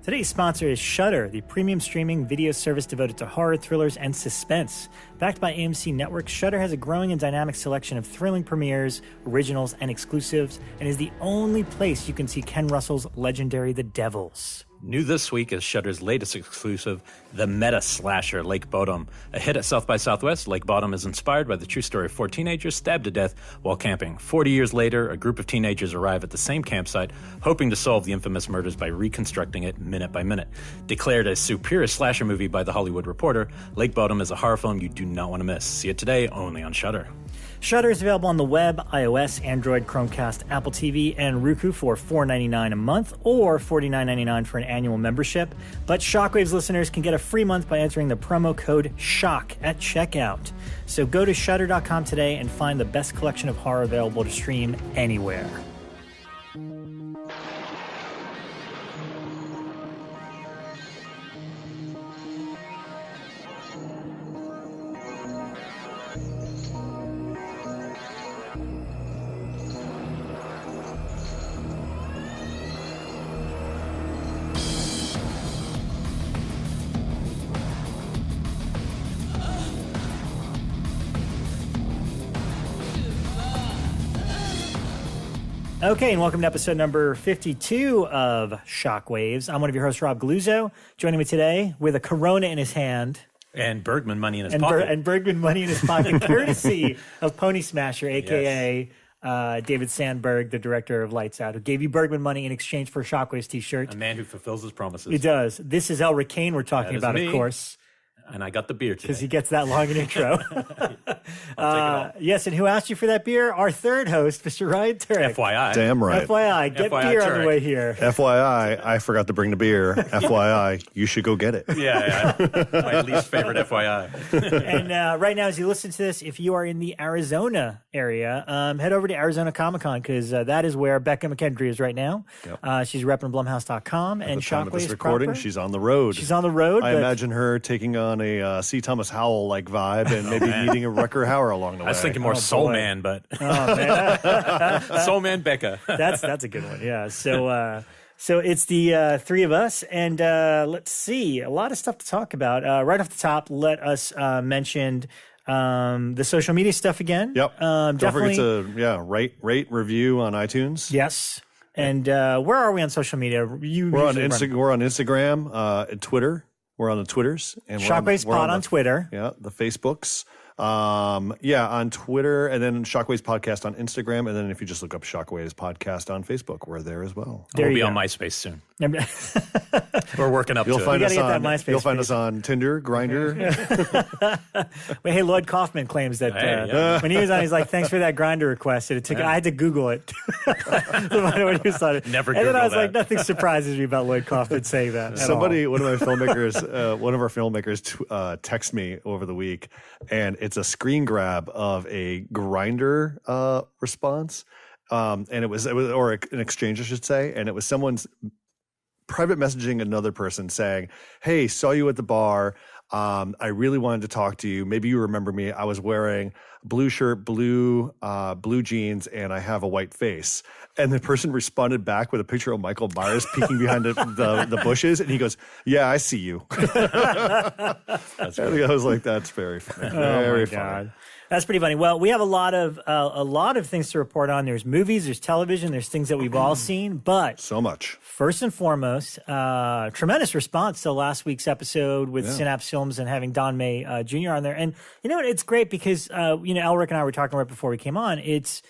Today's sponsor is Shudder, the premium streaming video service devoted to horror, thrillers, and suspense. Backed by AMC Networks, Shudder has a growing and dynamic selection of thrilling premieres, originals, and exclusives, and is the only place you can see Ken Russell's legendary The Devils. New this week is Shudder's latest exclusive, the meta slasher Lake Bodom. A hit at South by Southwest, Lake Bodom is inspired by the true story of 4 teenagers stabbed to death while camping. 40 years later, a group of teenagers arrive at the same campsite, hoping to solve the infamous murders by reconstructing it minute by minute. Declared a superior slasher movie by The Hollywood Reporter, Lake Bodom is a horror film you do not want to miss. See it today only on Shudder. Shudder is available on the web, iOS, Android, Chromecast, Apple TV, and Roku for $4.99 a month or $49.99 for an annual membership. But Shockwaves listeners can get a free month by entering the promo code SHOCK at checkout. So go to Shudder.com today and find the best collection of horror available to stream anywhere. Okay, and welcome to episode number 52 of Shockwaves. I'm one of your hosts, Rob Galluzzo. Joining me today with a Corona in his hand. And Bergman money in his pocket. And Bergman money in his pocket, courtesy of Pony Smasher, a.k.a. David Sandberg, the director of Lights Out, who gave you Bergman money in exchange for a Shockwaves t-shirt. A man who fulfills his promises. He does. This is Elric Kane we're talking about, me. Of course. And I got the beer today. Because he gets that long an intro. Yes, and who asked you for that beer? Our third host, Mr. Ryan Turek. FYI. Damn right. FYI, get FYI beer Turek. on the way here. FYI, I forgot to bring the beer. FYI, you should go get it. Yeah. My least favorite FYI. And right now, as you listen to this, if you are in the Arizona area, head over to Arizona Comic-Con because that is where Becca McKendry is right now. Yep. She's repping Blumhouse.com and Shockwaves this Shockwaves recording, proper. she's on the road. She's on the road. I imagine her taking on a C. Thomas Howell-like vibe and maybe meeting a Rucker Hauer along the way. I was thinking more Soul boy. Man, but man. Soul Man Becca. That's a good one. Yeah. So it's the three of us, and let's see, a lot of stuff to talk about. Right off the top, let us mention the social media stuff again. Yep. Don't definitely forget to rate, review on iTunes. Yes. And where are we on social media? We're on Instagram, and Twitter. We're on the Twitters. And Shockwaves Pod on Twitter. Yeah, the Facebooks. On Twitter, and then Shockwaves Podcast on Instagram, and then if you just look up Shockwaves Podcast on Facebook, we're there as well. We'll be on MySpace soon. We're working up to it. You'll find us on Tinder, Grindr. Wait, hey, Lloyd Kaufman claims that when he was on, he's like, "Thanks for that Grindr request." And it took. I had to Google it. When he was on it. Never. And then I was that. like, nothing surprises me about Lloyd Kaufman saying that. One of our filmmakers, text me over the week, and it's a screen grab of a Grindr response, and it was or an exchange, I should say, and it was someone's private messaging another person saying, "Hey, saw you at the bar. I really wanted to talk to you. Maybe you remember me. I was wearing a blue shirt, blue jeans, and I have a white face." And the person responded back with a picture of Michael Myers peeking behind the bushes, and he goes, "Yeah, I see you." I was like, "That's very funny. Very funny." God. That's pretty funny. Well, we have a lot of things to report on. There's movies, there's television, there's things that we've all seen, but so much. First and foremost, tremendous response to last week's episode with Synapse Films and having Don May Jr. on there. And you know what? It's great because Elric and I were talking right before we came on. It's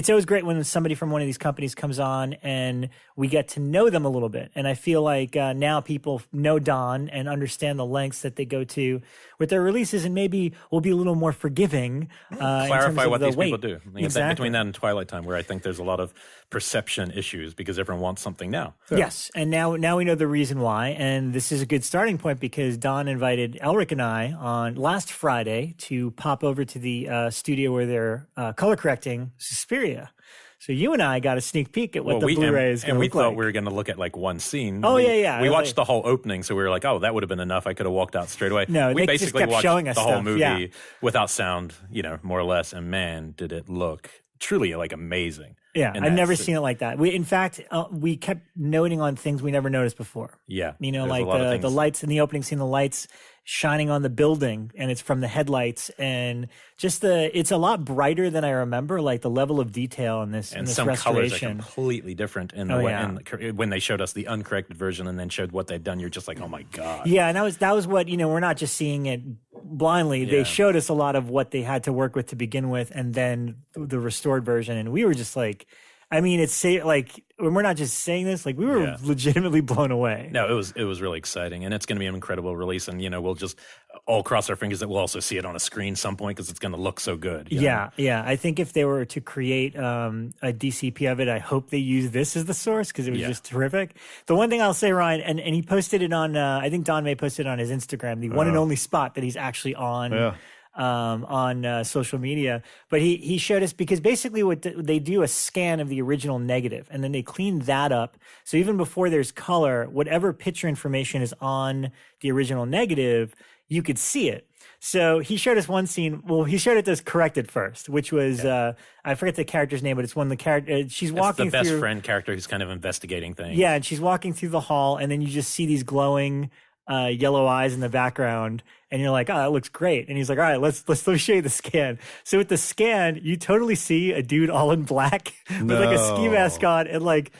always great when somebody from one of these companies comes on and we get to know them a little bit. And I feel like now people know Don and understand the lengths that they go to with their releases, and maybe will be a little more forgiving. Clarify what these people do. Exactly. Between that and Twilight Time, where I think there's a lot of perception issues because everyone wants something now. So. Yes, and now we know the reason why, and this is a good starting point because Don invited Elric and I on last Friday to pop over to the studio where they're color correcting Suspiria. So you and I got a sneak peek at what the Blu-ray is going to look like. And we thought we were going to look at like one scene. Oh, yeah. We watched the whole opening, so we were like, oh, that would have been enough. I could have walked out straight away. No, we they basically just kept watched showing us the whole stuff. movie without sound, more or less. And man, did it look truly like amazing. Yeah, And I've never seen it like that. In fact, we kept noting on things we never noticed before. Yeah. You know, there's like the lights in the opening scene, the lights shining on the building, and it's from the headlights, and just it's a lot brighter than I remember. Like the level of detail in this, and in this some colors are restoration. completely different in the when they showed us the uncorrected version and then showed what they'd done. You're just like, oh my god. Yeah, and that was what, you know, we're not just seeing it blindly. They showed us a lot of what they had to work with to begin with, and then the restored version, and we were just like, I mean, it's like, when we're not just saying this, like we were legitimately blown away. No, it was really exciting, and it's going to be an incredible release. And you know, we'll just all cross our fingers that we'll also see it on a screen some point because it's going to look so good. Yeah. I think if they were to create a DCP of it, I hope they use this as the source because it was just terrific. The one thing I'll say, Ryan, and he posted it on, I think Don May posted it on his Instagram, the one and only spot that he's actually on. Yeah. On social media, but he showed us, because basically what they do a scan of the original negative and then they clean that up. So even before there's color, whatever picture information is on the original negative, you could see it. So he showed us one scene. Well, he showed it to us corrected first, which was I forget the character's name, but it's one of the character. She's walking through the best through, friend character who's kind of investigating things. Yeah, and she's walking through the hall, and then you just see these glowing yellow eyes in the background, and you're like, oh, that looks great. And he's like, all right, let me show you the scan. So with the scan, you totally see a dude all in black with like a ski mask on and like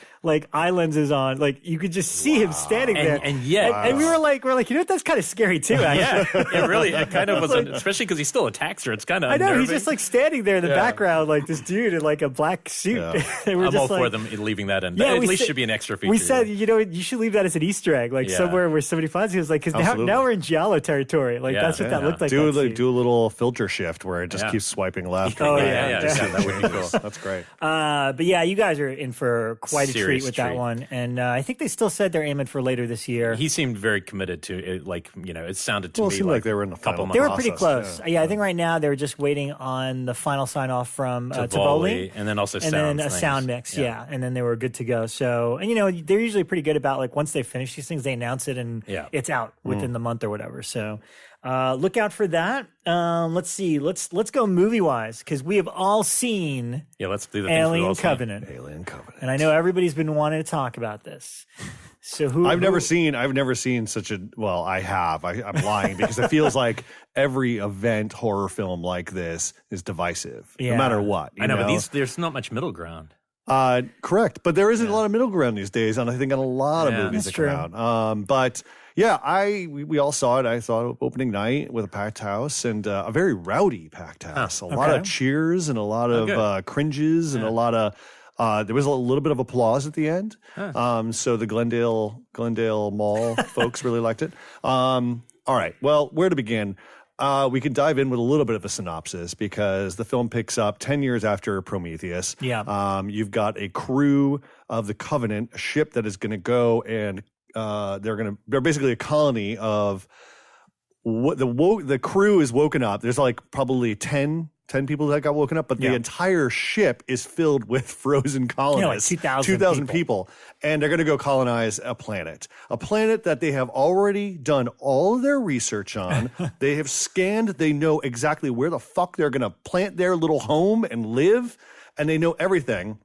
eye lenses on. Like you could just see him standing there. And yet, and we were like, you know what? That's kind of scary too. Actually. Yeah, it kind of was, especially because he still attacks her. It's kind of, I know, unnerving. he's just like standing there in the background, like this dude in like a black suit. Yeah. I'm all for them leaving that in. Yeah, at least should be an extra feature. We said, you know, you should leave that as an Easter egg, like somewhere where somebody finds it. It was like, because now we're in Giallo territory. Like that's what that looked like. Do a little filter shift where it just keeps swiping left. Oh that would be cool. That's great. But yeah, you guys are in for quite a treat with that treat. one, and I think they still said they're aiming for later this year. He seemed very committed to it. Like, you know, it sounded to me it seemed like they were in the couple months. They were pretty close. Yeah, I think right now they're just waiting on the final sign off from Tivoli, and then also a sound mix. Yeah, and then they were good to go. So, and you know, they're usually pretty good about, like, once they finish these things, they announce it and it's out within the month or whatever. So look out for that. Let's see. Let's go movie wise, because we have all seen let's do the Alien Covenant. Alien Covenant. And I know everybody's been wanting to talk about this. So I've never seen such a, well, I have. I'm lying because it feels like every event horror film like this is divisive, no matter what. I know, but there's not much middle ground. Correct. But there isn't a lot of middle ground these days, and I think on a lot of movies that come out. But yeah, we all saw it. I saw it opening night with a packed house, and a very rowdy packed house. A lot of cheers and a lot of cringes and a lot of there was a little bit of applause at the end. So the Glendale Mall folks really liked it. All right. Well, where to begin? We can dive in with a little bit of a synopsis because the film picks up 10 years after Prometheus. Yeah. You've got a crew of the Covenant, a ship that is going to go and they're basically a colony of what the crew is woken up. There's like probably 10 people that got woken up, but the entire ship is filled with frozen colonists. Like 2,000 people. And they're going to go colonize a planet that they have already done all of their research on. They have scanned. They know exactly where the fuck they're going to plant their little home and live. And they know everything,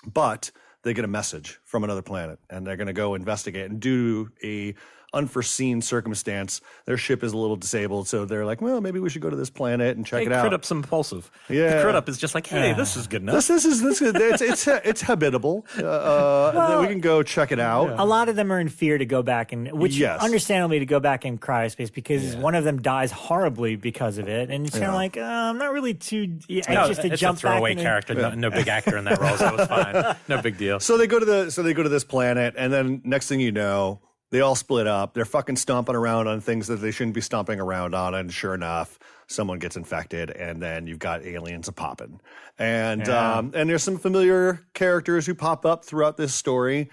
but they get a message from another planet and they're going to go investigate, and due to a unforeseen circumstance, their ship is a little disabled, so they're like, well, maybe we should go to this planet and check it out. Crit-Up's impulsive. Yeah. The Crit-Up is just like, hey, this is good enough. This is it's habitable. Then we can go check it out. A lot of them are in fear to go back, and which understandably to go back in cryospace, because one of them dies horribly because of it, and it's kind of like, I'm not really too anxious to jump back. It's a throwaway character, no big actor in that role, so it was fine. No big deal. So they go to this planet, and then next thing you know, they all split up. They're fucking stomping around on things that they shouldn't be stomping around on. And sure enough, someone gets infected, and then you've got aliens a-popping. And there's some familiar characters who pop up throughout this story.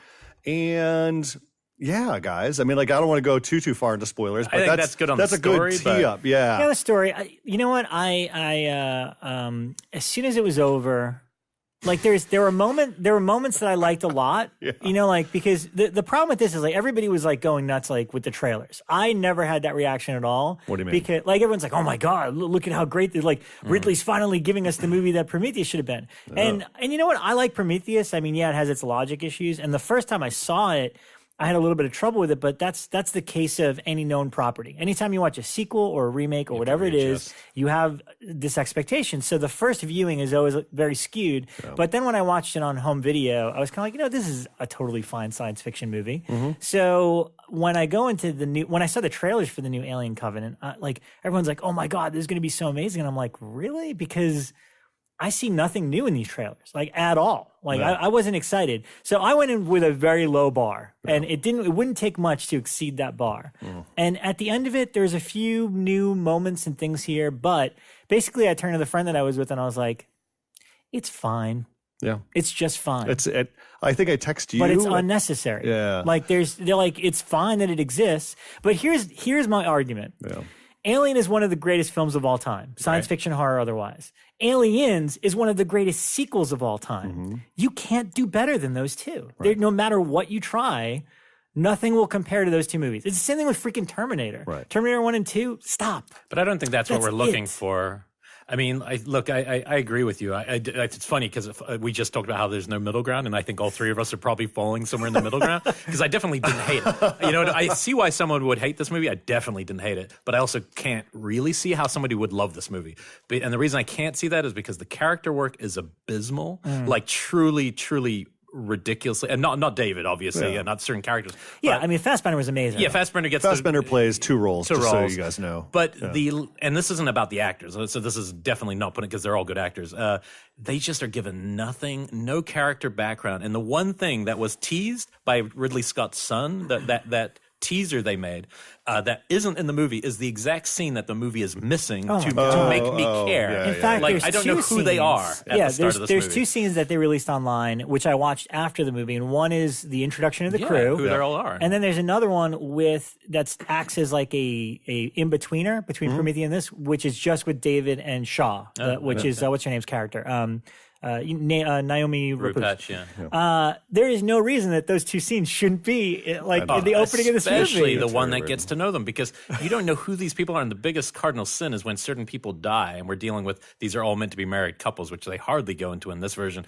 And yeah, guys, I mean, like, I don't want to go too far into spoilers, but I think that's good on the story. That's a good tee up. Yeah. Yeah, the story. You know what? I as soon as it was over, Like there were moments that I liked a lot, like because the problem with this is like everybody was like going nuts like with the trailers. I never had that reaction at all. What do you mean? Because like everyone's like, oh my God, look at how great like Ridley's finally giving us the movie that Prometheus should have been. And you know what? I like Prometheus. I mean, yeah, it has its logic issues. And the first time I saw it, I had a little bit of trouble with it, but that's the case of any known property. Anytime you watch a sequel or a remake or whatever it is, you have this expectation. So the first viewing is always very skewed. Yeah. But then when I watched it on home video, I was kind of like, this is a totally fine science fiction movie. Mm-hmm. So when I go into when I saw the trailers for the new Alien Covenant, like everyone's like, oh my God, this is going to be so amazing. And I'm like, really? Because I see nothing new in these trailers, like at all. Like I wasn't excited. So I went in with a very low bar and it wouldn't take much to exceed that bar. And at the end of it, there's a few new moments and things here, but basically I turned to the friend that I was with and I was like, it's fine. Yeah. It's just fine. I think I text you. But it's unnecessary. Yeah. Like they're like, it's fine that it exists. But here's my argument. Yeah. Alien is one of the greatest films of all time, science fiction, horror, otherwise. Aliens is one of the greatest sequels of all time. Mm-hmm. You can't do better than those two. Right. No matter what you try, nothing will compare to those two movies. It's the same thing with freaking Terminator. Right. Terminator 1 and 2, stop. But I don't think that's what we're looking for. I mean, I agree with you. It's funny because we just talked about how there's no middle ground, and I think all three of us are probably falling somewhere in the middle ground because I definitely didn't hate it. You know, I see why someone would hate this movie. I definitely didn't hate it, but I also can't really see how somebody would love this movie. And the reason I can't see that is because the character work is abysmal, like truly, truly ridiculously, and not David, obviously, and not certain characters. Yeah, I mean, Fassbender was amazing. Yeah, Fassbender plays two roles, so you guys know. But and this isn't about the actors, so this is definitely not putting, because they're all good actors. They just are given nothing, no character background. And the one thing that was teased by Ridley Scott's son, that teaser they made that isn't in the movie, is the exact scene that the movie is missing to make me care. Yeah, in fact, like, I don't know who they are at the start of this there's movie. Two scenes that they released online, which I watched after the movie, and one is the introduction of the crew, who they all are, and then there's another one that acts as like a in-betweener between Prometheus and this, which is just with David and Shaw, which is what's her name's character. Naomi Rapace. There is no reason that those two scenes shouldn't be like in the opening of this movie. Especially the one that gets to know them, because you don't know who these people are. And the biggest cardinal sin is when certain people die, and we're dealing with, these are all meant to be married couples, which they hardly go into in this version.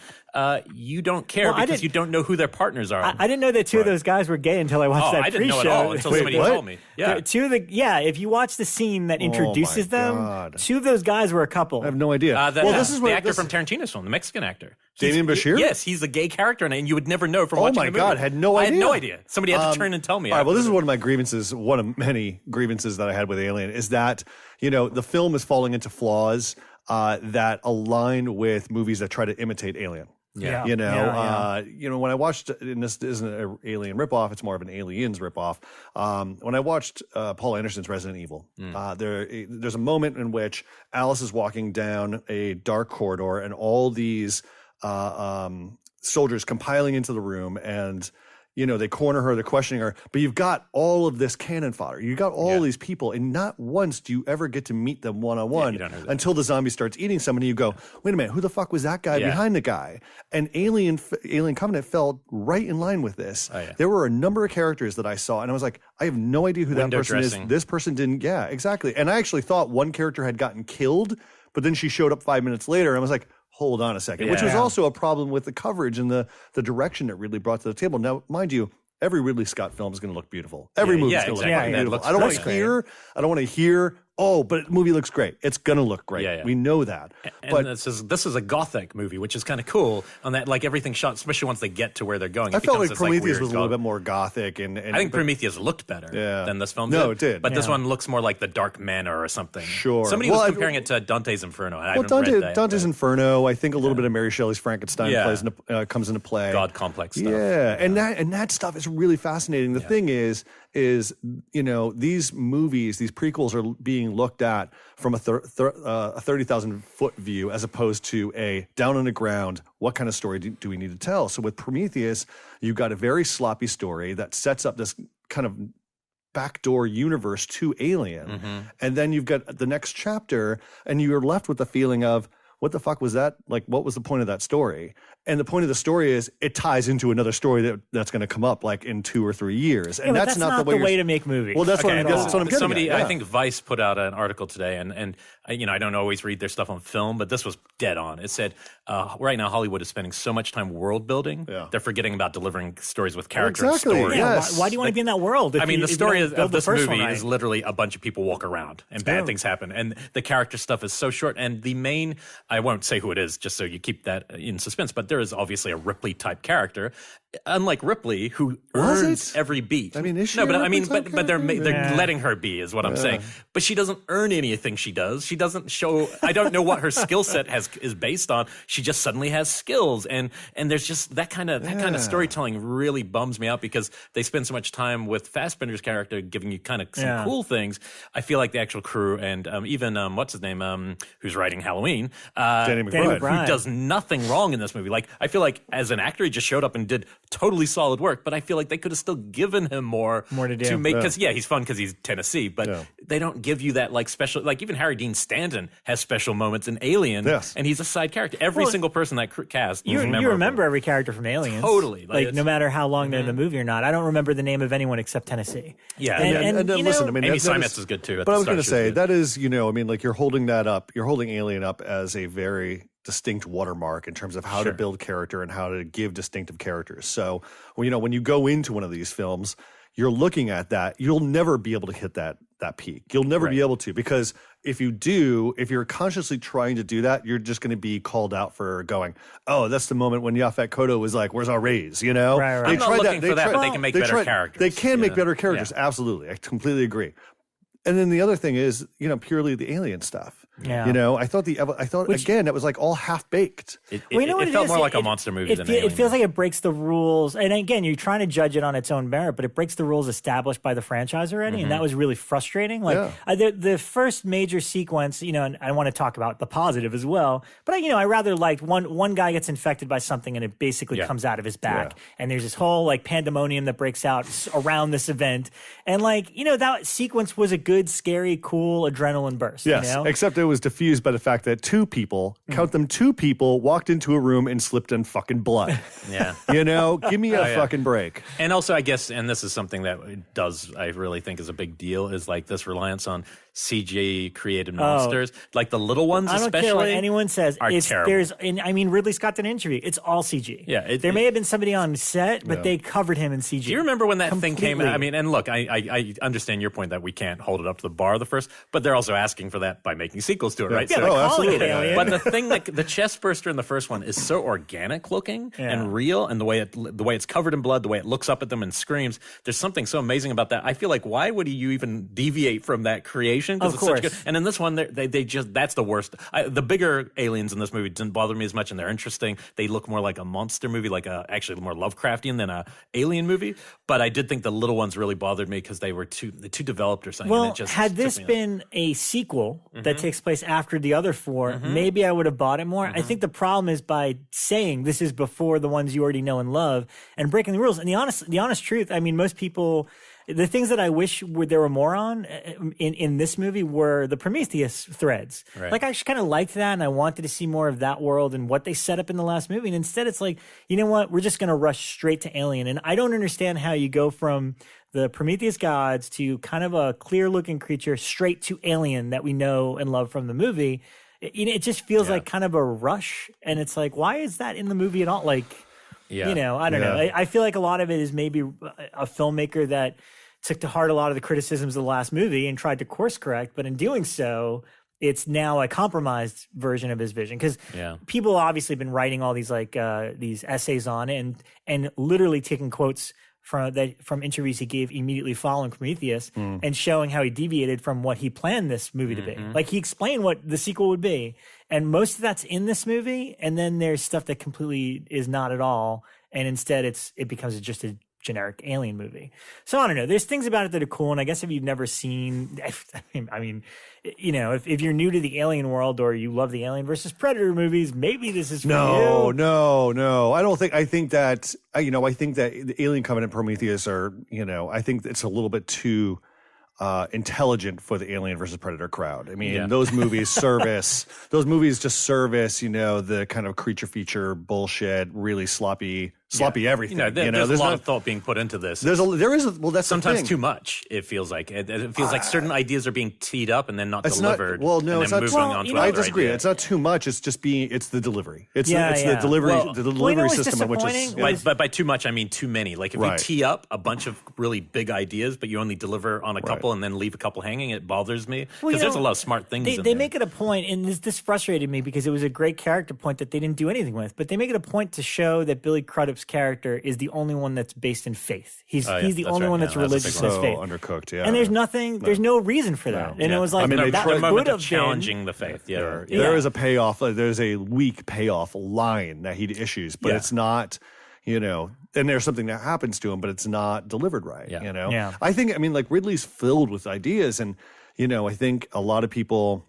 You don't care because you don't know who their partners are. I didn't know that two of those guys were gay until I watched that pre-show. I didn't know at all until somebody told me. Yeah. If you watch the scene that introduces them, two of those guys were a couple. I have no idea. This is the actor from Tarantino's film, the Mexican actor. Damien Bashir? Yes, he's a gay character, and you would never know from watching the movie. Oh my God, had no idea. I had no idea. Somebody had to turn and tell me. All right, well, this is one of my grievances, one of many grievances that I had with Alien, is that, the film is falling into flaws that align with movies that try to imitate Alien. Yeah. When I watched, and this isn't an Alien ripoff, it's more of an Aliens ripoff. When I watched Paul Anderson's Resident Evil, there's a moment in which Alice is walking down a dark corridor, and all these soldiers compiling into the room, and they corner her, they're questioning her, but you've got all of this cannon fodder. You got all these people, and not once do you ever get to meet them one-on-one until the zombie starts eating somebody. You go, wait a minute, who the fuck was that guy behind the guy? And Alien Covenant fell right in line with this. Oh, yeah. There were a number of characters that I saw, and I was like, I have no idea who that person is. This person didn't. Yeah, exactly. And I actually thought one character had gotten killed, but then she showed up 5 minutes later, and I was like, hold on a second, which was also a problem with the coverage and the direction it really brought to the table. Now, mind you, every Ridley Scott film is going to look beautiful. Every movie is going to look beautiful. I don't want to hear, but the movie looks great. It's going to look great. Yeah. We know that. But this is a gothic movie, which is kind of cool on that, like everything shot, especially once they get to where they're going. I felt like Prometheus was a little bit more gothic. And I think Prometheus looked better than this film did. No, it did. But this one looks more like the Dark Manor or something. Sure. Somebody was comparing it to Dante's Inferno. Dante's Inferno, I think a little bit of Mary Shelley's Frankenstein comes into play. God complex stuff. Yeah, and that stuff is really fascinating. The thing is these movies, these prequels are being looked at from a 30,000 foot view as opposed to a down on the ground, what kind of story do we need to tell? So with Prometheus, you've got a very sloppy story that sets up this kind of backdoor universe to Alien. Mm-hmm. And then you've got the next chapter, and you're left with the feeling of, what the fuck was that? Like, what was the point of that story? And the point of the story is it ties into another story that's going to come up like in 2 or 3 years. And that's not the way to make movies. Well, that's what I'm getting Somebody, at. Yeah. I think Vice put out an article today, and I don't always read their stuff on film, but this was dead on. It said, right now Hollywood is spending so much time world building, they're forgetting about delivering stories with character and story. Yeah, why do you want to be in that world? The story of this movie is literally a bunch of people walk around and bad things happen. And the character stuff is so short. And the main, I won't say who it is, just so you keep that in suspense, but there is obviously a Ripley-type character. Unlike Ripley, who earns every beat. I mean, is she but they're letting her be, is what I'm saying. But she doesn't earn anything she does. She doesn't show. I don't know what her skill set is based on. She just suddenly has skills, and there's just that kind of storytelling really bums me out because they spend so much time with Fassbender's character giving you kind of some cool things. I feel like the actual crew and even what's his name, who's writing Halloween, Danny McBride, who does nothing wrong in this movie. Like I feel like as an actor, he just showed up and did totally solid work, but I feel like they could have still given him more to do. To make, because he's fun because he's Tennessee, but they don't give you that like special, like even Harry Dean Stanton has special moments in Alien, and he's a side character. Every single person that cast, you remember every character from Aliens, totally, like no matter how long they're in the movie or not. I don't remember the name of anyone except Tennessee. Yeah, and listen, I mean, Amy Seimetz is good too. But I was going to say that is, like you're holding that up. You're holding Alien up as a very distinct watermark in terms of how to build character and how to give distinctive characters. So, when you go into one of these films, you're looking at that. You'll never be able to hit that peak. You'll never be able to, because if you're consciously trying to do that, you're just going to be called out for going, oh, that's the moment when Yaphet Kotto was like, where's our raise? Right. I'm not looking for that, but they can make better characters. They can make better characters. Absolutely. I completely agree. And then the other thing is, purely the alien stuff. Yeah. I thought again, it was like all half baked. It felt more like a monster movie than Alien. It feels like it breaks the rules. And again, you're trying to judge it on its own merit, but it breaks the rules established by the franchise already. And that was really frustrating. Like the first major sequence, and I want to talk about the positive as well. But I rather liked one guy gets infected by something and it basically comes out of his back. Yeah. And there's this whole like pandemonium that breaks out around this event. And that sequence was a good, scary, cool adrenaline burst. Yes, except it was diffused by the fact that two people walked into a room and slipped in fucking blood. Give me a fucking break. And also, I guess, and this is something that I really think is a big deal, is like this reliance on CG created monsters, like the little ones, I don't especially. care what anyone says. Are terrible. Ridley Scott did an interview. It's all CG. Yeah, there may have been somebody on set, but they covered him in CG. Do you remember when that thing came out? I mean, and look, I understand your point that we can't hold it up to the bar of the first, but they're also asking for that by making sequels to it, right? Yeah, absolutely. But the thing, the chest burster in the first one is so organic looking and real, and the way it's covered in blood, the way it looks up at them and screams. There's something so amazing about that. I feel like why would you even deviate from that creation? Of course. Such good. And in this one, they just that's the worst. The bigger aliens in this movie didn't bother me as much, and they're interesting. They look more like a monster movie, like actually more Lovecraftian than a alien movie. But I did think the little ones really bothered me because they were too developed or something. Well, and it just had this been a sequel that takes place after the other four, maybe I would have bought it more. I think the problem is by saying this is before the ones you already know and love and breaking the rules. And the honest truth, I mean, most people. The things that I wish there were more on in this movie were the Prometheus threads. Right. Like I just kind of liked that, and I wanted to see more of that world and what they set up in the last movie. And instead, it's like, you know what? We're just going to rush straight to Alien. And I don't understand how you go from the Prometheus gods to kind of a clear-looking creature straight to Alien that we know and love from the movie. It just feels like kind of a rush, and it's like, why is that in the movie at all? Like, I don't know. I feel like a lot of it is maybe a filmmaker that took to heart a lot of the criticisms of the last movie and tried to course correct, but in doing so, it's now a compromised version of his vision, because people obviously been writing all these these essays on it and literally taking quotes from interviews he gave immediately following Prometheus and showing how he deviated from what he planned this movie to be. Like he explained what the sequel would be, and most of that's in this movie, and then there's stuff that completely is not at all, and instead it becomes just a generic alien movie. So I don't know. There's things about it that are cool, and I guess if you've never seen, I mean, if you're new to the alien world or you love the Alien versus Predator movies, maybe this is for you. No. I think that the Alien Covenant, Prometheus are, I think it's a little bit too intelligent for the Alien versus Predator crowd. I mean, those movies just service, the kind of creature feature bullshit, really sloppy everything. There's a lot of thought being put into this. That's sometimes too much. It feels like like certain ideas are being teed up and then not delivered. It's not. I disagree. It's not too much. It's just it's the delivery. It's the delivery system, which is. But by too much, I mean too many. Like if you tee up a bunch of really big ideas, but you only deliver on a couple and then leave a couple hanging, it bothers me because there's a lot of smart things. They make it a point, and this frustrated me because it was a great character point that they didn't do anything with. But they make it a point to show that Billy Crudup's character is the only one that's based in faith. He's the only one that's religious in his faith. Undercooked, And there's no reason for that. And it was like that would have challenging the faith. There is a payoff. There's a weak payoff line that he issues, but it's not. And there's something that happens to him, but it's not delivered right. I think, Ridley's filled with ideas, and I think a lot of people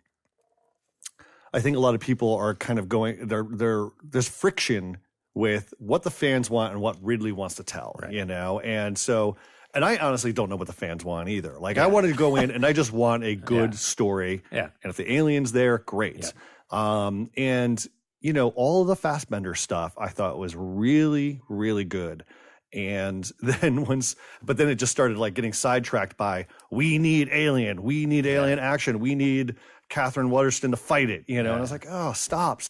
are kind of going. There's friction with what the fans want and what Ridley wants to tell. And I honestly don't know what the fans want either. I wanted to go in and I just want a good story. Yeah. And if the alien's there, great. Yeah. All of the Fassbender stuff I thought was really, really good. And then but then it just started getting sidetracked by, we need alien action. We need Catherine Waterston to fight it, And I was like, oh, stop,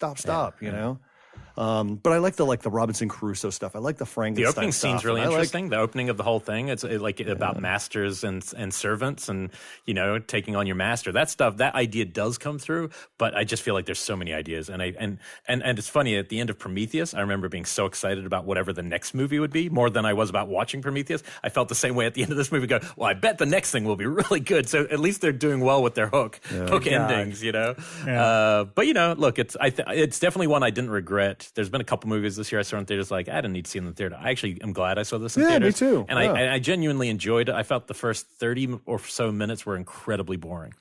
But I like the Robinson Crusoe stuff. I like the Frankenstein stuff. The opening stuff. scene's really interesting. The opening of the whole thing. It's about masters and servants and, taking on your master. That stuff, that idea does come through, but I just feel like there's so many ideas. And it's funny, at the end of Prometheus, I remember being so excited about whatever the next movie would be, more than I was about watching Prometheus. I felt the same way at the end of this movie, going, well, I bet the next thing will be really good. So at least they're doing well with their hook endings, Yeah. But, look, it's definitely one I didn't regret. There's been a couple movies this year I saw in theaters I didn't need to see in the theater. I actually am glad I saw this in theaters. Me too. And I genuinely enjoyed it. I felt the first 30 or so minutes were incredibly boring.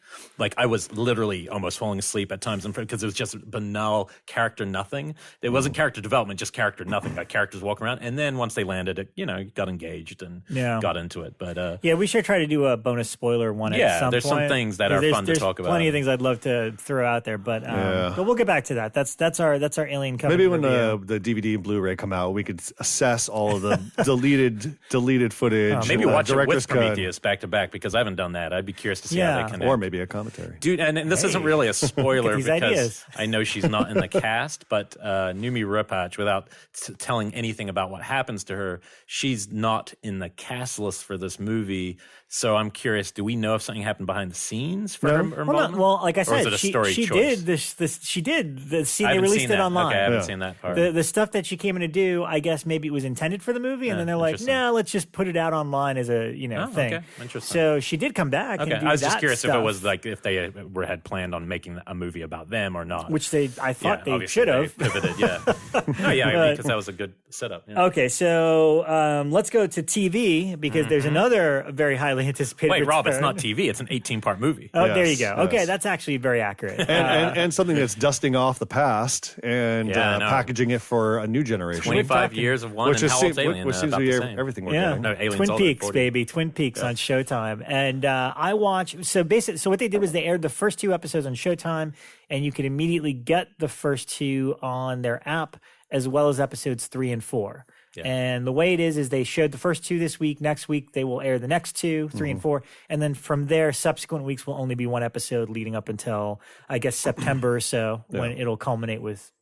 I was literally almost falling asleep at times because it was just banal character nothing. It wasn't character development, just character nothing. Characters walking around. And then once they landed, it got engaged and got into it. But we should try to do a bonus spoiler one at some point. There's some things that are fun to talk about. There's plenty of things I'd love to throw out there, but we'll get back to that. That's our Alien Covenant. Maybe when the DVD and Blu-ray come out, we could assess all of the deleted footage. Maybe watch it with Prometheus back to back, because I haven't done that. I'd be curious to see how they connect. Or maybe a commentary. Dude, and this isn't really a spoiler because ideas. I know she's not in the cast, but Noomi Rapace, without telling anything about what happens to her, she's not in the cast list for this movie. So I'm curious, do we know if something happened behind the scenes for her involvement? Well, like I said, she did this. She did the scene. They released it online. Okay, I haven't seen that part. The stuff that she came in to do, I guess maybe it was intended for the movie, and then they're like, no, let's just put it out online as a thing. Okay, interesting. So she did come back. Okay, and do I was just curious stuff, if it was if they had planned on making a movie about them or not. Which I thought they should have pivoted. Because that was a good setup. Yeah. Okay, so let's go to TV because there's another very highly anticipated. Wait, Rob, it's not TV. It's an 18-part movie. Oh, there you go. Okay, that's actually very accurate. And something that's dusting off the past and packaging it for a new generation. 25 years of one, which and how old's Alien? Which seems to be everything we're getting. No, Alien's Twin older, Peaks, 40. baby. Twin Peaks on Showtime. And I watched, so what they did was they aired the first 2 episodes on Showtime, and you could immediately get the first 2 on their app, as well as episodes 3 and 4. Yeah. And the way it is they showed the first 2 this week. Next week, they will air the next 2, 3 and 4. And then from there, subsequent weeks will only be 1 episode leading up until, I guess, September or so, when it'll culminate with,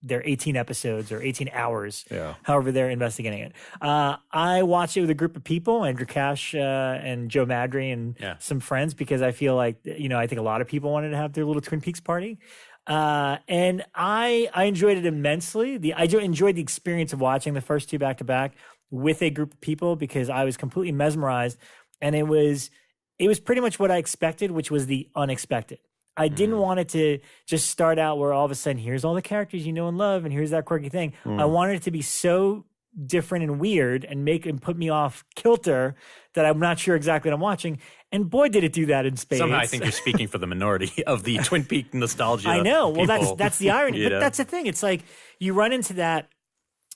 their 18 episodes or 18 hours, however they're investigating it. I watched it with a group of people, Andrew Cash and Joe Madry and some friends, because I feel like, I think a lot of people wanted to have their little Twin Peaks party. And I enjoyed it immensely. I enjoyed the experience of watching the first 2 back to back with a group of people, because I was completely mesmerized, and it was pretty much what I expected, which was the unexpected. I didn't want it to just start out where all of a sudden here's all the characters you know and love, and here's that quirky thing. I wanted it to be so different and weird and put me off kilter that I'm not sure exactly what I'm watching. And boy, did it do that in spades. Somehow I think you're speaking for the minority of the Twin Peaks nostalgia. I know. Well, people, that's the irony. But that's the thing. It's like you run into that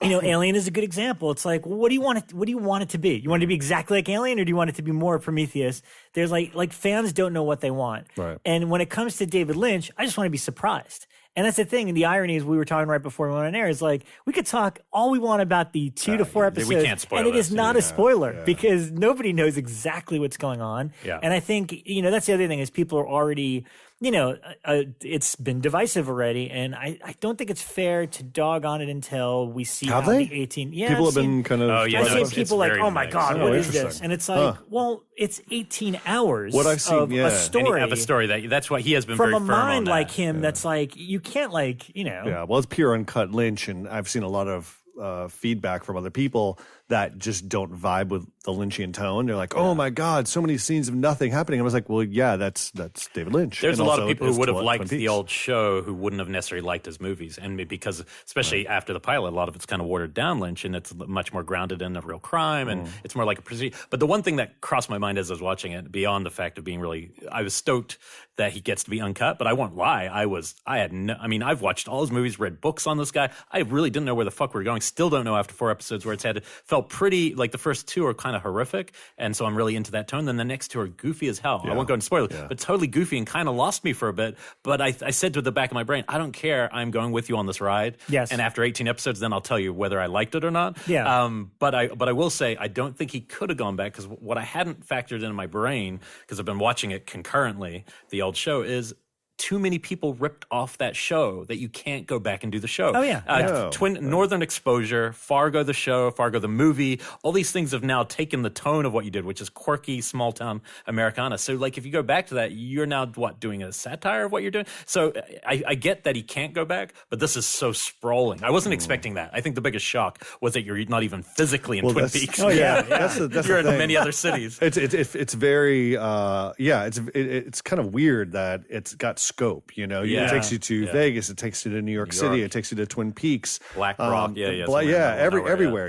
Alien is a good example. It's like, well, what do you want it to be? You want it to be exactly like Alien, or do you want it to be more Prometheus? There's like fans don't know what they want. Right. And when it comes to David Lynch, I just want to be surprised. And that's the thing. And the irony is, we were talking right before we went on air, is like, we could talk all we want about the 2 to 4 episodes. We can't spoil and it is not a spoiler because nobody knows exactly what's going on. Yeah. And I think, that's the other thing is people are already, it's been divisive already. And I don't think it's fair to dog on it until we see how the 18. Yeah, people have been kind of. Oh, yeah, I've seen people like, oh my God, what is this? And it's like, well, it's 18 hours what I've seen, of a story. Of a story that's what he has been from very a firm mind on like that. him. That's like, you can't Yeah, well, it's pure uncut Lynch, and I've seen a lot of feedback from other people that just don't vibe with the Lynchian tone. They're like, oh my God, so many scenes of nothing happening. I was like, well, yeah, that's David Lynch. There's and a lot of also people who would have Twin liked Peaks. the old show who wouldn't have necessarily liked his movies. And because, especially after the pilot, a lot of it's kind of watered down Lynch, and it's much more grounded in a real crime, and it's more like a procedure. But the one thing that crossed my mind as I was watching it, beyond the fact of being really, I was stoked that he gets to be uncut, but I won't lie. I've watched all his movies, read books on this guy. I really didn't know where the fuck we were going. Still don't know after 4 episodes where felt pretty, like the first 2 are kind of horrific. And so I'm really into that tone. Then the next 2 are goofy as hell. I won't go into spoilers, but totally goofy and kind of lost me for a bit. But I said to the back of my brain, I don't care. I'm going with you on this ride. Yes. And after 18 episodes, then I'll tell you whether I liked it or not. Yeah. But I will say, I don't think he could have gone back, because what I hadn't factored in my brain, because I've been watching it concurrently, the old show, is too many people ripped off that show that you can't go back and do the show. Oh, yeah. Northern Exposure, Fargo the show, Fargo the movie, all these things have now taken the tone of what you did, which is quirky, small-town Americana. So, like, if you go back to that, you're now, doing a satire of what you're doing? So I get that he can't go back, but this is so sprawling. I wasn't expecting that. I think the biggest shock was that you're not even physically in Twin Peaks. Oh, yeah. That's You're in many other cities. It's very it's kind of weird that it's got scope. It takes you to Vegas, it takes you to New York City, it takes you to Twin Peaks, Black Rock, everywhere.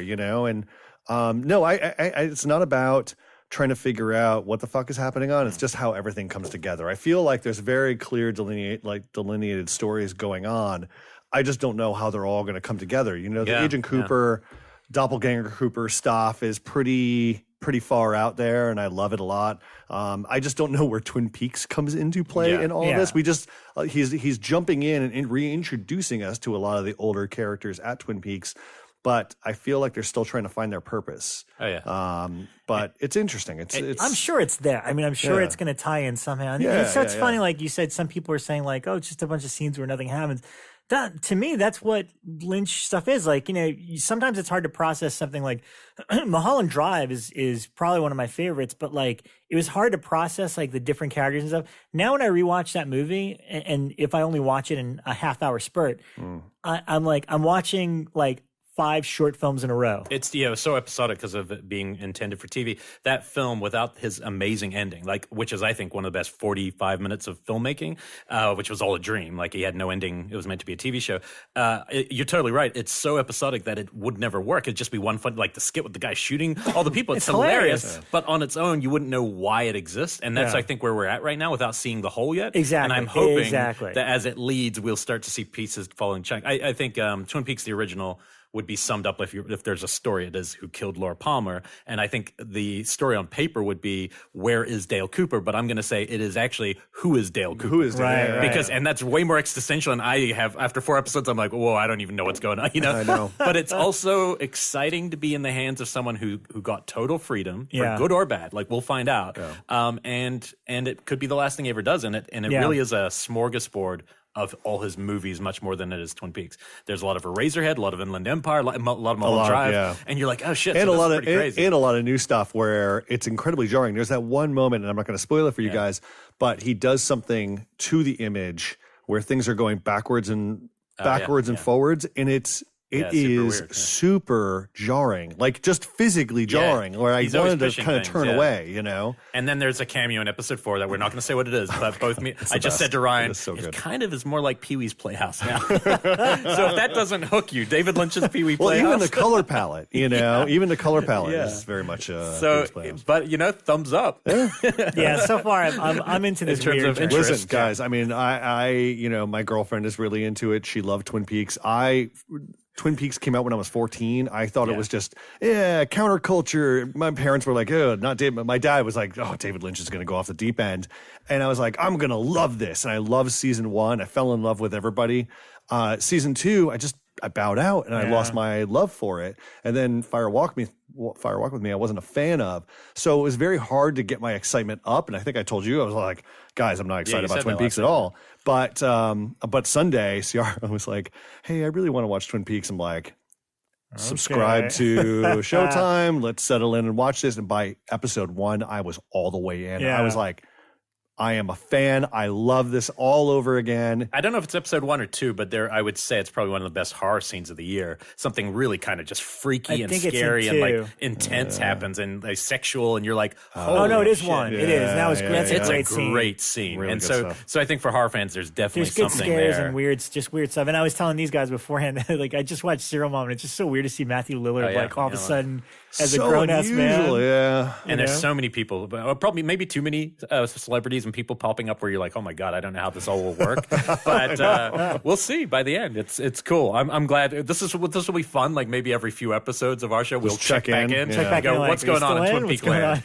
And no, I it's not about trying to figure out what the fuck is happening on. It's just how everything comes together. I feel like there's very clear delineated stories going on. I just don't know how they're all going to come together. The Agent Cooper, Doppelganger Cooper stuff is pretty far out there, and I love it a lot. I just don't know where Twin Peaks comes into play in all of this. We just he's jumping in and reintroducing us to a lot of the older characters at Twin Peaks, but I feel like they're still trying to find their purpose. Oh yeah. But it's interesting. It's I'm sure it's there. I mean, I'm sure it's going to tie in somehow. And it's funny, like you said, some people are saying like, oh, it's just a bunch of scenes where nothing happens. That, to me, that's what Lynch stuff is. Like, sometimes it's hard to process something like Mulholland Drive is probably one of my favorites, but like it was hard to process like the different characters and stuff. Now when I rewatch that movie, and if I only watch it in a half-hour spurt, I'm watching like 5 short films in a row. It's so episodic because of it being intended for TV. That film, without his amazing ending, which is I think one of the best 45 minutes of filmmaking, which was all a dream. Like he had no ending. It was meant to be a TV show. You're totally right. It's so episodic that it would never work. It'd just be one fun, like the skit with the guy shooting all the people. It's hilarious. But on its own, you wouldn't know why it exists. And that's I think where we're at right now without seeing the whole yet. Exactly. And I'm hoping that as it leads, we'll start to see pieces falling chunk. I think Twin Peaks, the original, would be summed up if there's a story, it is who killed Laura Palmer. And I think the story on paper would be, where is Dale Cooper? But I'm going to say it is actually, who is Dale Cooper? Who is Dale? Right. And that's way more existential. And I have, after 4 episodes, I'm like, whoa, I don't even know what's going on. I know. But it's also exciting to be in the hands of someone who got total freedom, for good or bad. Like, we'll find out. Yeah. And it could be the last thing he ever does in it. And it really is a smorgasbord of all his movies, much more than it is Twin Peaks. There's a lot of Eraserhead, a lot of Inland Empire, a lot of Mulholland Drive, and you're like, oh shit, and so a lot this of is pretty crazy. And a lot of new stuff where it's incredibly jarring. There's that one moment, and I'm not going to spoil it for you guys, but he does something to the image where things are going backwards and forwards, and it is weird, super jarring, like just physically jarring, where I wanted to kind of turn away, And then there's a cameo in episode 4 that we're not going to say what it is, but I just said to Ryan, it kind of is more like Pee-wee's Playhouse now. So if that doesn't hook you, David Lynch's Pee-wee Playhouse. Well, even the color palette, even the color palette is very much but thumbs up. So far I'm into this in terms of interest. Listen, guys, I mean, I my girlfriend is really into it. She loved Twin Peaks. Twin Peaks came out when I was 14, I thought it was just, counterculture. My parents were like, oh, not David. My dad was like, oh, David Lynch is going to go off the deep end. And I was like, I'm going to love this. And I loved season 1. I fell in love with everybody. Season 2, I bowed out and I lost my love for it. And then Fire Walk with Me, I wasn't a fan of. So it was very hard to get my excitement up. And I think I told you, I was like, guys, I'm not excited about Twin Peaks at all. But Sunday, Ciara was like, hey, I really want to watch Twin Peaks. I'm like, subscribe to Showtime. Let's settle in and watch this. And by episode 1, I was all the way in. I was like, I am a fan. I love this all over again. I don't know if it's episode 1 or 2, but I would say it's probably one of the best horror scenes of the year. Something really kind of just freaky and scary and like intense happens and like sexual, and you're like, oh no, it is shit. 1. It is. That was great. It's a great scene. Really and so I think for horror fans, there's definitely good something scares there. and weird stuff. And I was telling these guys beforehand, like I just watched Serial Mom, and it's just so weird to see Matthew Lillard like all of a sudden as a grown-ass man. And there's so many people, probably maybe too many celebrities and people popping up where you're like, oh my God, I don't know how this all will work. But we'll see by the end. It's cool. I'm glad this will be fun. Like maybe every few episodes of our show, we'll check back in. Go, what's going on in Twin Peaks land?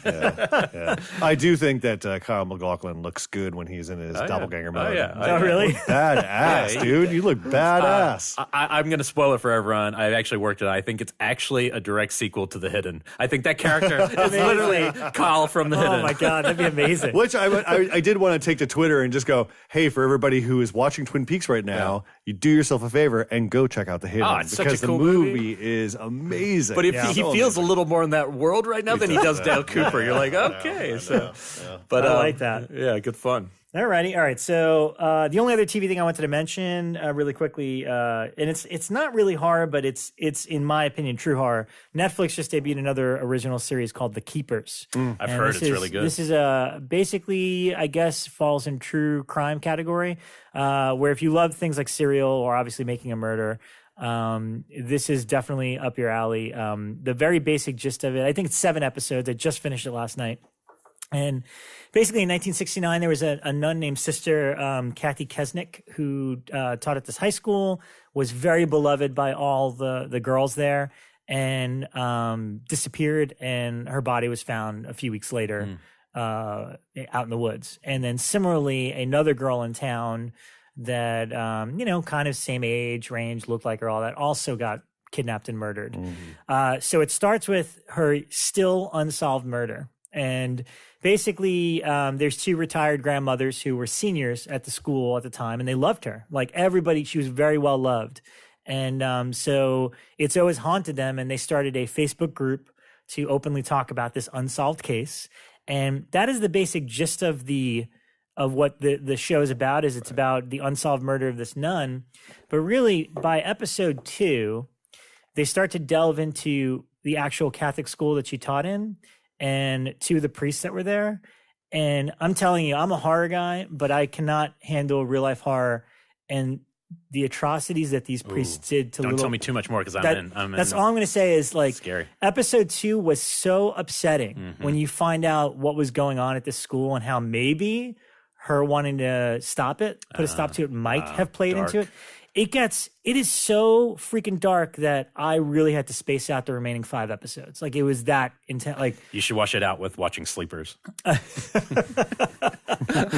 I do think that Kyle MacLachlan looks good when he's in his doppelganger mode. Really? Badass, dude. You look badass. I'm going to spoil it for everyone. I actually worked it out. I think it's actually a direct sequel to The Hidden. I think that character is literally Kyle from The Hidden. Oh my God, that'd be amazing. Which I did want to take to Twitter and just go, hey, for everybody who is watching Twin Peaks right now, you do yourself a favor and go check out The Hidden. It's because such a cool the movie is amazing. But if he feels a little more in that world right now than he does Dale Cooper, you're like, okay. But I like that. Yeah, good fun. Alrighty, all right. So the only other TV thing I wanted to mention really quickly, and it's not really horror, but it's in my opinion true horror. Netflix just debuted another original series called The Keepers. I've heard it's really good. This is basically, I guess, falls in true crime category, where if you love things like Serial or obviously Making a Murder, this is definitely up your alley. The very basic gist of it, I think it's 7 episodes. I just finished it last night. And basically in 1969, there was a nun named Sister Kathy Kesnick who taught at this high school, was very beloved by all the girls there, and disappeared, and her body was found a few weeks later out in the woods. And then similarly, another girl in town that, kind of same age range, looked like her, all that, also got kidnapped and murdered. So it starts with her still unsolved murder. And basically, there's 2 retired grandmothers who were seniors at the school at the time, and they loved her. Like everybody, she was very well loved. And so it's always haunted them, and they started a Facebook group to openly talk about this unsolved case. And that is the basic gist of what the show is about. It's about the unsolved murder of this nun. But really, by episode 2, they start to delve into the actual Catholic school that she taught in, and 2 of the priests that were there. And I'm telling you, I'm a horror guy, but I cannot handle real life horror. And the atrocities that these priests did to Don't tell me too much more because that's all I'm going to say is like scary. Episode 2 was so upsetting when you find out what was going on at this school and how maybe her wanting to stop it, put a stop to it, might have played into it. It is so freaking dark that I really had to space out the remaining 5 episodes. Like it was that intense. Like you should wash it out with watching Sleepers.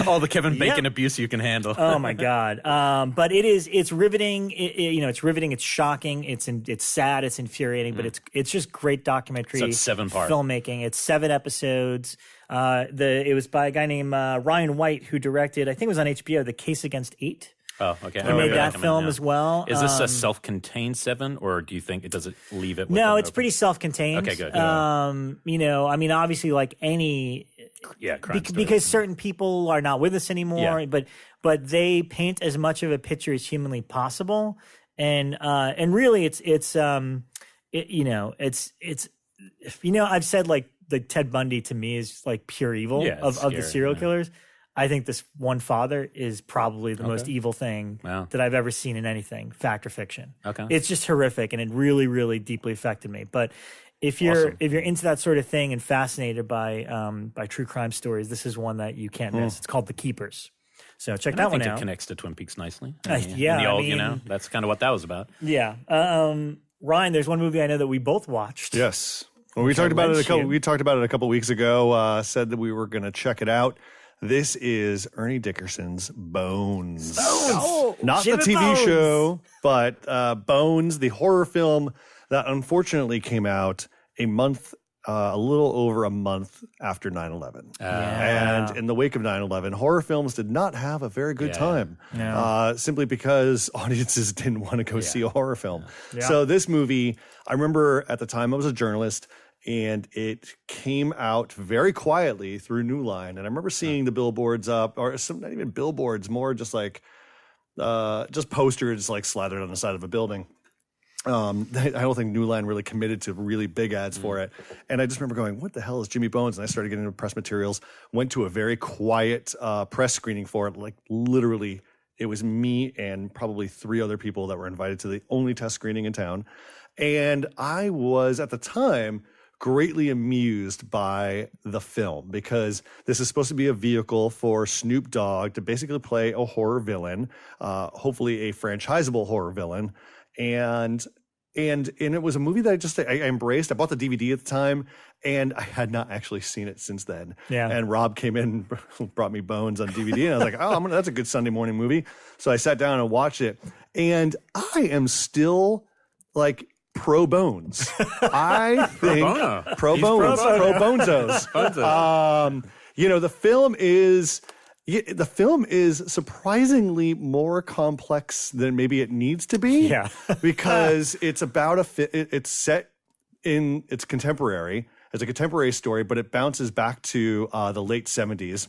All the Kevin Bacon abuse you can handle. Oh my God. But it's riveting. It's riveting. It's shocking. It's sad. It's infuriating, but it's just great documentary. So it's 7-part filmmaking. It's 7 episodes. It was by a guy named Ryan White who directed, I think it was on HBO, The Case Against 8. Oh, okay. He made that film as well. Is this a self-contained 7, or do you think does it leave it? No, it's pretty self-contained. Okay, good. Obviously, like any, because certain people are not with us anymore. Yeah. But they paint as much of a picture as humanly possible, and really, I've said like Ted Bundy to me is like pure evil of the serial killers. I think this one father is probably the most evil thing that I've ever seen in anything, fact or fiction. Okay. It's just horrific, and it really, really deeply affected me. But if you're into that sort of thing and fascinated by true crime stories, this is one that you can't miss. It's called The Keepers. So check I that one think out. it connects to Twin Peaks nicely. Yeah, In the old, I mean, that's kind of what that was about. Yeah. Ryan, there's one movie I know that we both watched. Yes. Well, we talked about it a couple weeks ago. Said that we were going to check it out. This is Ernie Dickerson's Bones. Oh, not the TV Bones. show, but Bones, the horror film that unfortunately came out a little over a month after 9/11. And in the wake of 9/11, horror films did not have a very good time, simply because audiences didn't want to go see a horror film. So this movie, I remember at the time I was a journalist, and it came out very quietly through New Line. And I remember seeing the billboards up, or not even billboards, more just like just posters like slathered on the side of a building. I don't think New Line really committed to really big ads for it. And I just remember going, what the hell is Jimmy Bones? And I started getting into press materials, went to a very quiet press screening for it. Like literally, it was me and probably 3 other people that were invited to the only test screening in town. And I was, at the time, greatly amused by the film because this is supposed to be a vehicle for Snoop Dogg to basically play a horror villain, hopefully a franchisable horror villain. And it was a movie that I embraced. I bought the DVD at the time, and I had not actually seen it since then. Yeah. And Rob came in and brought me Bones on DVD, and I was like, oh, that's a good Sunday morning movie. So I sat down and watched it, and I am still like pro Bones. I think pro Bonezos. The film is surprisingly more complex than maybe it needs to be. Yeah. Because it's about it's set in, it's contemporary. It's a contemporary story, but it bounces back to the late 70s,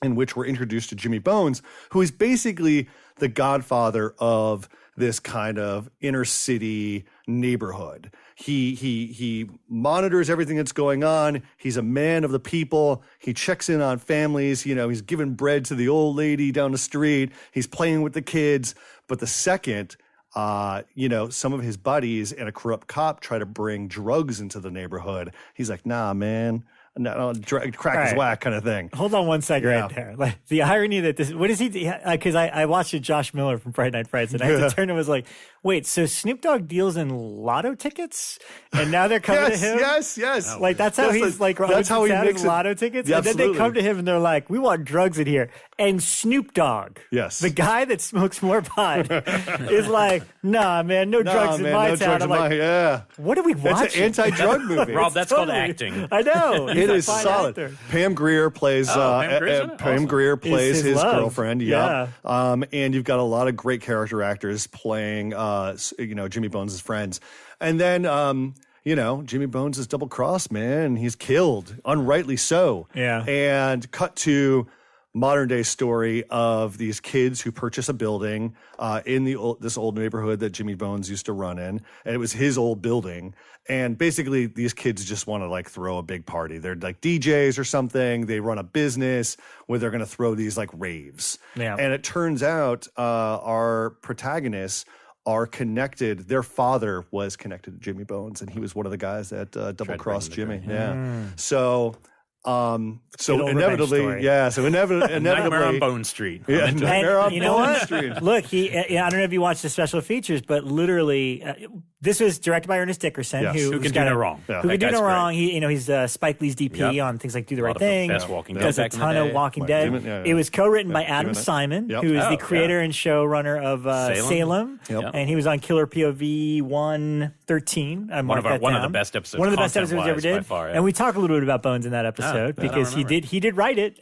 in which we're introduced to Jimmy Bones, who is basically the godfather of this kind of inner city neighborhood. He monitors everything that's going on. He's a man of the people. He checks in on families. He's giving bread to the old lady down the street. He's playing with the kids. But the second, some of his buddies and a corrupt cop try to bring drugs into the neighborhood, he's like, nah, man. No, crack is whack kind of thing. Hold on one second right there. Like, the irony that this, what is he, because I watched it, Josh Miller from Friday Night Friends, and I had to turn and was like, wait, so Snoop Dogg deals in lotto tickets? And now they're coming to him? Yes. Like, that's how that's how he makes lotto tickets? Yeah, and then they come to him and they're like, we want drugs in here. And Snoop Dogg, the guy that smokes more pot, is like, nah, man, no drugs in my town. I'm like, what are we watching? It's an anti-drug movie. Rob, that's called acting. I know. It is solid. Actor. Pam Grier plays his girlfriend. Yeah. And you've got a lot of great character actors playing Jimmy Bones' friends. And then Jimmy Bones is double crossed, man. He's killed, unrightly so. Yeah. And cut to modern day story of these kids who purchase a building in this old neighborhood that Jimmy Bones used to run in, and it was his old building. And basically, these kids just want to like throw a big party. They're like DJs or something. They run a business where they're going to throw these like raves. Yeah. And it turns out our protagonists are connected. Their father was connected to Jimmy Bones, and he was one of the guys that double crossed Jimmy. Yeah. So inevitably, Nightmare on Bone Street. Yeah, Nightmare on Bone Street. Look, I don't know if you watched the special features, but literally, this was directed by Ernest Dickerson, who can do no wrong. Who can do no wrong. He's Spike Lee's DP on things like Do the Right Thing. Best Walking Dead. Does a ton of Walking Dead. It was co-written by Adam Simon, who is the creator and showrunner of Salem, and he was on Killer POV 113. One of the best episodes. One of the best episodes we ever did. And we talk a little bit about Bones in that episode because he did write it.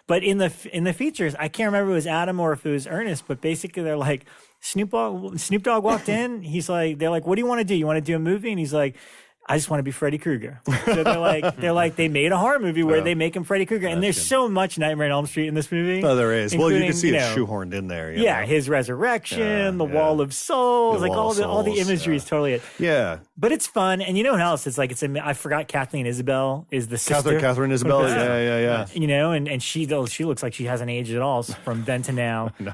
But in the features, I can't remember if it was Adam or if it was Ernest, but basically they're like, Snoop Dogg walked in. They're like, what do you want to do? You want to do a movie? And he's like, I just want to be Freddy Krueger. So they're like, they made a horror movie where they make him Freddy Krueger. And there's so much Nightmare on Elm Street in this movie. Oh, there is. Well, you can see it shoehorned in there. His resurrection, the Wall of Souls, all the imagery is totally it. Yeah. But it's fun. And you know what else? It's like, I forgot Kathleen Isabel is the sister. Catherine Isabel. Yeah. And she looks like she hasn't aged at all from then to now. No.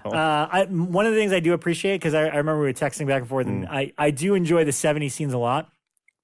One of the things I do appreciate, because I remember we were texting back and forth, and I do enjoy the 70s scenes a lot.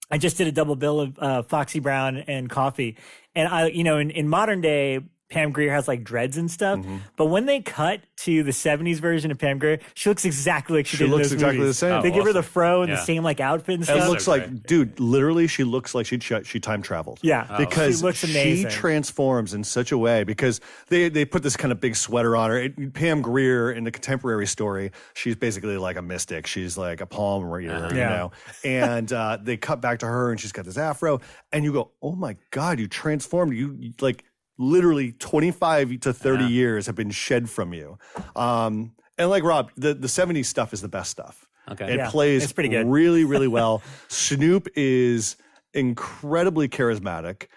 I just did a double bill of Foxy Brown and Coffee. And in modern day, Pam Grier has like dreads and stuff. But when they cut to the 70s version of Pam Grier, she looks exactly like she did in those exactly movies. the same. They give her the fro and the same like outfit and stuff. It looks like, dude, literally she looks like she time traveled. Yeah. Because she looks amazing. She transforms in such a way because they put this kind of big sweater on her. Pam Grier in the contemporary story, she's basically like a mystic. She's like a palm reader, you know. And they cut back to her and she's got this afro and you go, "Oh my God, you transformed. You like literally 25 to 30 years have been shed from you." And like Rob, the 70s stuff is the best stuff. Okay. It plays it's pretty good. really, really well. Snoop is incredibly charismatic.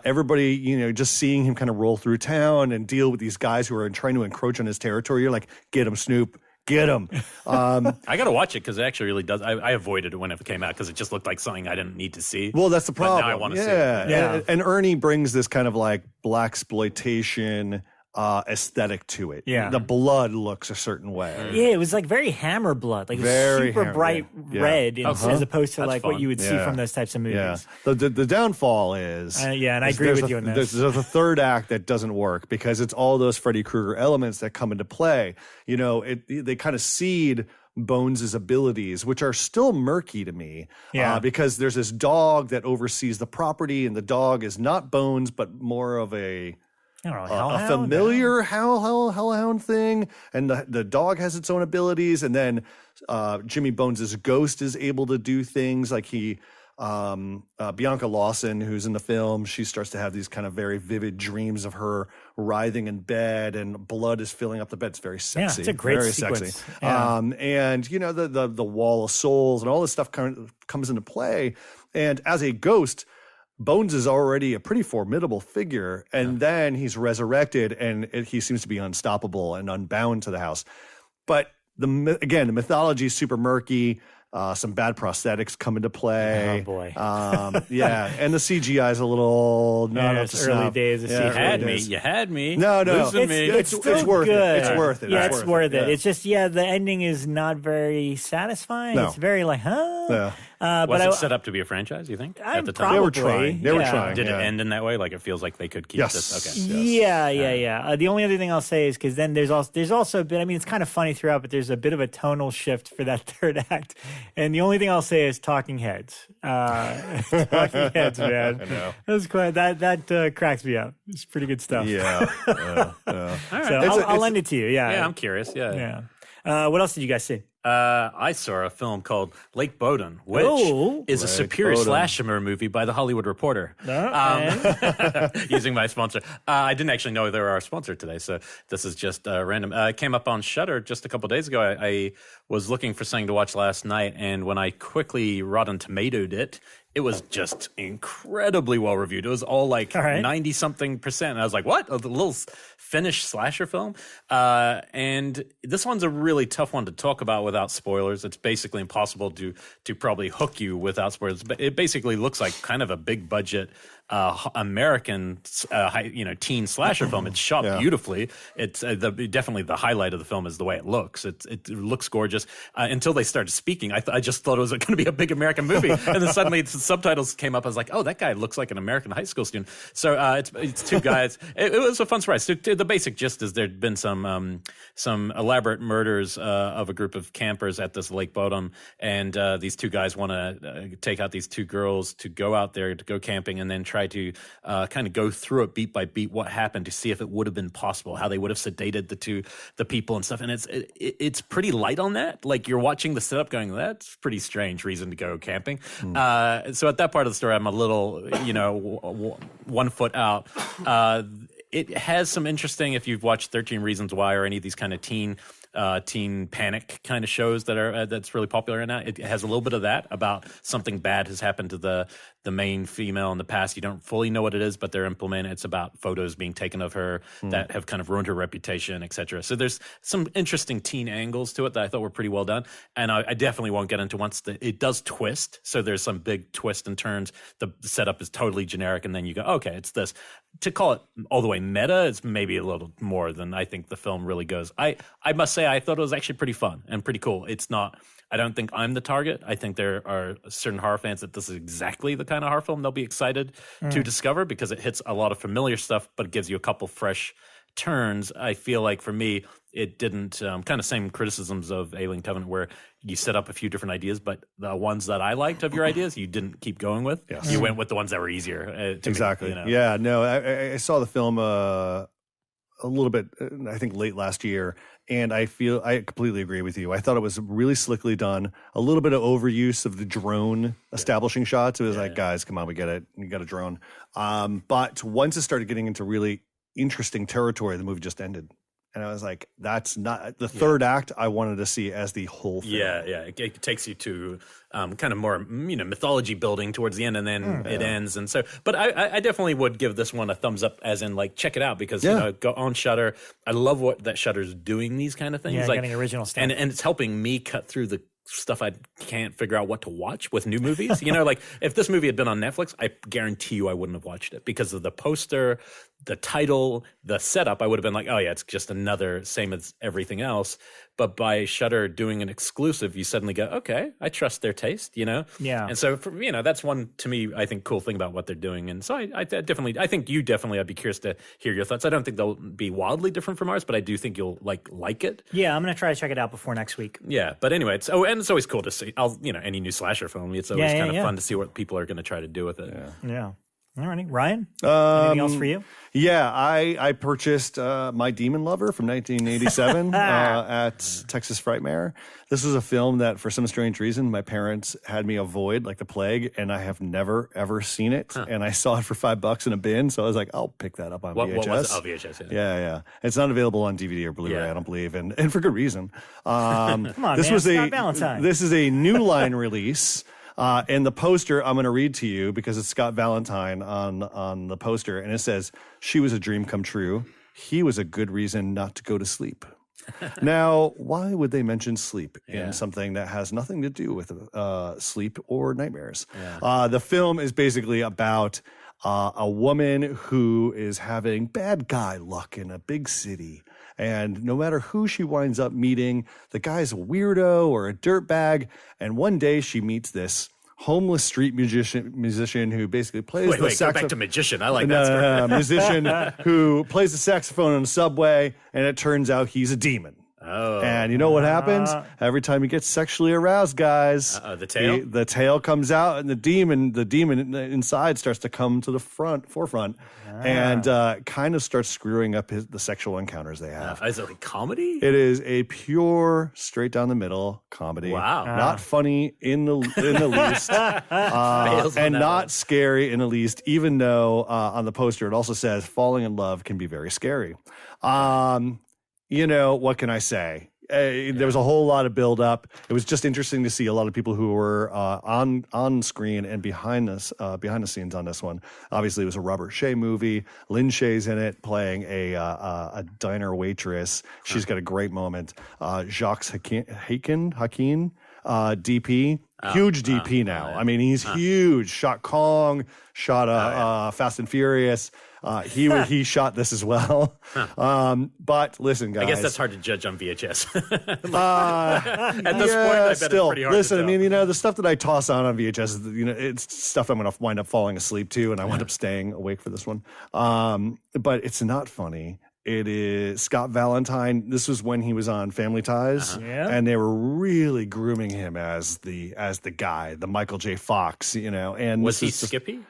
Everybody, you know, just seeing him kind of roll through town and deal with these guys who are trying to encroach on his territory, you're like, get him, Snoop. Get him. I got to watch it because it actually really does. I avoided it when it came out because it just looked like something I didn't need to see. Well, that's the problem. But now I want to see it. Yeah. And Ernie brings this kind of like blaxploitation aesthetic to it. Yeah. The blood looks a certain way. Yeah, it was like very hammer blood, like Very super hammer, bright red, as opposed to like what you would see from those types of movies. Yeah. The downfall is and I agree with you on this. There's a third act that doesn't work because it's all those Freddy Krueger elements that come into play. You know, they kind of seed Bones' abilities, which are still murky to me. Because there's this dog that oversees the property, and the dog is not Bones, but more of a familiar hellhound thing, and the dog has its own abilities, and then Jimmy Bones' ghost is able to do things like Bianca Lawson, who's in the film, she starts to have these kind of very vivid dreams of her writhing in bed and blood is filling up the bed. It's very sexy. Yeah, it's a great very sequence. sexy. Yeah. And you know, the wall of souls and all this stuff comes into play. And as a ghost, Bones is already a pretty formidable figure, and then he's resurrected, and he seems to be unstoppable and unbound to the house. But the mythology is super murky. Some bad prosthetics come into play. Oh boy. And the CGI is a little not up to early snuff. days of You CGI. had me. No. Losing me. It's worth good. it. It's worth it. Yeah, it's worth it. Yeah. It's just the ending is not very satisfying. No. It's very like, huh? Yeah. Was it set up to be a franchise, you think? At the time? They were trying. Did it end in that way? Like it feels like they could keep this? Okay. Yeah. The only other thing I'll say is because then there's also been, I mean, it's kind of funny throughout, but there's a bit of a tonal shift for that third act. And the only thing I'll say is Talking Heads. Talking Heads, man. I know. That's quite, that cracks me up. It's pretty good stuff. Yeah. All right. So I'll lend it to you. Yeah. Yeah, I'm curious. Yeah. What else did you guys see? I saw a film called Lake Bodom, which is a superior slasher movie by The Hollywood Reporter. Using my sponsor. I didn't actually know they were our sponsor today, so this is just random. It came up on Shudder just a couple days ago. I was looking for something to watch last night, and when I quickly Rotten Tomatoed it, it was just incredibly well reviewed. It was all like 90-something%. And I was like, what? A little Finnish slasher film? And this one's a really tough one to talk about without spoilers. It's basically impossible to probably hook you without spoilers. But it basically looks like kind of a big budget American teen slasher film. It's shot beautifully. It's definitely the highlight of the film is the way it looks. It looks gorgeous until they started speaking. I just thought it was going to be a big American movie, and then suddenly the subtitles came up. I was like, oh, that guy looks like an American high school student. So it's two guys. It was a fun surprise. So the basic gist is there'd been some elaborate murders of a group of campers at this Lake Bodom, and these two guys want to take out these two girls to go out there to go camping, and then try to kind of go through it beat by beat what happened to see if it would have been possible, how they would have sedated the people and stuff. And it's pretty light on that. Like you're watching the setup going, that's pretty strange reason to go camping. So at that part of the story, I'm a little, 1 foot out. It has some interesting, if you've watched 13 Reasons Why or any of these kind of teen panic kind of shows that's really popular right now. It has a little bit of that about something bad has happened to the main female in the past. You don't fully know what it is, but they're implementing. It's about photos being taken of her that have kind of ruined her reputation, etc. So there's some interesting teen angles to it that I thought were pretty well done. And I definitely won't get into it does twist. So there's some big twists and turns. The setup is totally generic, and then you go, okay, it's this. to call it all the way meta is maybe a little more than I think the film really goes. I must say I thought it was actually pretty fun and pretty cool. It's not. I don't think I'm the target. I think there are certain horror fans that this is exactly the kind of horror film they'll be excited to discover because it hits a lot of familiar stuff, but it gives you a couple fresh turns. I feel like for me, it didn't kind of same criticisms of Alien Covenant where you set up a few different ideas, but the ones that I liked of your ideas, you didn't keep going with. Yes. You went with the ones that were easier. Exactly. Me, you know? Yeah, no, I saw the film a little bit, I think late last year, and I completely agree with you. I thought it was really slickly done. A little bit of overuse of the drone establishing shots. It was like, guys, come on, we get it. You got a drone. But once it started getting into really interesting territory, the movie just ended. And I was like, that's not the third act I wanted to see as the whole thing. Yeah. It takes you to kind of more, mythology building towards the end, and then it ends. And so, but I definitely would give this one a thumbs up, as in like check it out, because go on Shudder. I love that Shudder's doing these kind of things, like getting original stuff, and it's helping me cut through the stuff I can't figure out what to watch with new movies. Like if this movie had been on Netflix, I guarantee you I wouldn't have watched it because of the poster, the title, the setup. I would have been like, oh yeah, it's just another same as everything else. But by Shudder doing an exclusive, you suddenly go, okay, I trust their taste, Yeah. And so, that's one, to me, I think, cool thing about what they're doing. And so I think you definitely, I'd be curious to hear your thoughts. I don't think they'll be wildly different from ours, but I do think you'll like it. Yeah, I'm going to try to check it out before next week. Yeah. But anyway, it's always cool to see, any new slasher film. It's always kind of fun to see what people are going to try to do with it. Yeah. All righty. Ryan, anything else for you? Yeah, I purchased My Demon Lover from 1987 at Texas Frightmare. This was a film that, for some strange reason, my parents had me avoid like the plague, and I have never, ever seen it. And I saw it for $5 in a bin, so I was like, I'll pick that up on VHS. What was it? Oh, VHS, yeah. It's not available on DVD or Blu-ray, I don't believe, and for good reason. Come on, this was Scott Valentine. This is a New Line release. And the poster I'm going to read to you because it's Scott Valentine on the poster, and it says, "She was a dream come true. He was a good reason not to go to sleep." Now, why would they mention sleep in something that has nothing to do with sleep or nightmares? The film is basically about a woman who is having bad guy luck in a big city. And no matter who she winds up meeting, the guy's a weirdo or a dirtbag. And one day she meets this homeless street musician who basically plays the saxophone. Go back to magician. I like that story. Musician who plays the saxophone on a subway, and it turns out he's a demon. Oh. And you know what happens? Every time he gets sexually aroused, guys, the tail? The tail comes out, and the demon inside starts to come to the forefront, and kind of starts screwing up the sexual encounters they have. Is it a comedy? It is a pure, straight down the middle comedy. Wow. Not funny in the least, and not scary in the least, even though on the poster it also says falling in love can be very scary. What can I say? There was a whole lot of build up. It was just interesting to see a lot of people who were on screen and behind the scenes on this one. Obviously, it was a Robert Shea movie. Lynn Shea's in it, playing a diner waitress. She's got a great moment. Jacques Hakin, DP. Huge DP now. I mean, he's huge. Shot Kong, shot Fast and Furious. He shot this as well. But listen, guys. I guess that's hard to judge on VHS. At this point, I bet still, it's pretty hard listen, to tell. I mean, the stuff that I toss on VHS, it's stuff I'm going to wind up falling asleep to, and I wind up staying awake for this one. But it's not funny. It is Scott Valentine. This was when he was on Family Ties, and they were really grooming him as the guy, the Michael J. Fox, And was he Skippy?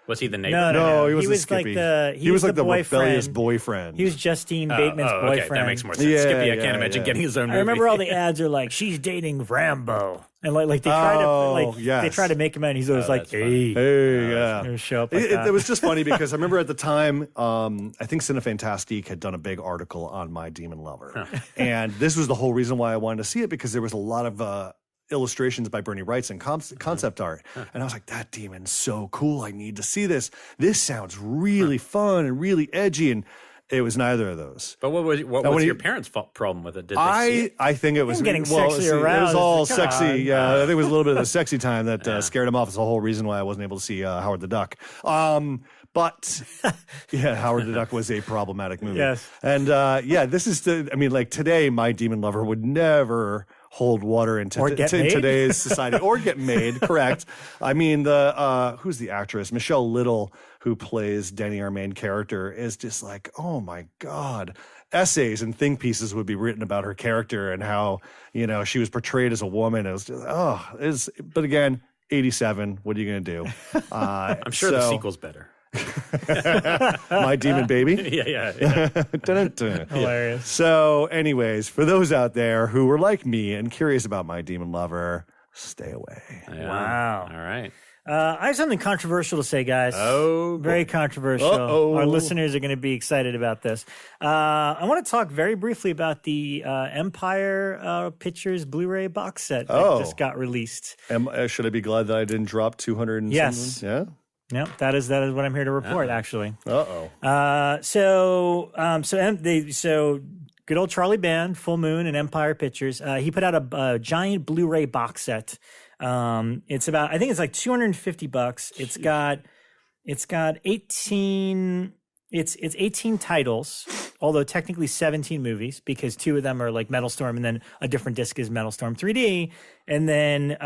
Was he the neighbor? No, he wasn't was Skippy. He was like the rebellious boyfriend. He was Justine Bateman's boyfriend. Okay. That makes more sense. Skippy, I can't imagine getting his own movie. I remember all the ads are like, she's dating Rambo. And they try to make him out, and he's always like, hey, yeah. Show up like that. It was just funny because I remember at the time, I think Cinefantastique had done a big article on My Demon Lover. And this was the whole reason why I wanted to see it, because there was a lot of illustrations by Bernie Wrights and concept art. And I was like, that demon's so cool. I need to see this. This sounds really fun and really edgy. And it was neither of those. But what was your parents' problem with it? Did they see it? I think it was getting sexually aroused. It was all sexy. Yeah, I think it was a little bit of the sexy time that scared him off. It's the whole reason why I wasn't able to see Howard the Duck. But yeah, Howard the Duck was a problematic movie. Yes. And this is today, My Demon Lover would never hold water in today's society or get made. Correct. I mean, who's the actress? Michelle Little, who plays Denny, our main character, is just like, oh my God. Essays and think pieces would be written about her character and how, she was portrayed as a woman. It was just, but again, 87. What are you going to do? I'm sure the sequel's better. My Demon Baby. Yeah. Dun, dun, dun. Hilarious. So, anyways, for those out there who were like me and curious about My Demon Lover, stay away. Yeah. Wow. All right. I have something controversial to say, guys. Oh, very controversial. Uh-oh. Our listeners are going to be excited about this. I want to talk very briefly about the Empire Pictures Blu-ray box set that just got released. Should I be glad that I didn't drop 200 and Yes. something? Yeah. Yep, that is what I'm here to report. Actually. So Good old Charlie Band, Full Moon, and Empire Pictures. He put out a giant Blu-ray box set. It's about, I think it's like $250. It's got 18. It's 18 titles, although technically 17 movies because 2 of them are like Metal Storm, and then a different disc is Metal Storm 3D, and then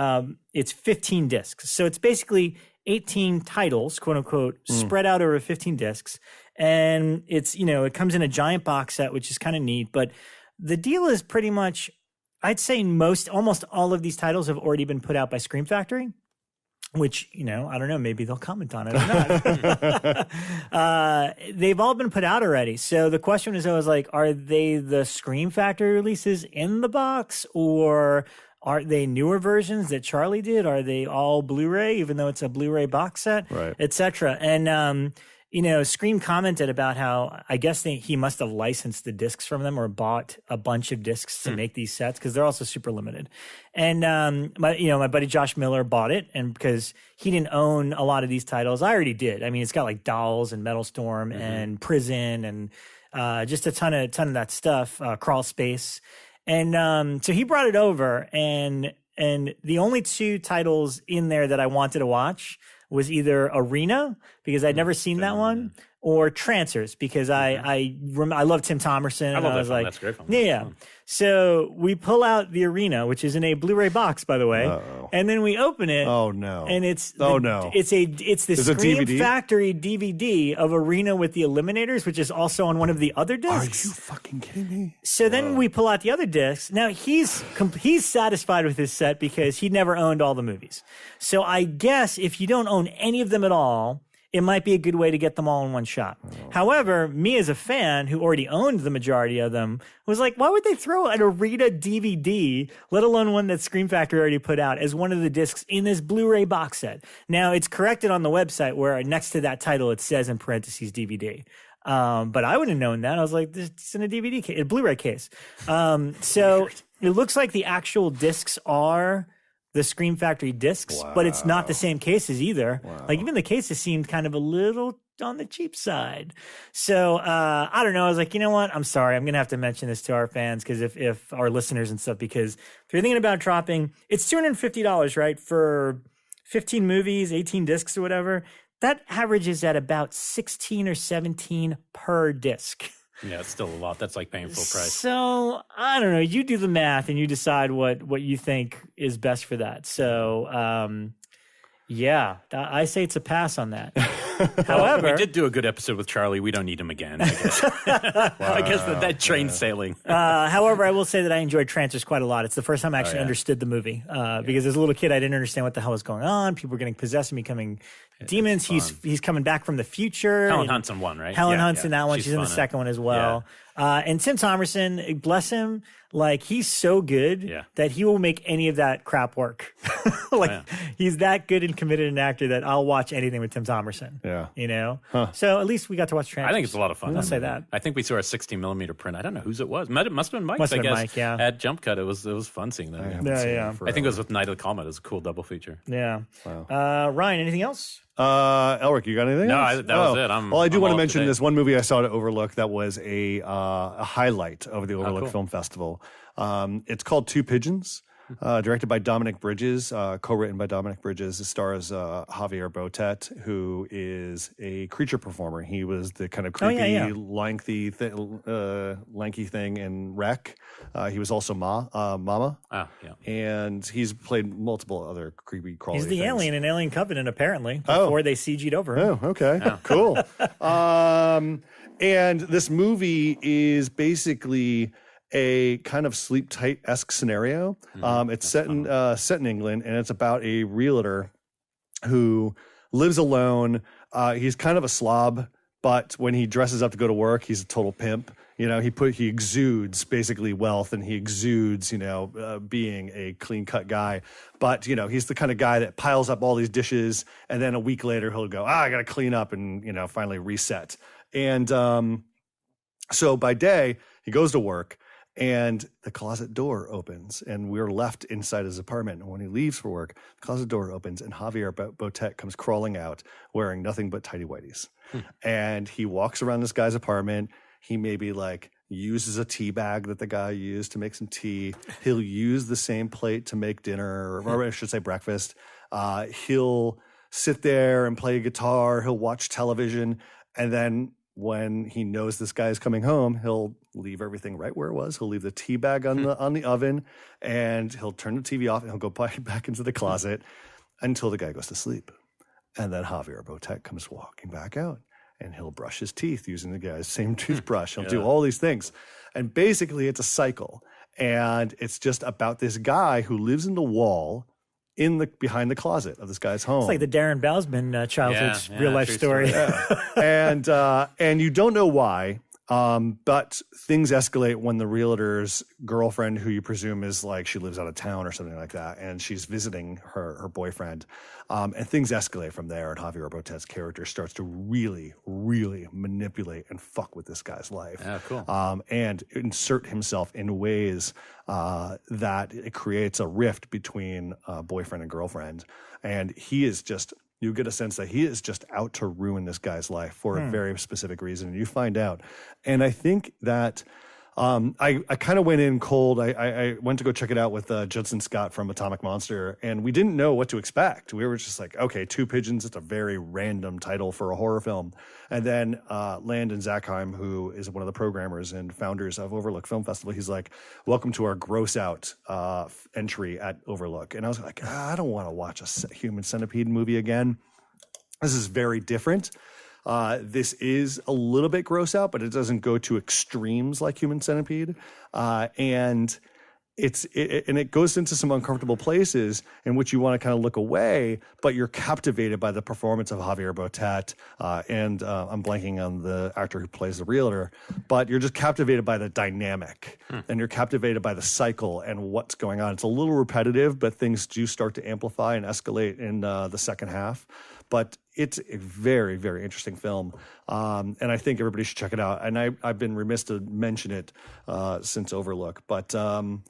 it's 15 discs. So it's basically 18 titles, quote unquote, spread out over 15 discs. And it's, it comes in a giant box set, which is kind of neat. But the deal is pretty much, I'd say almost all of these titles have already been put out by Scream Factory, which, I don't know, maybe they'll comment on it or not. They've all been put out already. So the question is always like, are they the Scream Factory releases in the box, or are they newer versions that Charlie did? Are they all Blu-ray, even though it's a Blu-ray box set, right, et cetera? And, Scream commented about how I guess he must have licensed the discs from them or bought a bunch of discs to make these sets because they're also super limited. And my buddy Josh Miller bought it, and because he didn't own a lot of these titles, I already did. I mean, it's got like Dolls and Metal Storm and Prison and just a ton of that stuff. Crawl Space. And so he brought it over, and the only 2 titles in there that I wanted to watch was either Arena, because I'd never seen that one, or Trancers, because I love Tim Thomerson. I love that was film. like, That's a great film. Yeah. So we pull out the Arena, which is in a Blu-ray box, by the way, and then we open it. Oh no! And it's It's the Scream Factory DVD of Arena with the Eliminators, which is also on one of the other discs. Are you fucking kidding me? So then we pull out the other discs. Now he's satisfied with his set because he never owned all the movies. So I guess if you don't own any of them at all, it might be a good way to get them all in one shot. However, me as a fan who already owned the majority of them was like, why would they throw an Arena DVD, let alone one that Scream Factory already put out, as one of the discs in this Blu-ray box set? Now, it's corrected on the website where next to that title it says in parentheses DVD. But I wouldn't have known that. I was like, it's in a DVD case, a Blu-ray case. So it looks like the actual discs are the Scream Factory discs, but it's not the same cases either. Like even the cases seemed kind of a little on the cheap side. So I don't know. I was like, you know what? I'm sorry. I'm going to have to mention this to our fans because if our listeners and stuff, because if you're thinking about dropping, it's $250, right? For 15 movies, 18 discs or whatever. That averages at about 16 or 17 per disc. Yeah, it's still a lot. That's like paying full price. So I don't know. You do the math and you decide what you think is best for that. So yeah, I say it's a pass on that. However, we did do a good episode with Charlie. We don't need him again, I guess. I guess that train sailing. However, I will say that I enjoyed Trancers quite a lot. It's the first time I actually understood the movie because as a little kid, I didn't understand what the hell was going on. People were getting possessed and becoming demons. He's coming back from the future. Helen Hunt's in one, right? Helen Hunt's in that one. She's in the second one as well. And Tim Thomerson, bless him, like he's so good that he will make any of that crap work. He's that good and committed an actor that I'll watch anything with Tim Thomerson. Yeah. You know? So at least we got to watch Trancers. I think it's a lot of fun. I'll say that. I think we saw a 16mm print. I don't know whose it was. It must have been Mike's, I guess. Mike, yeah. At Jump Cut, it was fun seeing that. I think it was with Night of the Comet. It was a cool double feature. Yeah. Wow. Ryan, anything else? Elric, you got anything else? No, that was it. Well, I do want to mention this one movie I saw at Overlook that was a highlight of the Overlook Film Festival. It's called Two Pigeons. directed by Dominic Bridges, co-written by Dominic Bridges. It stars Javier Botet, who is a creature performer. He was the kind of creepy, lanky thing in Wreck. He was also Mama. Oh, yeah. And he's played multiple other creepy, crawly He's the things. alien in Alien Covenant, apparently, before they CG'd over him. Oh, okay. Yeah. Cool. And this movie is basically a kind of Sleep Tight-esque scenario. It's set in England, and it's about a realtor who lives alone. He's kind of a slob, but when he dresses up to go to work, he's a total pimp. You know, he exudes basically wealth, and he exudes, being a clean-cut guy. But, he's the kind of guy that piles up all these dishes, and then a week later he'll go, I got to clean up and, finally reset. And so by day, he goes to work, and the closet door opens, and we're left inside his apartment. And when he leaves for work, the closet door opens, and Javier Botet comes crawling out wearing nothing but tighty whities. And he walks around this guy's apartment. He maybe uses a tea bag that the guy used to make some tea. He'll use the same plate to make dinner, or I should say breakfast. He'll sit there and play guitar. He'll watch television. And then when he knows this guy is coming home, he'll leave everything right where it was. He'll leave the tea bag on the oven, and he'll turn the TV off, and he'll go back into the closet until the guy goes to sleep. And then Javier Botet comes walking back out, and he'll brush his teeth using the guy's same toothbrush. He'll do all these things. And basically it's a cycle. And it's just about this guy who lives in the wall behind the closet of this guy's home. It's like the Darren Bousman childhood real life story. And you don't know why, but things escalate when the realtor's girlfriend, who you presume is she lives out of town or something like that, and she's visiting her boyfriend, and things escalate from there. And Javier Botet's character starts to really, really manipulate and fuck with this guy's life. Yeah, cool. And insert himself in ways that it creates a rift between boyfriend and girlfriend. And he is just, you get a sense that he is just out to ruin this guy's life for a very specific reason. And you find out. And I think that I kind of went in cold. I went to go check it out with Judson Scott from Atomic Monster, and we didn't know what to expect. We were just like, okay, Two Pigeons. It's a very random title for a horror film. And then Landon Zackheim, who is one of the programmers and founders of Overlook Film Festival, he's like, welcome to our gross out entry at Overlook. And I was like, I don't want to watch a Human Centipede movie again. This is very different. This is a little bit gross out, but it doesn't go to extremes like Human Centipede. And it goes into some uncomfortable places in which you want to kind of look away, but you're captivated by the performance of Javier Botet. And I'm blanking on the actor who plays the realtor, but you're just captivated by the dynamic and you're captivated by the cycle and what's going on. It's a little repetitive, but things do start to amplify and escalate in the second half. But it's a very, very interesting film, and I think everybody should check it out. And I've been remiss to mention it since Overlook, but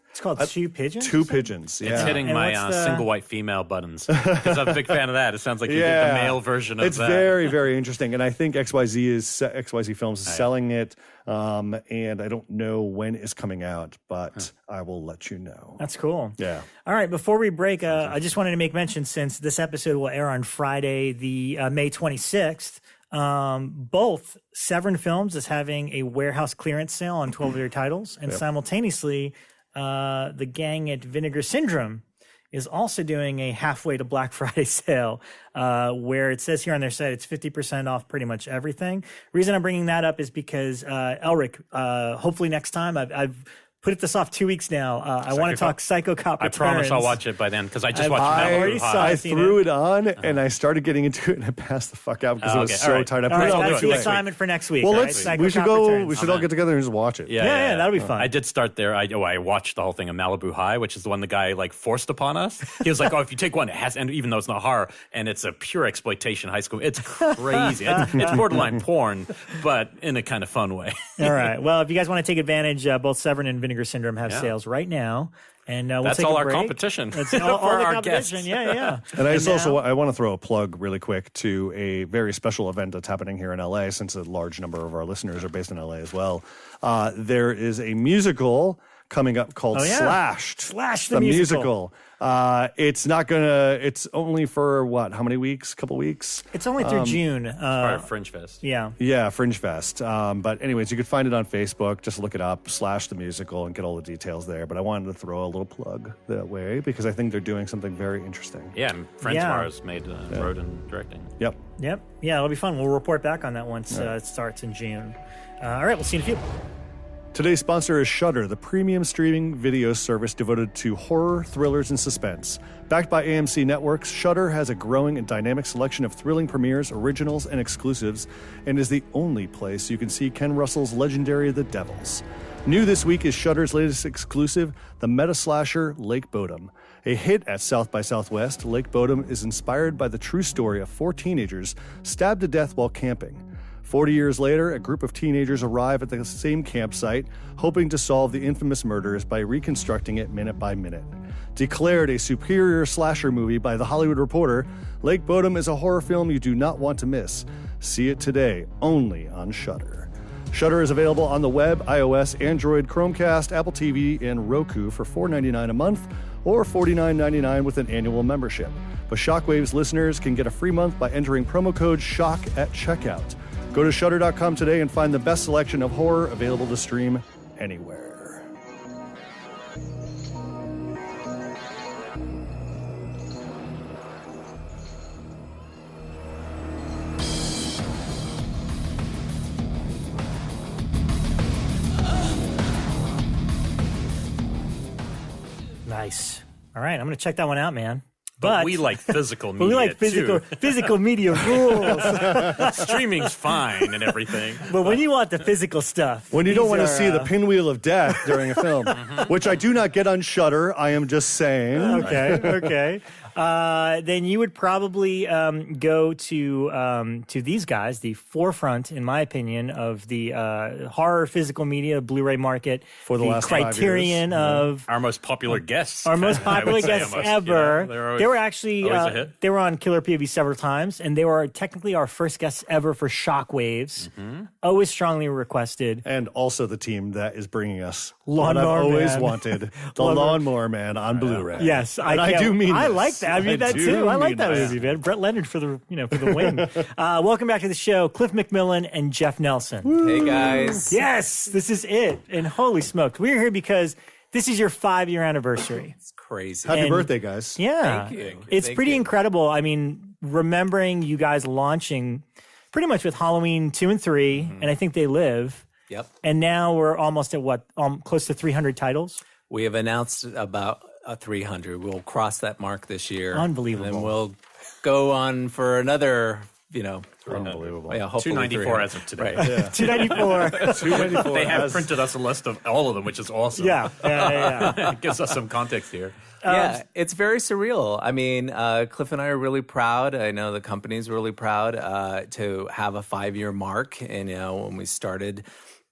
it's called Two Pigeons? Two Pigeons, yeah. It's hitting my single white female buttons, because I'm a big fan of that. It sounds like you did the male version of that. It's very, very interesting, and I think XYZ Films is selling it, and I don't know when it's coming out, but I will let you know. That's cool. Yeah. All right, before we break, I just wanted to make mention, since this episode will air on Friday, the May 26th, both Severn Films is having a warehouse clearance sale on 12 of their titles, and simultaneously, the gang at Vinegar Syndrome is also doing a halfway to Black Friday sale, where it says here on their site it's 50% off pretty much everything. Reason I'm bringing that up is because Elric, hopefully next time, I've put this off 2 weeks now. I want to talk Psycho Cop Returns. I promise I'll watch it by then, because I just watched Malibu High. I threw it on, and I started getting into it, and I passed the fuck out because I was so tired. I put it on that's the assignment for next week. Well, we should all get together and just watch it. Yeah, that'll be fun. I did start there. I watched the whole thing of Malibu High, which is the one the guy forced upon us. He was like, "Oh, if you take one, it has," and even though it's not horror, and it's a pure exploitation high school, it's crazy. It's borderline porn, but in a kind of fun way. All right. Well, if you guys want to take advantage, both Severn and Vinegar Syndrome have sales right now, and we'll that's take all a our break. competition. That's all the our competition. Guests. Yeah. And I want to throw a plug really quick to a very special event that's happening here in LA, since a large number of our listeners are based in LA as well. There is a musical coming up called Slashed. Slash the musical. It's only for what? How many weeks? Couple weeks? It's only through June. Part of Fringe Fest. Yeah. Yeah, Fringe Fest. But anyways, you can find it on Facebook. Just look it up, Slash the musical, and get all the details there. But I wanted to throw a little plug that way because I think they're doing something very interesting. Yeah, and friends of ours wrote and directing. Yep. Yeah, it'll be fun. We'll report back on that once it starts in June. All right, we'll see you in a few. Today's sponsor is Shudder, the premium streaming video service devoted to horror, thrillers, and suspense. Backed by AMC Networks, Shudder has a growing and dynamic selection of thrilling premieres, originals, and exclusives, and is the only place you can see Ken Russell's legendary The Devils. New this week is Shudder's latest exclusive, the meta-slasher Lake Bodom. A hit at South by Southwest, Lake Bodom is inspired by the true story of 4 teenagers stabbed to death while camping. 40 years later, a group of teenagers arrive at the same campsite, hoping to solve the infamous murders by reconstructing it minute by minute. Declared a superior slasher movie by The Hollywood Reporter, Lake Bodom is a horror film you do not want to miss. See it today, only on Shudder. Shudder is available on the web, iOS, Android, Chromecast, Apple TV, and Roku for $4.99 a month or $49.99 with an annual membership. But Shockwave's listeners can get a free month by entering promo code SHOCK at checkout. Go to Shudder.com today and find the best selection of horror available to stream anywhere. Nice. All right, I'm going to check that one out, man. But we like physical media, we like physical media rules. Streaming's fine and everything. But when you want the physical stuff. When you don't want to see the pinwheel of death during a film, which I do not get on Shudder, I am just saying. Okay. Then you would probably go to these guys, the forefront, in my opinion, of the horror physical media Blu-ray market for the last criterion 5 years. of our most popular guests. Our most popular guests ever. Yeah, they were actually they were on Killer POV several times, and they were technically our first guests ever for Shockwaves. Always strongly requested, and also the team that is bringing us Lawnmower what I've always Man. wanted, the Lawnmower Man on Blu-ray. Yes, I do mean. I this. like that. I mean that too. I like that this. movie, man. Brett Leonard for the win. Welcome back to the show, Cliff MacMillan and Jeff Nelson. Woo. Hey guys. Yes, this is it. And holy smokes, we're here because this is your 5-year anniversary. It's crazy. Happy birthday, guys. Yeah. Thank you. It's pretty incredible. I mean, remembering you guys launching pretty much with Halloween 2 and 3, and I think they live. Yep. And now we're almost at what? Close to 300 titles? We have announced about 300. We'll cross that mark this year. Unbelievable. And then we'll go on for another, Unbelievable. Yeah, hopefully 294 as of today. Right. Yeah. 294. 294. They have printed us a list of all of them, which is awesome. Yeah. It gives us some context here. Yeah, it's very surreal. I mean, Cliff and I are really proud. I know the company's really proud to have a 5-year mark. And, when we started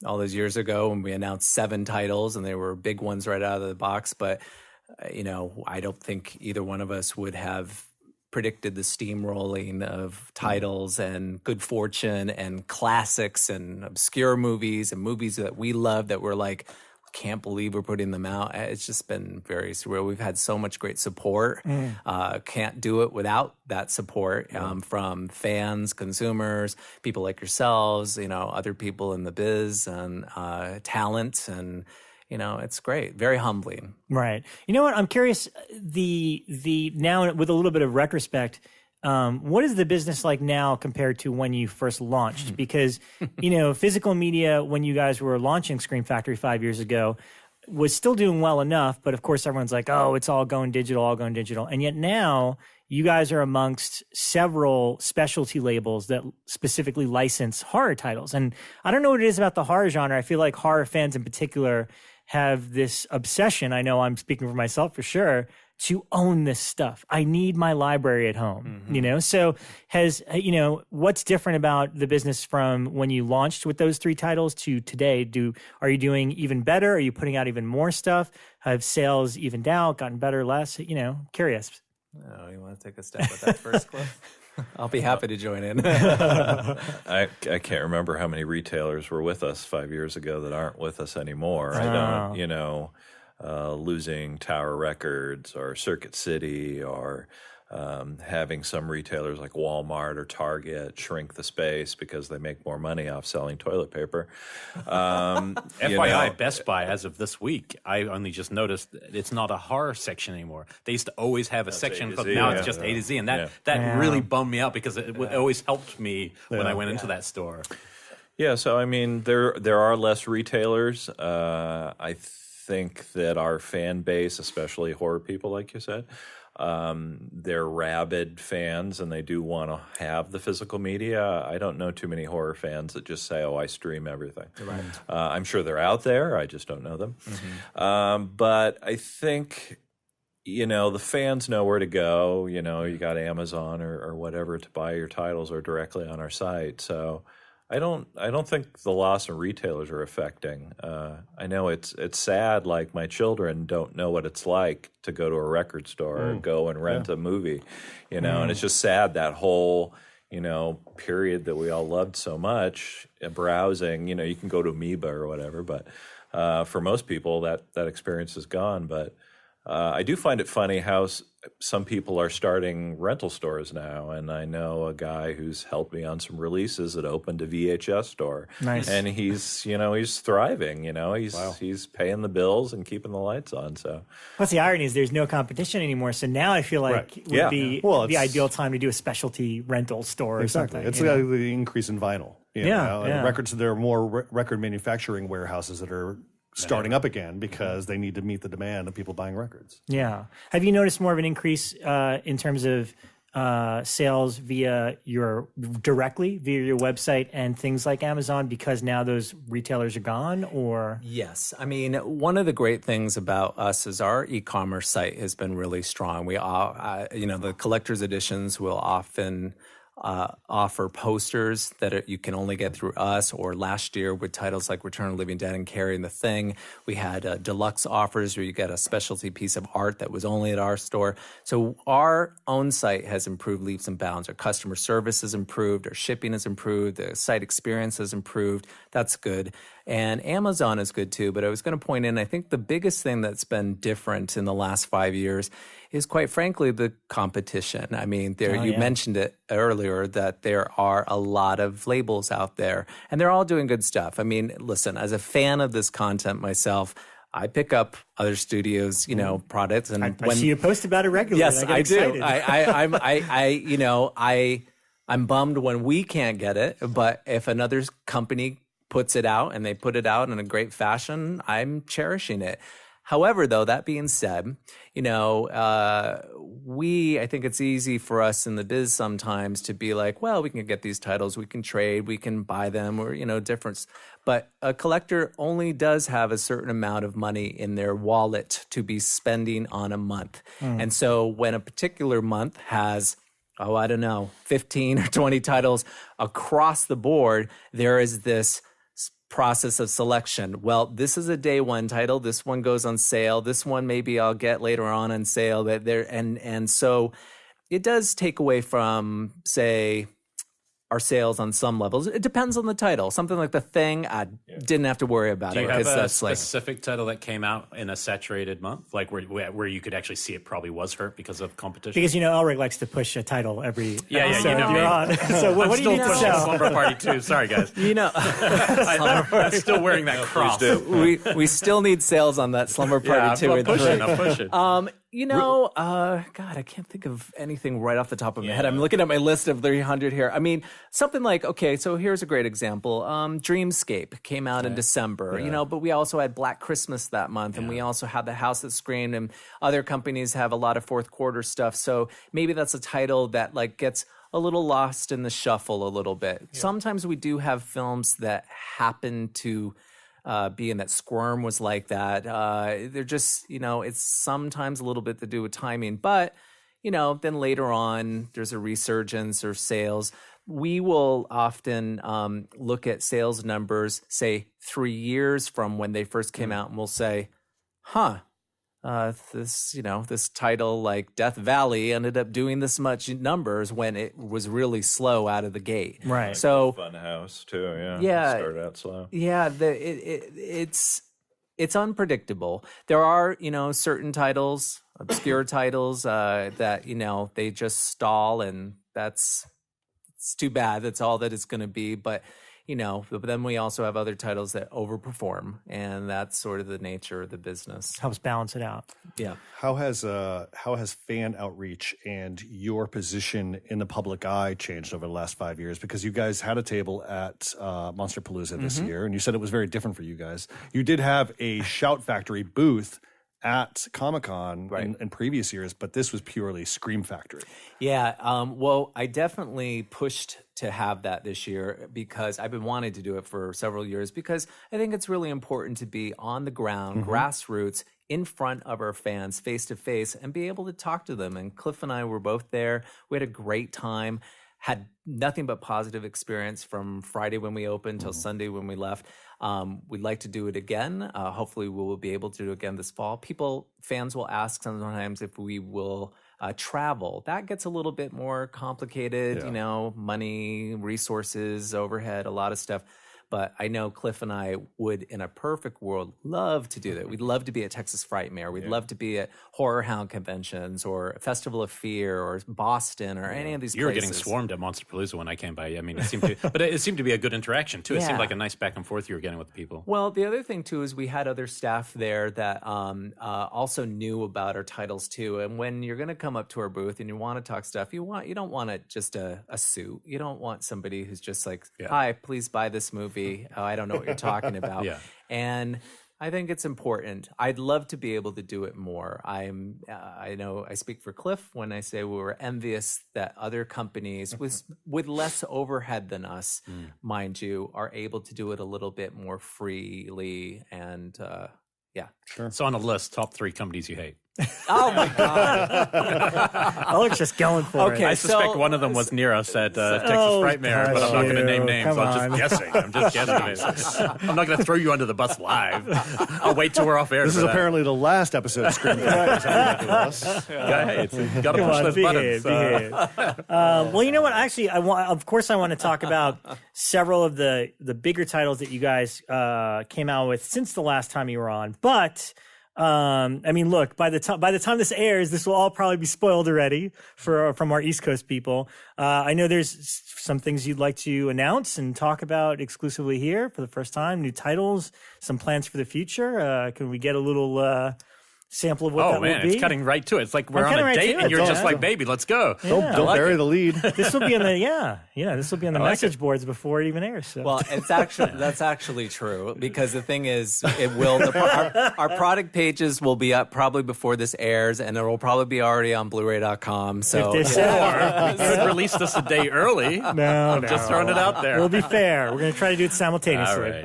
all those years ago, when we announced 7 titles, and they were big ones right out of the box. But, I don't think either one of us would have predicted the steamrolling of titles and good fortune and classics and obscure movies and movies that we love that we're like, can't believe we're putting them out. It's just been very surreal. We've had so much great support. Can't do it without that support from fans, consumers, people like yourselves, other people in the biz and talent. And, it's great. Very humbling. Right. You know what? I'm curious, the now with a little bit of retrospect, what is the business like now compared to when you first launched? Because, physical media, when you guys were launching Scream Factory 5 years ago, was still doing well enough. But of course, everyone's like, oh, it's all going digital. And yet now you guys are amongst several specialty labels that specifically license horror titles. And I don't know what it is about the horror genre. I feel like horror fans in particular have this obsession. I know I'm speaking for myself for sure, to own this stuff. I need my library at home, So what's different about the business from when you launched with those 3 titles to today? Are you doing even better? Are you putting out even more stuff? Have sales evened out, gotten better, less? Curious. Oh, you want to take a stab at that first, Cliff? I'll be happy to join in. I can't remember how many retailers were with us 5 years ago that aren't with us anymore. I don't, losing Tower Records or Circuit City or having some retailers like Walmart or Target shrink the space because they make more money off selling toilet paper. FYI, Best Buy, as of this week, I only just noticed it's not a horror section anymore. They used to always have a section, but now it's just A to Z, and that really bummed me out because it always helped me when I went into that store. Yeah, so I mean, there are less retailers. I think that our fan base, especially horror people, like you said, they're rabid fans and they do want to have the physical media. I don't know too many horror fans that just say, I stream everything. Right. I'm sure they're out there. I just don't know them. Mm-hmm. But I think, the fans know where to go. You got Amazon or whatever to buy your titles or directly on our site. So I don't think the loss of retailers are affecting. I know it's sad. Like my children don't know what it's like to go to a record store or go and rent a movie, and it's just sad that whole period that we all loved so much. Browsing, you can go to Amoeba or whatever, but for most people that experience is gone. But I do find it funny how some people are starting rental stores now, and I know a guy who's helped me on some releases that opened a VHS store. Nice. And he's thriving. He's paying the bills and keeping the lights on. So, plus the irony is there's no competition anymore. So now I feel like it would be the ideal time to do a specialty rental store or something. It's the increase in vinyl. And records. There are more record manufacturing warehouses that are starting up again because they need to meet the demand of people buying records. Yeah. Have you noticed more of an increase in terms of sales directly via your website and things like Amazon because now those retailers are gone? Or yes, I mean, one of the great things about us is our e-commerce site has been really strong. We all, the collector's editions will often offer posters that you can only get through us, or last year with titles like Return of the Living Dead and Carrie and the Thing, we had deluxe offers where you get a specialty piece of art that was only at our store. So our own site has improved leaps and bounds. Our customer service has improved, our shipping has improved, the site experience has improved. That's good. And Amazon is good too, but I was going to point in, I think the biggest thing that's been different in the last 5 years is, quite frankly, the competition. I mean, you mentioned it earlier that there are a lot of labels out there, and they're all doing good stuff. I mean, listen, as a fan of this content myself, I pick up other studios, products, and I see you post about it regularly. Yes, I do. I I'm bummed when we can't get it, but if another company puts it out and they put it out in a great fashion, I'm cherishing it. However, though, that being said, I think it's easy for us in the biz sometimes to be like, well, we can get these titles, we can trade, we can buy them, or, difference. But a collector only does have a certain amount of money in their wallet to be spending on a month. And so when a particular month has 15 or 20 titles across the board, there is this process of selection. Well, this is a day one title. This one goes on sale. This one maybe I'll get later on sale. And so it does take away from, say, our sales on some levels. It depends on the title. Something like The Thing, I didn't have to worry about it. Do you have a specific title that came out in a saturated month, like where you could actually see it probably was hurt because of competition? Because, Elric likes to push a title every episode you're on. So what do you need to sell? Slumber Party 2. Sorry, guys. I'm still wearing that cross. We still need sales on that Slumber Party 2 and 3. I'm pushing. God, I can't think of anything right off the top of my head. I'm looking at my list of 300 here. I mean, something like, so here's a great example. Dreamscape came out in December, but we also had Black Christmas that month, and we also had The House That Screamed, and other companies have a lot of fourth quarter stuff. So maybe that's a title that gets a little lost in the shuffle a little bit. Yeah. Sometimes we do have films that happen to being that Squirm was like that. They're just, it's sometimes a little bit to do with timing. But, then later on, there's a resurgence or sales. We will often look at sales numbers, say, 3 years from when they first came out, and we'll say, this title like Death Valley ended up doing this much numbers when it was really slow out of the gate. Right. So Funhouse too. Yeah. Yeah. Started out slow. Yeah. It's unpredictable. There are, certain titles, obscure titles, that, they just stall, and it's too bad. That's all that it's going to be. But, but then we also have other titles that overperform, and that's sort of the nature of the business. Helps balance it out. Yeah. How has fan outreach and your position in the public eye changed over the last 5 years? Because you guys had a table at Monsterpalooza this year, and you said it was very different for you guys. You did have a Shout Factory booth at Comic-Con in previous years, but this was purely Scream Factory. Yeah, well, I definitely pushed to have that this year because I've been wanting to do it for several years, because I think it's really important to be on the ground, grassroots, in front of our fans, face to face, and be able to talk to them. And Cliff and I were both there. We had a great time, had nothing but positive experience from Friday when we opened till Sunday when we left. We'd like to do it again. Hopefully we will be able to do it again this fall. Fans will ask sometimes if we will travel. That gets a little bit more complicated, money, resources, overhead, a lot of stuff. But I know Cliff and I would, in a perfect world, love to do that. We'd love to be at Texas Frightmare. We'd love to be at Horror Hound conventions or Festival of Fear or Boston or any of these places. You were getting swarmed at Monsterpalooza when I came by. I mean, it seemed to be a good interaction, too. It seemed like a nice back and forth you were getting with people. Well, the other thing, too, is we had other staff there that also knew about our titles, too. And when you're going to come up to our booth and you want to talk stuff, you don't want just a suit. You don't want somebody who's just like, hi, please buy this movie. Oh, I don't know what you're talking about. And I think it's important. I'd love to be able to do it more. I know I speak for Cliff when I say we were envious that other companies with less overhead than us, mind you, are able to do it a little bit more freely. And Sure. So on a list, top 3 companies you hate. Oh my God! Elric's just going for it. I suspect one of them was near us at Texas Frightmare, but I'm not going to name names. I'm just guessing. I'm not going to throw you under the bus live. I'll wait till we're off air. This is apparently the last episode of Scream Factory. You got to push those buttons. Well, you know what? Actually, I want to talk about several of the bigger titles that you guys came out with since the last time you were on, but. I mean, look, by the time this airs, this will all probably be spoiled already from our East Coast people. I know there's some things you'd like to announce and talk about exclusively here for the first time, new titles, some plans for the future. Can we get a little sample of what that will be? It's cutting right to it. It's like we're on a date and you're just like, baby, let's go. Don't bury the lead. This will be in the this will be on the message boards before it even airs. So. Well, that's actually true, because the thing is, it will. Our product pages will be up probably before this airs, and it will probably be already on Blu-ray.com. So we could release this a day early. I'm just throwing it out there. We'll be fair. We're going to try to do it simultaneously.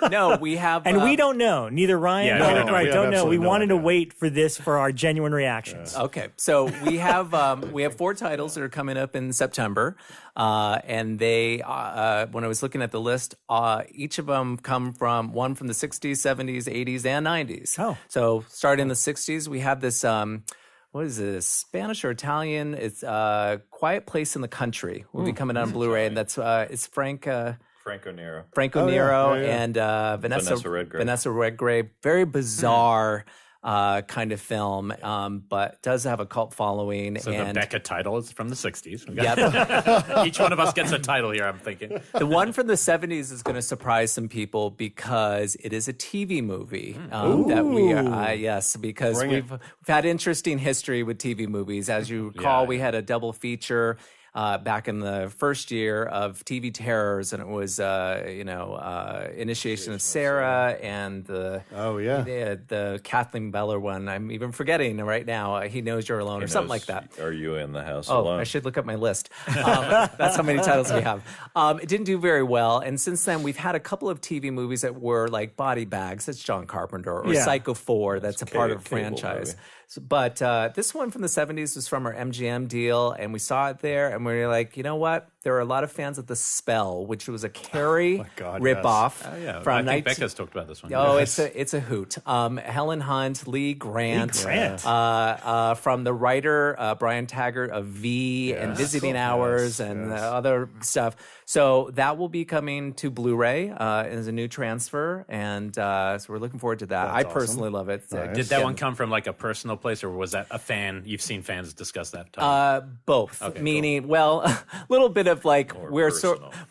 No, we have, and we don't know. Neither Ryan nor Greg don't know. We wanted to wait for this for our genuine reactions. Okay, so we have 4 titles that are coming up in September, and they when I was looking at the list, each of them come from one from the 60s, 70s, 80s, and 90s. Oh, so starting in the 60s, we have this. What is this? Spanish or Italian? It's Quiet Place in the Country. Will be coming out on Blu-ray, and that's it's Franco Nero and Vanessa Redgrave. Very bizarre. Kind of film, but does have a cult following. So and the Becca title is from the 60s. Yep. Each one of us gets a title here, I'm thinking. The one from the 70s is going to surprise some people because it is a TV movie that we are, because we've had interesting history with TV movies. As you recall, we had a double feature back in the first year of TV terrors, and it was Initiation of Sarah and the Kathleen Beller one. I'm even forgetting right now. He Knows You're Alone or something like that. Are You in the House Alone? I should look up my list. That's how many titles we have. It didn't do very well, and since then we've had a couple of TV movies that were like Body Bags. That's John Carpenter, or Psycho 4. That's a part of a franchise. But this one from the 70s was from our MGM deal, and we saw it there, and and we're like, you know what? There are a lot of fans of The Spell, which was a Carrie ripoff. Oh, yeah. From I think Becca's talked about this one. Oh, it's a hoot. Helen Hunt, Lee Grant. From the writer Brian Taggart of V and Visiting Hours and other stuff. So that will be coming to Blu-ray as a new transfer, and so we're looking forward to that. That's I personally love it. Did that one come from like a personal place, or was that a fan? You've seen fans discuss that topic? Both. Okay, meaning, well, a little bit of like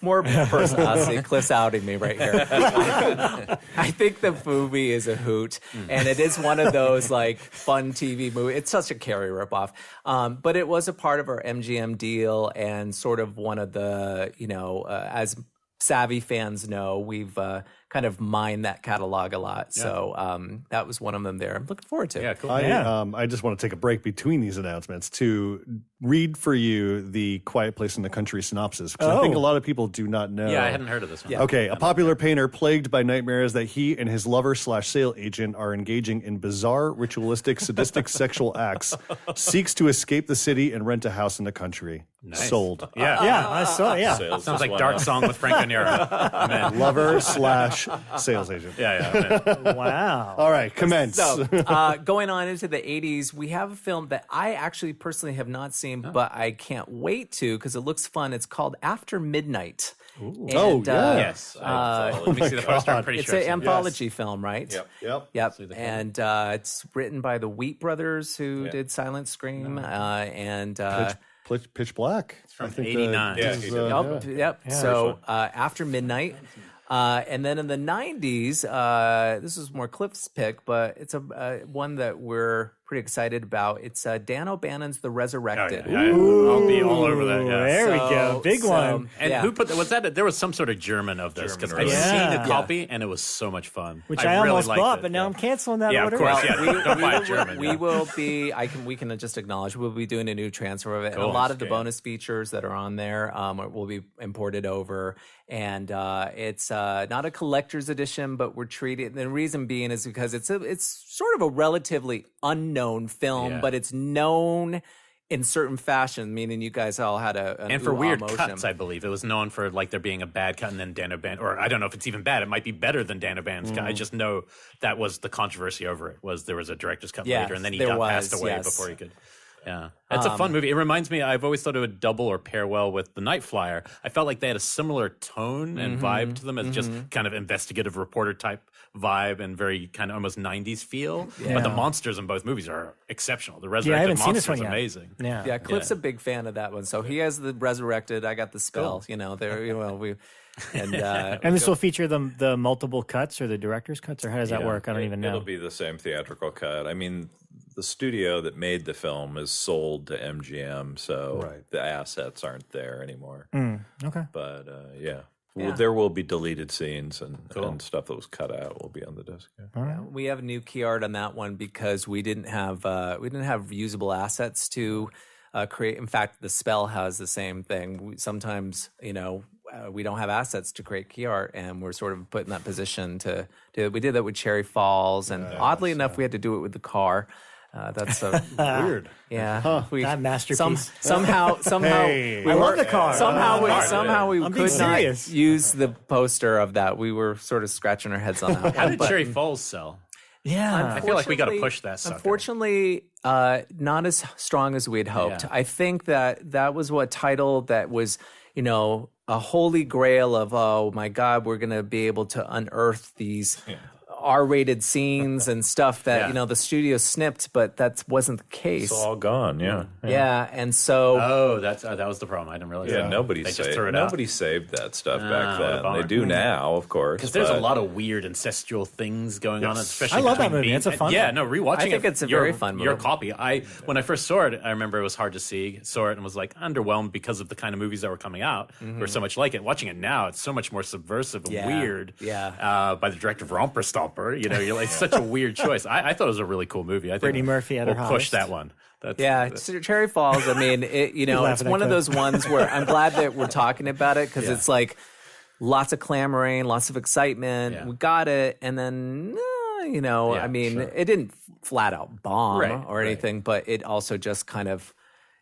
More personal. See, Cliff's outing me right here. I think the movie is a hoot, and it is one of those like fun TV movies. It's such a Carrie ripoff, but it was a part of our MGM deal, and sort of one of the as savvy fans know, we've kind of mined that catalog a lot. Yeah. So that was one of them there. I'm looking forward to. Yeah, cool. I just want to take a break between these announcements to read for you the Quiet Place in the Country synopsis, because I think a lot of people do not know. Yeah, I hadn't heard of this one. Yeah. Okay, a popular painter plagued by nightmares that he and his lover/sale agent are engaging in bizarre, ritualistic, sadistic sexual acts, seeks to escape the city and rent a house in the country. Nice. Sold. Yeah, I saw. Yeah, sounds like Dark Song with Franco Nero. Lover/sales agent. Yeah. Wow. All right, commence. So, going on into the 80s, we have a film that I actually personally have not seen, but I can't wait to because it looks fun. It's called After Midnight. Ooh. And, Yes. Let me see the poster. I'm pretty it's sure an anthology film, right? Yep. And it's written by the Wheat Brothers, who did Silent Scream, and Pitch Black. It's from 89. Yep. So After Midnight. And then in the 90s, this is more Cliff's pick, but it's a one that we're pretty excited about. It's Dan O'Bannon's The Resurrected. I'll be all over that. Yeah. There we go. Big one. And who put that? Was that? There was some sort of German of this because I've seen a copy and it was so much fun. Which I almost bought, but now I'm canceling that order. Of course. Don't buy it German. We will be. We can just acknowledge we'll be doing a new transfer of it. Cool. And a lot of the bonus features that are on there will be imported over. And it's not a collector's edition, but we're treating. The reason being is because it's sort of a relatively unknown film, but it's known in certain fashion, meaning you guys all had and for weird cuts, I believe it was known for like there being a bad cut and then Dan O'Bannon, or I don't know if it's even bad. It might be better than Dan O'Bannon's cut. I just know that was the controversy over it. Was there was a director's cut later, and then he passed away before he could. Yeah, it's a fun movie. It reminds me, I've always thought it would double or pair well with The Night Flyer. I felt like they had a similar tone and vibe to them as just kind of investigative reporter type vibe and very kind of almost 90s feel. Yeah. But the monsters in both movies are exceptional. The Resurrected monster is amazing. Yeah, Cliff's a big fan of that one. So he has The Resurrected. I got The Spell. Cool. And this will feature the multiple cuts or the director's cuts, or how does that work? I don't even know. It'll be the same theatrical cut. I mean, the studio that made the film is sold to MGM, so the assets aren't there anymore. Okay. But there will be deleted scenes and stuff that was cut out will be on the disc. We have new key art on that one because we didn't have usable assets to create. In fact, The Spell has the same thing. Sometimes, we don't have assets to create key art, and we're sort of put in that position to do it. We did that with Cherry Falls, and oddly enough, we had to do it with the car. That's weird. Yeah, that masterpiece. Somehow, I love the car. Somehow we could not use the poster of that. We were sort of scratching our heads on that. How did Cherry Falls sell? Yeah, I feel like we got to push that sucker. Unfortunately, not as strong as we had hoped. Yeah. I think that was what title that was, a holy grail of, oh my God, we're going to be able to unearth these R-rated scenes and stuff that the studio snipped, but that wasn't the case. It's all gone. Yeah, and so that was the problem. I didn't realize. Yeah, nobody saved that stuff back then. They do now, of course, because there's a lot of weird incestual things going on. Especially I love that movie. It's a fun. Yeah, no, rewatching I think it's a very fun movie. Your copy. When I first saw it, I remember it was hard to see. Saw it and was like underwhelmed because of the kind of movies that were coming out. Were so much like it. Watching it now, it's so much more subversive and weird. Yeah. By the director of Romper Stomper. You're like such a weird choice. I thought it was a really cool movie. I think Brittany Murphy at her we'll push that one. Cherry Falls. I mean, it's one of those ones where I'm glad that we're talking about it because it's like lots of clamoring, lots of excitement. Yeah. We got it, and then it didn't flat out bomb or anything, but it also just kind of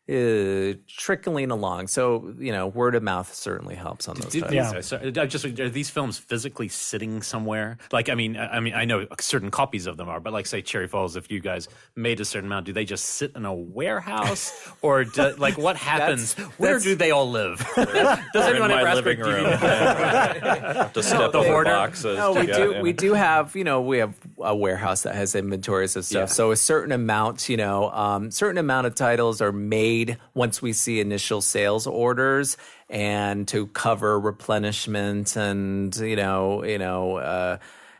trickling along. So, word of mouth certainly helps on those titles. Are these films physically sitting somewhere? Like, I mean, I know certain copies of them are, but like, say, Cherry Falls, if you guys made a certain amount, do they just sit in a warehouse? Or, what happens? Where do they all live? Does anyone ever ask living room? To step over boxes. No, we do have, we have a warehouse that has inventories of stuff. Yeah. So a certain amount, certain amount of titles are made once we see initial sales orders, and to cover replenishment and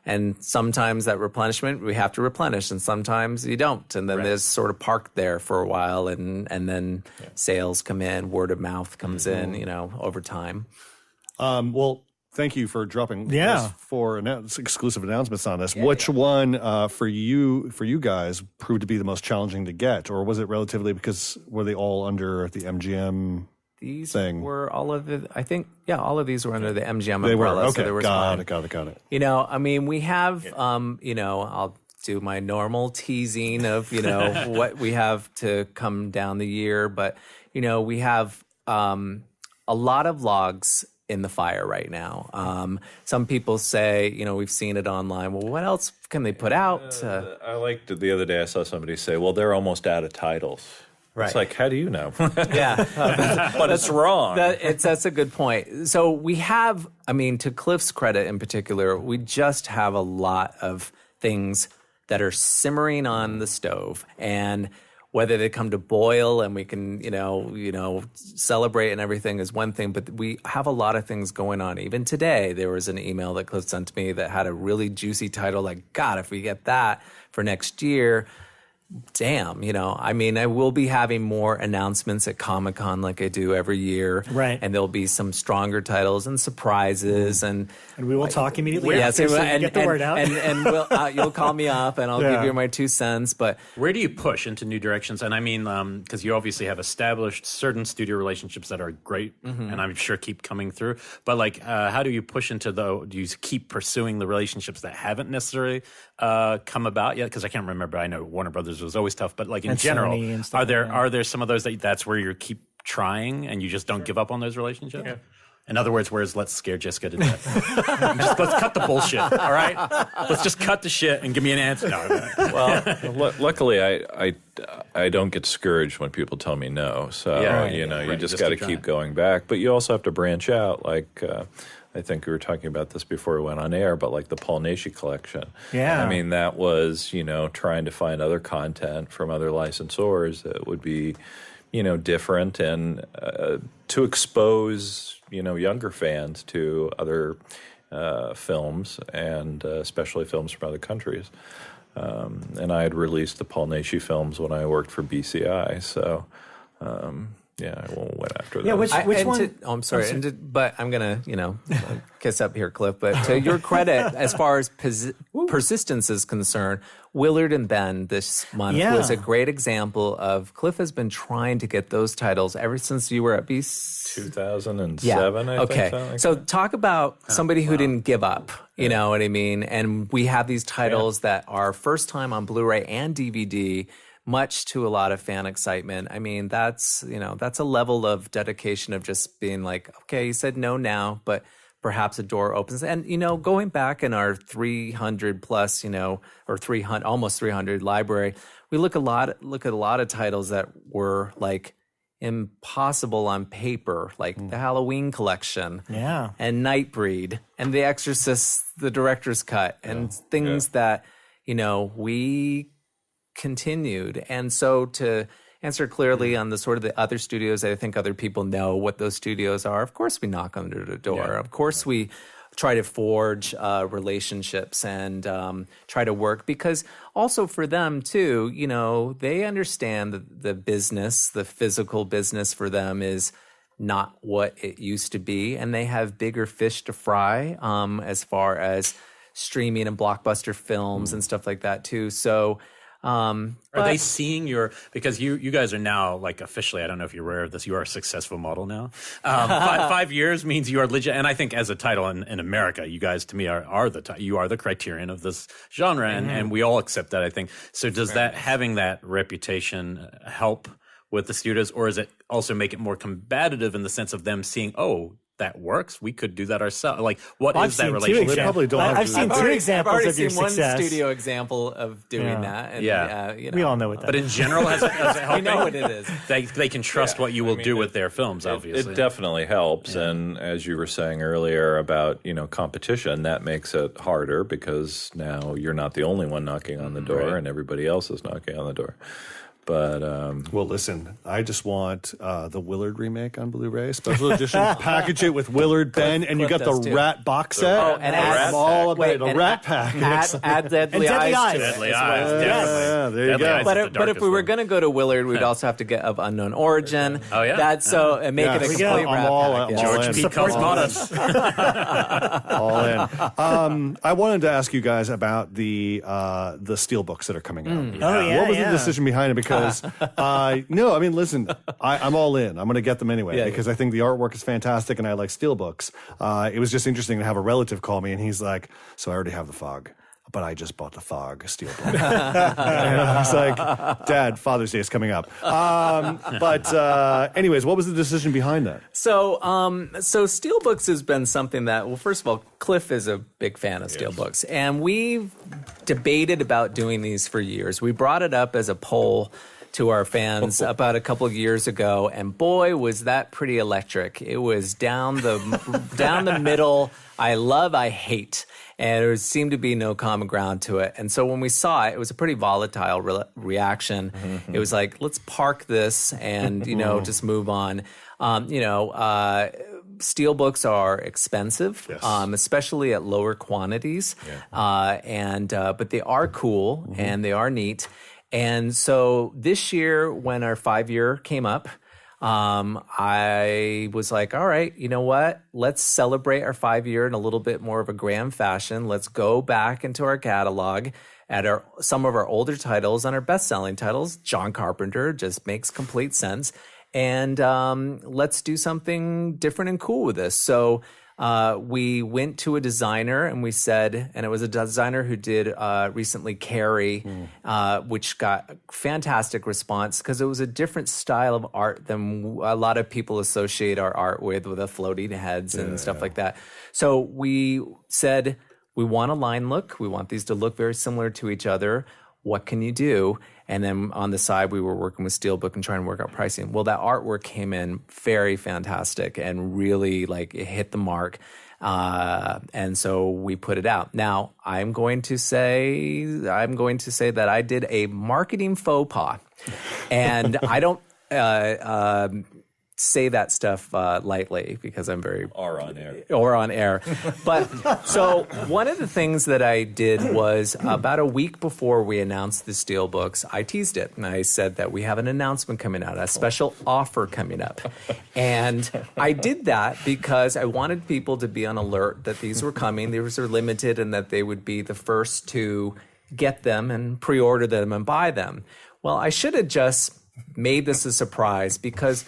and sometimes that replenishment we have to replenish, and sometimes you don't, and then there's sort of parked there for a while, and then sales come in, word of mouth comes in, over time. Well, thank you for dropping this for exclusive announcements on this. Which one for you guys proved to be the most challenging to get, or was it relatively, because were they all under the MGM These thing? were all of the, I think, all of these were under the MGM they umbrella. Were, okay, so there was got it. We have, I'll do my normal teasing of, what we have to come down the year. But, we have a lot of logs in the fire right now. Some people say, we've seen it online. Well, what else can they put out? I liked the other day I saw somebody say, well, they're almost out of titles. Right. It's like, how do you know? But it's wrong. That's a good point. So we have, to Cliff's credit in particular, we just have a lot of things that are simmering on the stove, and whether they come to boil and we can, celebrate and everything is one thing, but we have a lot of things going on. Even today, there was an email that Cliff sent to me that had a really juicy title, like, God, if we get that for next year, damn, I will be having more announcements at Comic-Con like I do every year. Right. And there'll be some stronger titles and surprises. And we will talk immediately after, so get the word out. And you'll call me up and I'll give you my 2 cents. But where do you push into new directions? And because you obviously have established certain studio relationships that are great, and I'm sure keep coming through. But how do you push into do you keep pursuing the relationships that haven't necessarily come about yet? Because I can't remember. I know Warner Brothers was always tough, but in general, are there some of those that's where you keep trying and you just don't give up on those relationships? Yeah. In other words, where's let's scare Jessica to death? Let's cut the bullshit, all right? Let's just cut the shit and give me an answer. No. Well, luckily, I don't get discouraged when people tell me no. So, you just got to keep going back. But you also have to branch out, I think we were talking about this before we went on air, but the Paul Naschy collection. Yeah. That was, trying to find other content from other licensors that would be, different, and to expose, younger fans to other films, and especially films from other countries. And I had released the Paul Naschy films when I worked for BCI, so... I won't went after that. Yeah, which one? I'm sorry, but I'm going to, kiss up here, Cliff. But to your credit, as far as persistence is concerned, Willard and Ben this month was a great example of Cliff has been trying to get those titles ever since you were at BC. 2007, I think. So talk about somebody who didn't give up, you know what I mean? And we have these titles that are first time on Blu-ray and DVD, much to a lot of fan excitement. That's a level of dedication of just being like, okay, you said no now, but perhaps a door opens. And, going back in our 300 plus, or 300, almost 300 library, we look at a lot of titles that were impossible on paper, like the Halloween collection, and Nightbreed, and The Exorcist, the director's cut, and things that, we continued. And so to answer clearly on the sort of the other studios, I think other people know what those studios are. Of course, we knock under the door. Yeah. Of course, we try to forge relationships and try to work, because also for them too, they understand that the business, the physical business for them is not what it used to be. And they have bigger fish to fry as far as streaming and blockbuster films and stuff like that too. So, are they seeing because you guys are now officially, I don't know if you're aware of this, you are a successful model now. 5 years means you are legit. And I think as a title in America, you guys to me you are the criterion of this genre. And we all accept that, I think. So does that, having that reputation help with the studios, or is it also make it more competitive in the sense of them seeing, oh, that works, we could do that ourselves? Like, what is that relationship? They probably don't. I've seen two examples of your seen one success. studio example of doing that. And, We all know what that But in general, has it helped? we know what it is. They can trust what you will do with their films, obviously. It definitely helps. And as you were saying earlier about, competition, that makes it harder because now you're not the only one knocking on the door and everybody else is knocking on the door. But well, listen, I just want the Willard remake on Blu-ray, special edition. Package it with Willard, Ben, and you got the too. Rat box set. Oh, and I'm all about the Rat pack. Add Deadly Deadly Eyes. Eyes. to it Deadly as Eyes, well. definitely. There you Deadly go. Eyes is the But if we darkest were one. going to go to Willard, we'd also have to get of unknown origin. Oh, yeah? That's so and make it a Yes. complete I'm Rat all- package. I'm all George in. P. Support Cosmatos. All in. I wanted to ask you guys about the steel books that are coming out. Oh, yeah, What was yeah. the decision behind it? Because no, I mean, listen, I'm all in. I'm going to get them anyway because I think the artwork is fantastic and I like steel books. It was just interesting to have a relative call me and he's like, "So I already have the Fog, but I just bought the Fog steel book." And I was like, "Dad, Father's Day is coming up." But anyways, what was the decision behind that? So Steelbooks has been something that, well, first of all, Cliff is a big fan of Steelbooks, and we've debated about doing these for years. We brought it up as a poll to our fans about a couple of years ago, and boy, was that pretty electric. It was down the middle. I love, I hate. And there seemed to be no common ground to it. And so when we saw it, it was a pretty volatile reaction. Mm-hmm. It was like, let's park this and, just move on. Steelbooks are expensive, especially at lower quantities. Yeah. But they are cool and they are neat. And so this year, when our 5-year came up, I was like, all right, you know what? Let's celebrate our 5-year in a little bit more of a grand fashion. Let's go back into our catalog at some of our older titles and our best-selling titles. John Carpenter just makes complete sense. And let's do something different and cool with this. So we went to a designer and we said, and it was a designer who did recently Carrie, which got a fantastic response because it was a different style of art than a lot of people associate our art with the floating heads and stuff like that. So we said, we want a line look. We want these to look very similar to each other. What can you do? And then on the side, we were working with Steelbook and trying to work out pricing. Well, that artwork came in very fantastic and really it hit the mark. And so we put it out. Now, I'm going to say that I did a marketing faux pas. And I don't say that stuff lightly because I'm very... Or on air. But so one of the things that I did was about a week before we announced the Steelbooks, I teased it. And I said that we have an announcement coming out, a special offer coming up. And I did that because I wanted people to be on alert that these were coming. These were limited and that they would be the first to get them and pre-order them and buy them. Well, I should have just made this a surprise because...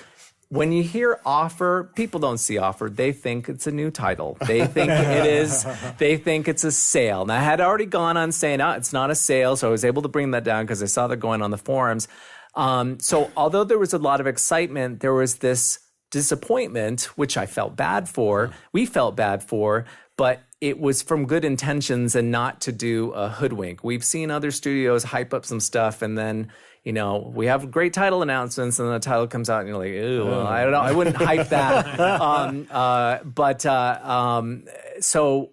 when you hear offer, people don't see offer. They think it's a new title. They think it is. They think it's a sale. And I had already gone on saying, it's not a sale. So I was able to bring that down because I saw that going on the forums. So although there was a lot of excitement, there was this disappointment, which I felt bad for. We felt bad for, but it was from good intentions and not to do a hoodwink. We've seen other studios hype up some stuff and then... we have great title announcements, and then the title comes out, and you're like, ew, well, I don't know. I wouldn't hype that. So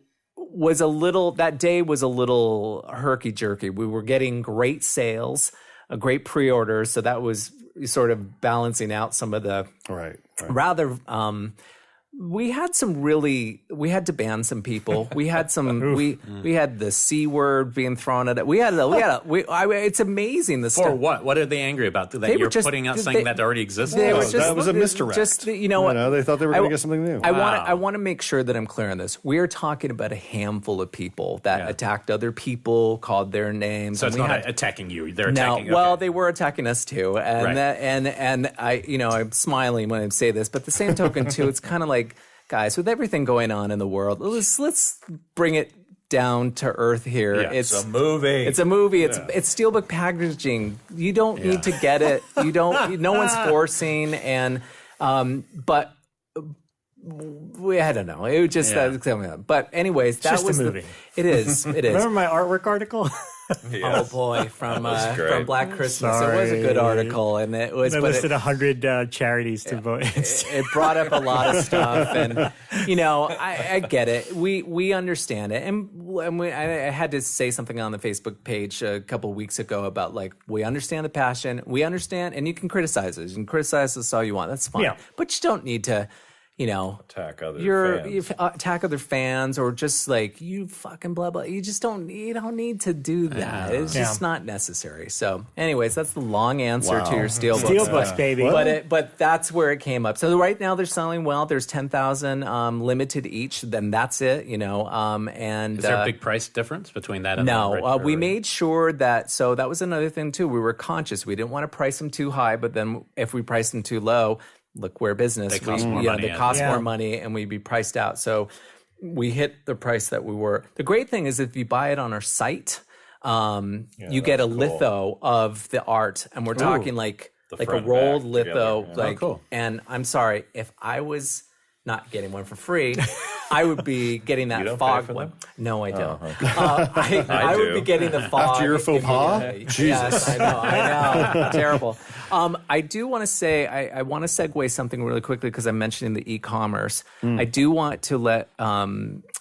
that day was a little herky-jerky. We were getting great sales, great pre-orders, so that was sort of balancing out some of the rather... we had to ban some people. We had we had the C word being thrown at it. It's amazing the stuff. For what? What are they angry about? That you're putting out something that already exists? That was a misdirect. You know what? They thought they were going to get something new. I want to make sure that I'm clear on this. We are talking about a handful of people that attacked other people, called their names. So it's not attacking you. They're attacking. Well, they were attacking us too, and I'm smiling when I say this, but the same token too, it's kind of like, guys, with everything going on in the world, let's bring it down to earth here. Yeah, it's a movie. It's a movie. It's steelbook packaging. You don't need to get it. You don't. No one's forcing. And but I don't know. It was just but anyways, that just was a movie. It is. It is. Remember my artwork article? Oh boy, from Black Christmas. It was a good article, and it was. They listed 100 charities to vote. It brought up a lot of stuff, and I get it. We understand it, and I had to say something on the Facebook page a couple of weeks ago about we understand the passion, we understand, and you can criticize us. You can criticize us all you want. That's fine, but you don't need to. Attack other fans. Attack other fans, or just you fucking blah blah. You just don't need to do that. It's just not necessary. So, anyways, that's the long answer to your Steelbooks, baby. But that's where it came up. So right now they're selling well. There's 10,000 limited each. Then that's it. And is there a big price difference between that and we made sure that. So that was another thing too. We were conscious. We didn't want to price them too high, but then if we priced them too low. Look, we're a business. They cost more money. They cost more money, and we'd be priced out. So we hit the price that we were. The great thing is if you buy it on our site, you get a litho of the art, and we're talking like a rolled litho. Cool. And I'm sorry, if I was not getting one for free, I would be getting that fog one. No, I don't. I would be getting the fog. After your faux pas? Yes, I know. Terrible. I do want to say, I want to segue something really quickly because I'm mentioning the e-commerce. I do want to let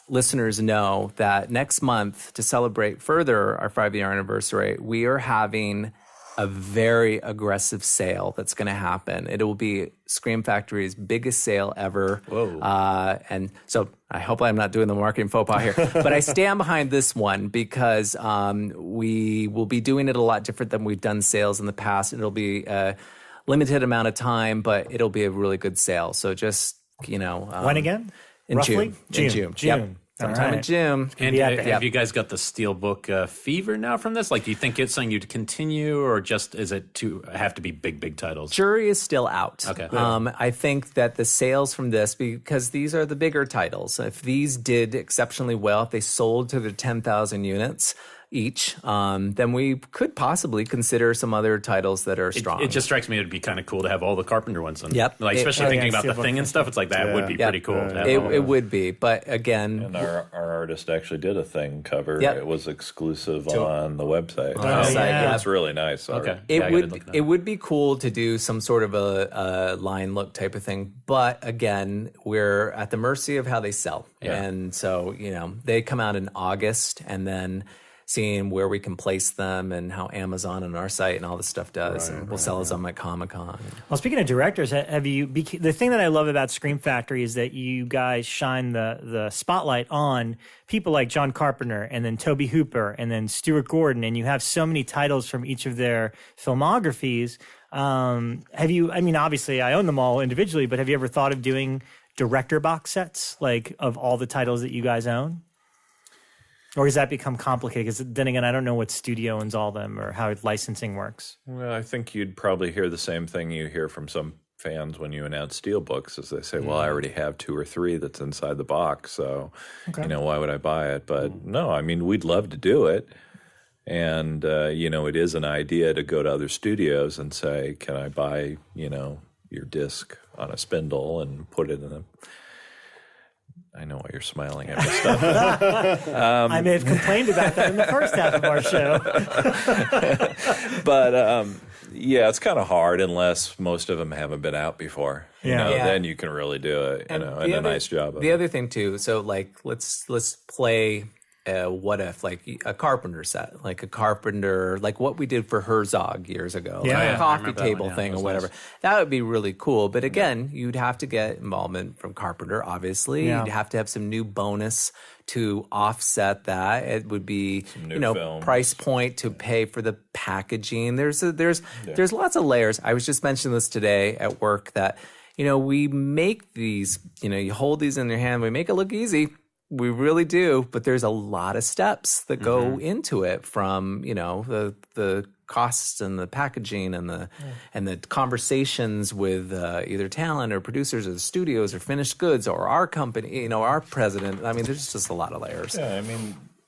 listeners know that next month, to celebrate further our 5-year anniversary, we are having a very aggressive sale that's going to happen. It will be Scream Factory's biggest sale ever. Whoa. And so I hope I'm not doing the marketing faux pas here, but I stand behind this one because we will be doing it a lot different than we've done sales in the past. It'll be a limited amount of time, but it'll be a really good sale. So just, when again? In Roughly? June. Yep. Sometime in June. And have you guys got the Steelbook fever now from this? Do you think it's something you'd continue, or just is it have to be big titles? Jury is still out. Okay. I think that the sales from this, because these are the bigger titles, if these did exceptionally well, if they sold to the 10,000 units each, then we could possibly consider some other titles that are strong. It just strikes me it'd be kind of cool to have all the Carpenter ones. Especially thinking about the Thing and stuff. It's that would be pretty cool. It would be, but again, and our artist actually did a Thing cover. Yep. It was exclusive on the website. It's really nice. Okay, it would be cool to do some sort of a line look type of thing, but again, we're at the mercy of how they sell, and so they come out in August, and then seeing where we can place them and how Amazon and our site and all this stuff does. And we'll sell us on my Comic-Con. Well, speaking of directors, the thing that I love about Scream Factory is that you guys shine the spotlight on people like John Carpenter and then Tobe Hooper and then Stuart Gordon, and you have so many titles from each of their filmographies. Obviously I own them all individually, but have you ever thought of doing director box sets of all the titles that you guys own? Or does that become complicated? Because then again, I don't know what studio owns all them or how licensing works. Well, I think you'd probably hear the same thing you hear from some fans when you announce Steelbooks, as they say, well, I already have 2 or 3 that's inside the box, so, why would I buy it? But no, we'd love to do it. And, it is an idea to go to other studios and say, can I buy, your disc on a spindle and put it in a... I know why you're smiling at my stuff. I may have complained about that in the first half of our show. But, it's kind of hard unless most of them haven't been out before. Then you can really do it, and a nice job of it. The other thing, too, so, let's play... what if a Carpenter set, a Carpenter, what we did for Herzog years ago, a coffee table thing or whatever. Nice. That would be really cool. But again, you'd have to get involvement from Carpenter, obviously. You'd have to have some new bonus to offset that. It would be, price point to pay for the packaging. There's lots of layers. I was just mentioning this today at work that, we make these, you hold these in your hand, we make it look easy. We really do, but there's a lot of steps that go into it, from the costs and the packaging and the conversations with either talent or producers or the studios or finished goods or our company, our president. There's just a lot of layers. Yeah,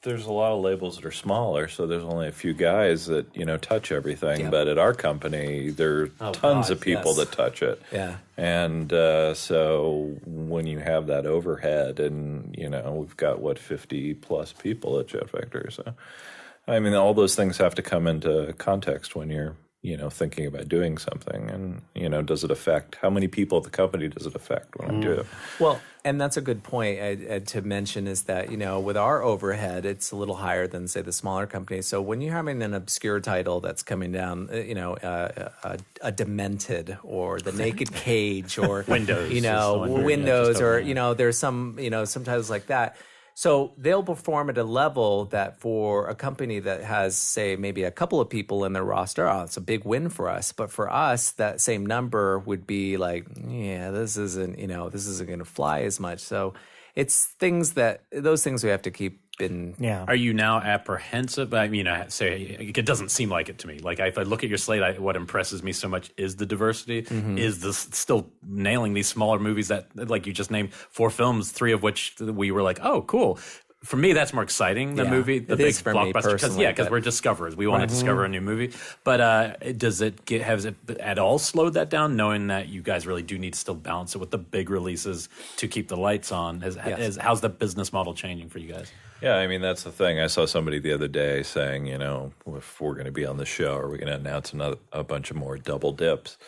there's a lot of labels that are smaller, so there's only a few guys that touch everything. Yeah. But at our company, there are tons of people that touch it. Yeah, and so when you have that overhead, and we've got 50 plus people at Jet Factory, so I mean all those things have to come into context when you're thinking about doing something, and does it affect how many people at the company does it affect when I do it? Well, and that's a good point to mention is that, with our overhead, it's a little higher than, say, the smaller companies. So when you're having an obscure title that's coming down, a Demented or The Naked Cage or Windows, Windows or, there's some titles like that. So they'll perform at a level that for a company that has, say, maybe a couple of people in their roster, it's a big win for us. But for us, that same number would be like, this isn't going to fly as much. So it's those things we have to keep in. Yeah. Are you now apprehensive? I mean, it doesn't seem like it to me. Like if I look at your slate, what impresses me so much is the diversity. Is this still nailing these smaller movies that, like you just named, 4 films, 3 of which we were like, oh, cool. For me, that's more exciting. The movie, the big blockbuster, because we're discoverers. We want to discover a new movie. But has it at all slowed that down? Knowing that you guys really do need to still balance it with the big releases to keep the lights on. How's the business model changing for you guys? Yeah, I mean, that's the thing. I saw somebody the other day saying, if we're going to be on the show, are we going to announce a bunch of more double dips?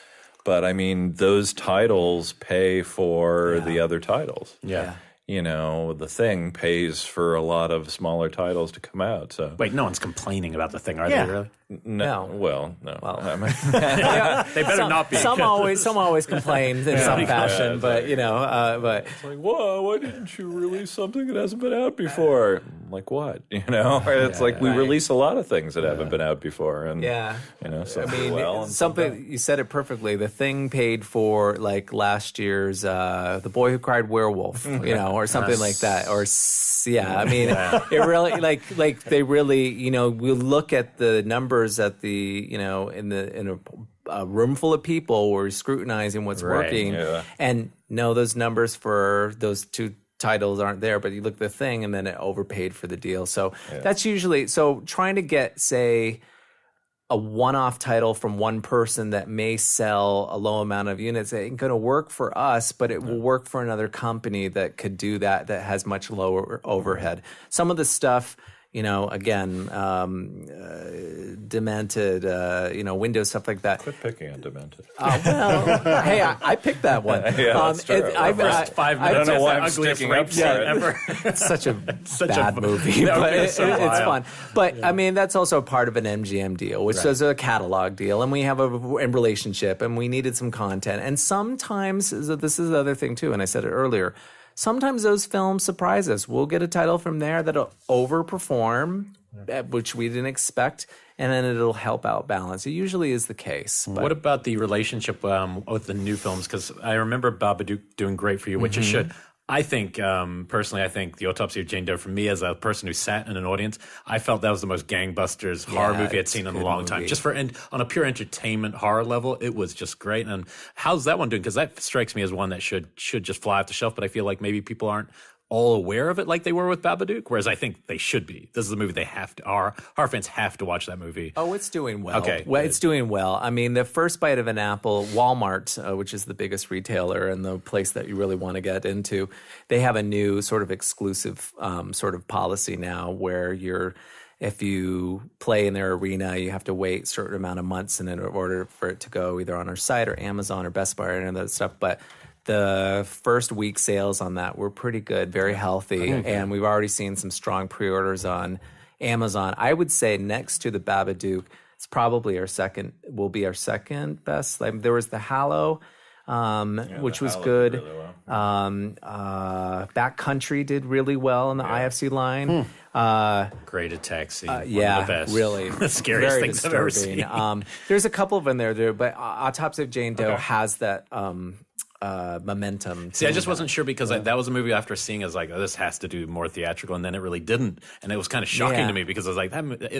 But I mean, those titles pay for the other titles. Yeah. The Thing pays for a lot of smaller titles to come out. So wait, no one's complaining about The Thing, are they really? No. Well, no. Well, they better not be. Some always complain in some fashion, but but it's like, whoa, why didn't you release something that hasn't been out before? Like what? It's like we release a lot of things that haven't been out before, and something you said it perfectly. The Thing paid for like last year's The Boy Who Cried Werewolf, or something like that, or it really like they really we look at the numbers at the in a room full of people where we're scrutinizing what's working, and those numbers for those 2 titles aren't there, but you look at The Thing and then it overpaid for the deal. So that's usually trying to get, say, a one-off title from one person that may sell a low amount of units. It ain't going to work for us, but it will work for another company that could do that has much lower overhead. Some of the stuff, again, Demented, Windows, stuff like that. Quit picking on Demented. Hey, I picked that one. That's true. First 5 minutes, I don't know why I'm ugliest sticking rape up scene for it. ever. It's such a bad movie, but it's fun. But I mean, that's also part of an MGM deal, which is a catalog deal, and we have a relationship, and we needed some content. And sometimes, this is the other thing too, and I said it earlier, sometimes those films surprise us. We'll get a title from there that'll overperform, which we didn't expect, and then it'll help out balance. It usually is the case. But. What about the relationship with the new films? Because I remember Babadook doing great for you, which it should. I think, personally, The Autopsy of Jane Doe, for me as a person who sat in an audience, I felt that was the most gangbusters horror movie I'd seen in a long time. Just on a pure entertainment horror level, it was just great. And how's that one doing? Because that strikes me as one that should just fly off the shelf, but I feel like maybe people aren't all aware of it like they were with Babadook, whereas I think they should be. This is a movie horror fans have to watch that movie. Oh, it's doing well. Okay. Well, it's doing well. I mean, the first bite of an apple, Walmart, which is the biggest retailer and the place that you really want to get into, they have a new sort of exclusive sort of policy now where if you play in their arena, you have to wait a certain amount of months in order for it to go either on our site or Amazon or Best Buy and that stuff. But the first week sales on that were pretty good, very healthy, and we've already seen some strong pre-orders on Amazon. I would say next to the Babadook, it's probably will be our second best. Like, there was the Hallow, which was good. Really well. Backcountry did really well in the IFC line. Great attack scene. One of the best. Really. The scariest things I've ever seen. There's a couple of them there, but Autopsy of Jane Doe has that momentum. See, I just wasn't sure because that was a movie after seeing I was like, oh, this has to do more theatrical, and then it really didn't. And it was kind of shocking to me because I was like,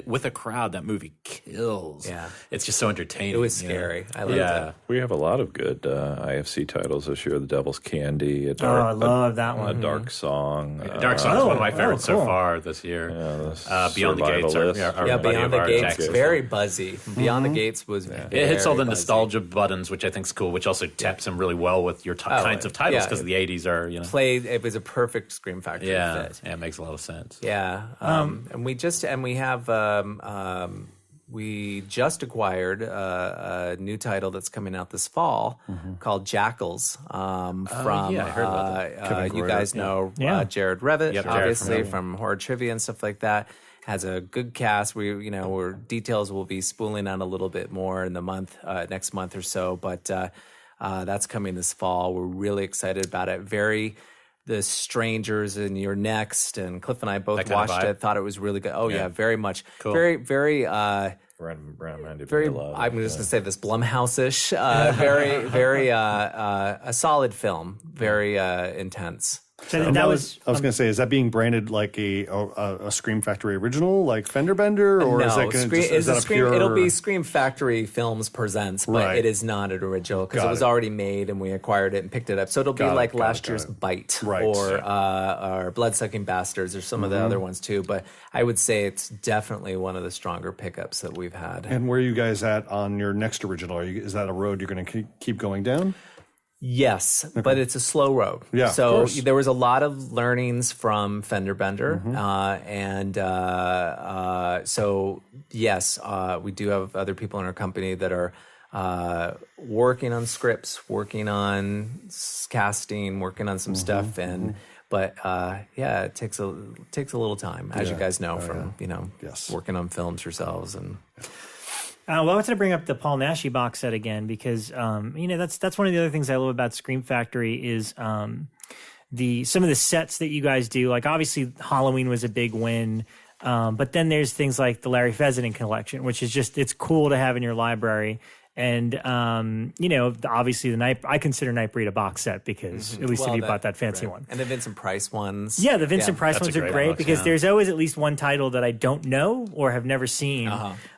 with a crowd, that movie kills. Yeah. It's just so entertaining. It was scary. I loved it. We have a lot of good IFC titles this year. The Devil's Candy. I love that one. A Dark Song. Dark Song is one of my favorites so far this year. Beyond the Gates. Beyond the Gates. Very buzzy. Beyond the Gates was it hits all the buzzy. nostalgia buttons, which I think is cool, which also taps in really well with your kinds of titles because the 80s are, It was a perfect Scream Factory fit. Yeah, it makes a lot of sense. Yeah. We just acquired a new title that's coming out this fall called Jackals from I heard about that. you guys know Jared Revett, obviously from Horror Trivia and stuff like that. Has a good cast. Where details will be spooling out a little bit more in the next month or so, but that's coming this fall. We're really excited about it. The Strangers and You're Next, and Cliff and I both watched it. Thought it was really good. Oh yeah, very much. Cool. Very, very. Very. I'm just gonna say this Blumhouse-ish. Very, very. A solid film. Very intense. So I was going to say, is that being branded like a Scream Factory original, like Fender Bender, or no, is that going to be pure? It'll be Scream Factory Films Presents, but it is not an original because it was already made and we acquired it and picked it up. So it'll be like last year's Bite or Bloodsucking Bastards or some of the other ones too. But I would say it's definitely one of the stronger pickups that we've had. And where are you guys at on your next original? Is that a road you're going to keep going down? Yes, but it's a slow road. Yeah, so there was a lot of learnings from Fender Bender, so yes, we do have other people in our company that are working on scripts, working on casting, working on some stuff, but it takes a little time, as you guys know from working on films yourselves and. I wanted to bring up the Paul Naschy box set again because that's one of the other things I love about Scream Factory is some of the sets that you guys do. Like obviously Halloween was a big win, but then there's things like the Larry Fessenden collection, which is just it's cool to have in your library. And obviously I consider Nightbreed a box set because at least if you bought that fancy one, and the Vincent Price ones, the Vincent Price ones are great because there's always at least one title that I don't know or have never seen.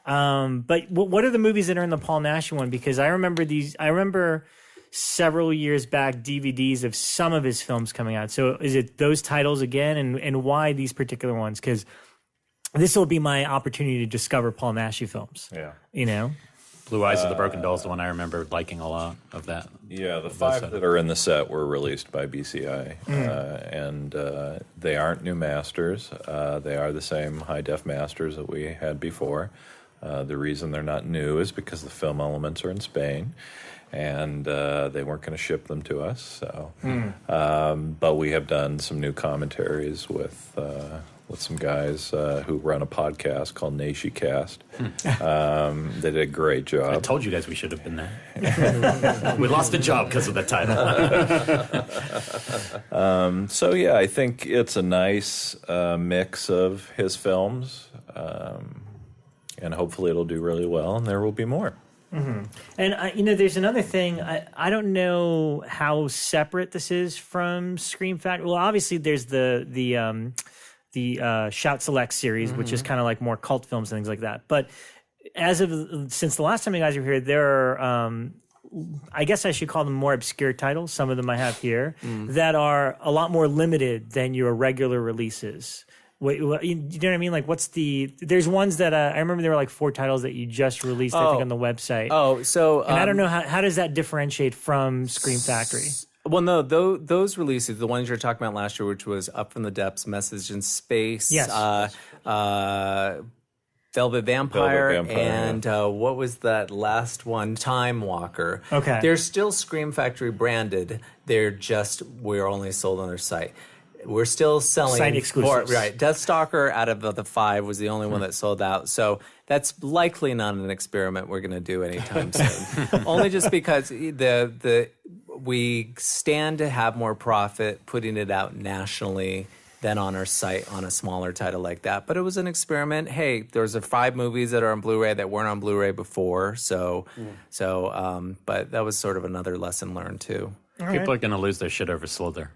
But what are the movies that are in the Paul Naschy one? Because I remember several years back DVDs of some of his films coming out. So is it those titles again, and why these particular ones? Because this will be my opportunity to discover Paul Naschy films. Yeah, Blue Eyes of the Broken Doll is the one I remember liking a lot of that. Yeah, the 5 that are in the set were released by BCI, and they aren't new masters. They are the same high-def masters that we had before. The reason they're not new is because the film elements are in Spain, and they weren't going to ship them to us. So, but we have done some new commentaries with some guys who run a podcast called Naschy Cast. They did a great job. I told you guys we should have been there. We lost a job because of that title. I think it's a nice mix of his films, and hopefully it'll do really well, and there will be more. And there's another thing. I don't know how separate this is from Scream Factory. Well, obviously there's the Shout Select series, which is kind of like more cult films and things like that. But since the last time you guys were here, there are, I guess I should call them more obscure titles. Some of them I have here that are a lot more limited than your regular releases. You know what I mean? Like, there's ones that I remember there were like 4 titles that you just released, I think, on the website. And I don't know how does that differentiate from Scream Factory? Well, no, those releases, the ones you're talking about last year, which was Up from the Depths, Message in Space, Velvet Vampire, and what was that last one? Time Walker. Okay. They're still Scream Factory branded. We're only sold on their site. We're still selling site exclusives. Right. Deathstalker out of the 5 was the only one that sold out. So that's likely not an experiment we're going to do anytime soon. Only just because we stand to have more profit putting it out nationally than on our site on a smaller title like that. But it was an experiment. Hey, there's 5 movies that are on Blu-ray that weren't on Blu-ray before. But that was sort of another lesson learned too. People are going to lose their shit over Slither.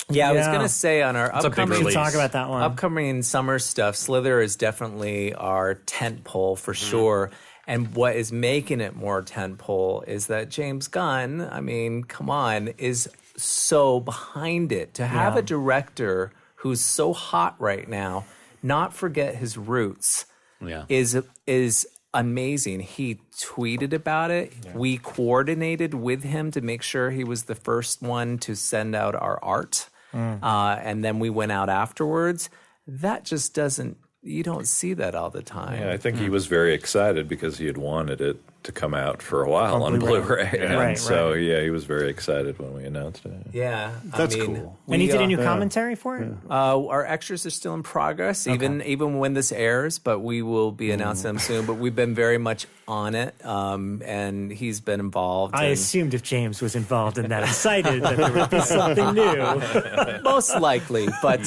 Yeah, I was Yeah. going to say on our a big upcoming release. Talk about that one. upcoming summer stuff, Slither is definitely our tent pole for sure. And what is making it more tent pole is that James Gunn, I mean, come on, is so behind it. To have Yeah. a director who's so hot right now, not forget his roots, Yeah. is amazing. He tweeted about it. Yeah. We coordinated with him to make sure he was the first one to send out our art. And then we went out afterwards. That just doesn't, you don't see that all the time. Yeah, I think he was very excited because he had wanted it to come out for a while on Blu-ray. And Right, so, yeah, he was very excited when we announced it. Yeah. That's cool. And he did a new commentary for it? Our extras are still in progress, even when this airs, but we will be announcing them soon. But we've been very much on it, and he's been involved. I assumed if James was involved in that, excited that there would be something new. Most likely, but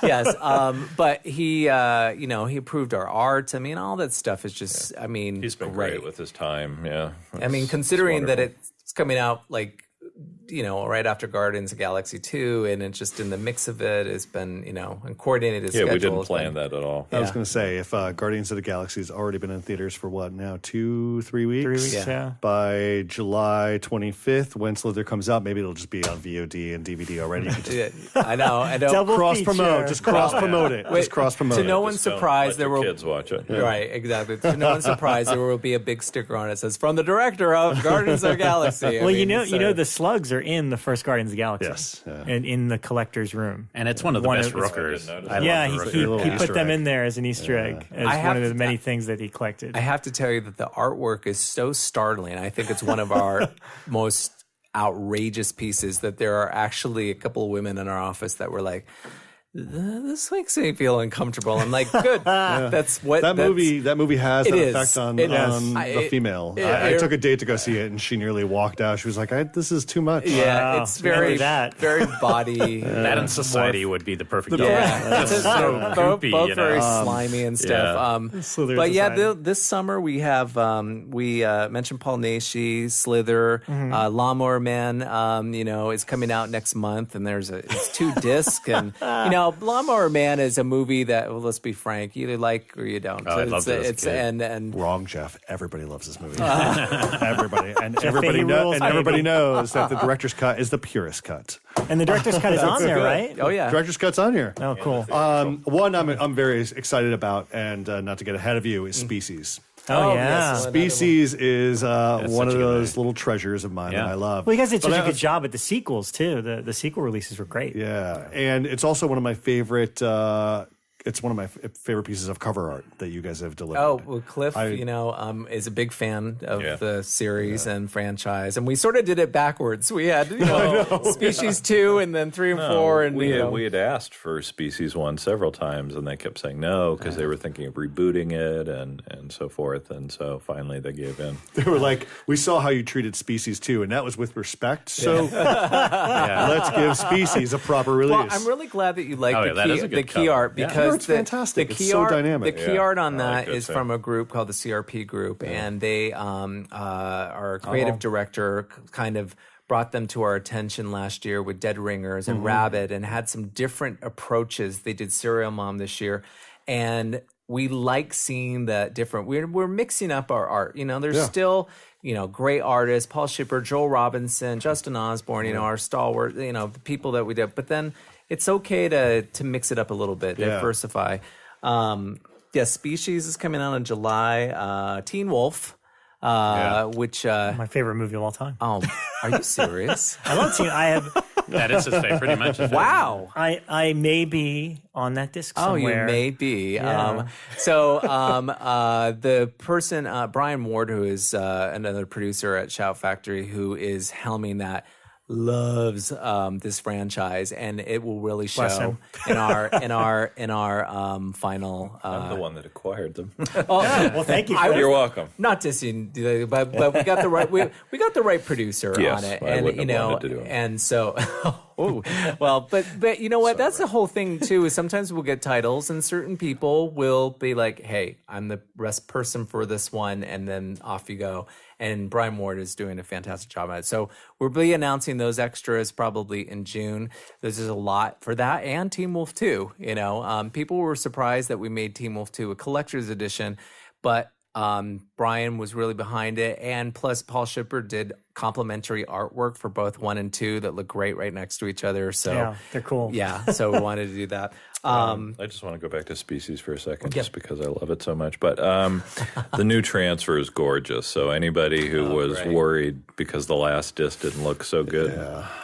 yes. But he, he approved our art. I mean, all that stuff is just, I mean, He's been great with his time. Yeah. I mean, considering that it's coming out like, right after Guardians of the Galaxy 2, and it's just in the mix of it has been, and coordinated his schedule. Yeah, we didn't plan that at all. I was going to say, if Guardians of the Galaxy has already been in theaters for what now, 2-3 weeks? 3 weeks, yeah. By July 25th, when Slither comes out, maybe it'll just be on VOD and DVD already. You can just I know. Double cross promote, feature. just cross promote it. Just cross promote To it. no one's surprise, there were kids watch it. right, exactly. To no one's surprise, there will be a big sticker on it that says "From the director of Guardians of the Galaxy." Well, the slugs are in the first Guardians of the Galaxy. Yes, yeah. And in the collector's room. And it's one of the best Rookers. Yeah, love the he Rooker. put them in there as an Easter egg, as one of the many things that he collected. I have to tell you that the artwork is so startling. I think it's one of our most outrageous pieces that there are actually a couple of women in our office that were like, this makes me feel uncomfortable. I'm like, good. That's what That movie has that effect on the female. I took a date to go see it, and she nearly walked out. She was like, "This is too much." Yeah, Wow. it's very body. That in society would be the perfect dog. Yeah, It's so goopy, both very slimy and stuff. Slither But yeah, Society. this summer we have we mentioned Paul Naschy, Slither, Lawnmower Man. Is coming out next month, and it's 2 discs, and Lawnmower Man is a movie that, well, let's be frank, you either like or you don't. Oh, I loved it as a kid. and Wrong, Jeff. Everybody loves this movie. Everybody, and everybody knows that the director's cut is the purest cut. And the director's cut is on there, right? Oh yeah, Director's cut's on here. Oh, cool. One I'm very excited about, and not to get ahead of you, is Species. Oh, yeah. yes. Species is one of such a good movie. little treasures of mine that I love. Well, you guys did such But a good job at the sequels, too. The sequel releases were great. Yeah, and it's also one of my favorite. It's one of my favorite pieces of cover art that you guys have delivered. Oh, well, Cliff, is a big fan of the series and franchise, and we sort of did it backwards. We had Species 2 and then 3 and 4, and we had asked for Species 1 several times, and they kept saying no because they were thinking of rebooting it and so forth, and so finally they gave in. They were like, "We saw how you treated Species 2, and that was with respect. So let's give Species a proper release." Well, I'm really glad that you like the key art because it's fantastic. The It's key so art, dynamic. The key art on that that is too. from a group called the CRP Group, and they our creative director kind of brought them to our attention last year with Dead Ringers and Rabbit, and had some different approaches. They did Serial Mom this year, and we like seeing that different. We're mixing up our art. There's still great artists: Paul Shipper, Joel Robinson, Justin Osborne. Our stalwart. The people that we did, but then it's okay to mix it up a little bit, diversify. Species is coming out in July. Teen Wolf, which My favorite movie of all time. are you serious? I love Teen. That is his favorite, pretty much. Wow. I may be on that disc somewhere. Oh, you may be. Yeah. The person, Brian Ward, who is another producer at Shout Factory, who is helming that, loves this franchise, and it will really show in our final. I'm the one that acquired them. Well, thank you. You're welcome. Not dissing, but we got the right we got the right producer Yes, on it, I and wouldn't have wanted to do it. and so Well, but you know what? That's the whole thing too. Is sometimes we'll get titles, and certain people will be like, "Hey, I'm the best person for this one," and then off you go. And Brian Ward is doing a fantastic job at it. So we'll be announcing those extras probably in June. There's a lot for that, and Teen Wolf 2. You know, people were surprised that we made Teen Wolf 2 a collector's edition, but Brian was really behind it, and plus Paul Shipper did complimentary artwork for both 1 and 2 that look great right next to each other. So yeah, they're cool. Yeah, so we wanted to do that. I just want to go back to Species for a second, just because I love it so much. But the new transfer is gorgeous. So anybody who was worried because the last disc didn't look so good,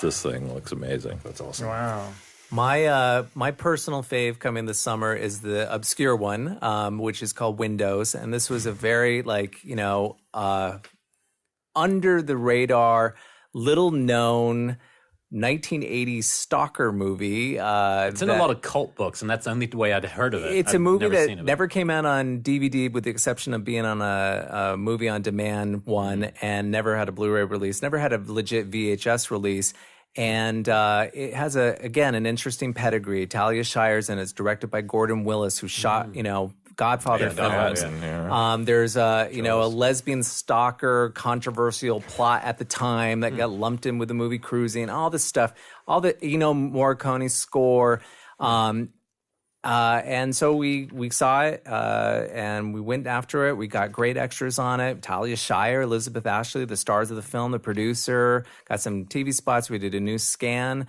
this thing looks amazing. That's awesome. Wow. My personal fave coming this summer is the obscure one, which is called Windows, and this was a very under the radar, little known 1980s stalker movie. It's in a lot of cult books, and that's the only way I'd heard of it. It's a movie that never came out on DVD, with the exception of being on a movie on demand one, and never had a Blu-ray release, never had a legit VHS release. And it has an interesting pedigree. Talia Shire's and it's directed by Gordon Willis, who shot Godfather films. There's a lesbian stalker controversial plot at the time that got lumped in with the movie Cruising. All this stuff, all the Morricone score. And so we saw it, and we went after it. We got great extras on it. Talia Shire, Elizabeth Ashley, the stars of the film, the producer, got some TV spots. We did a new scan.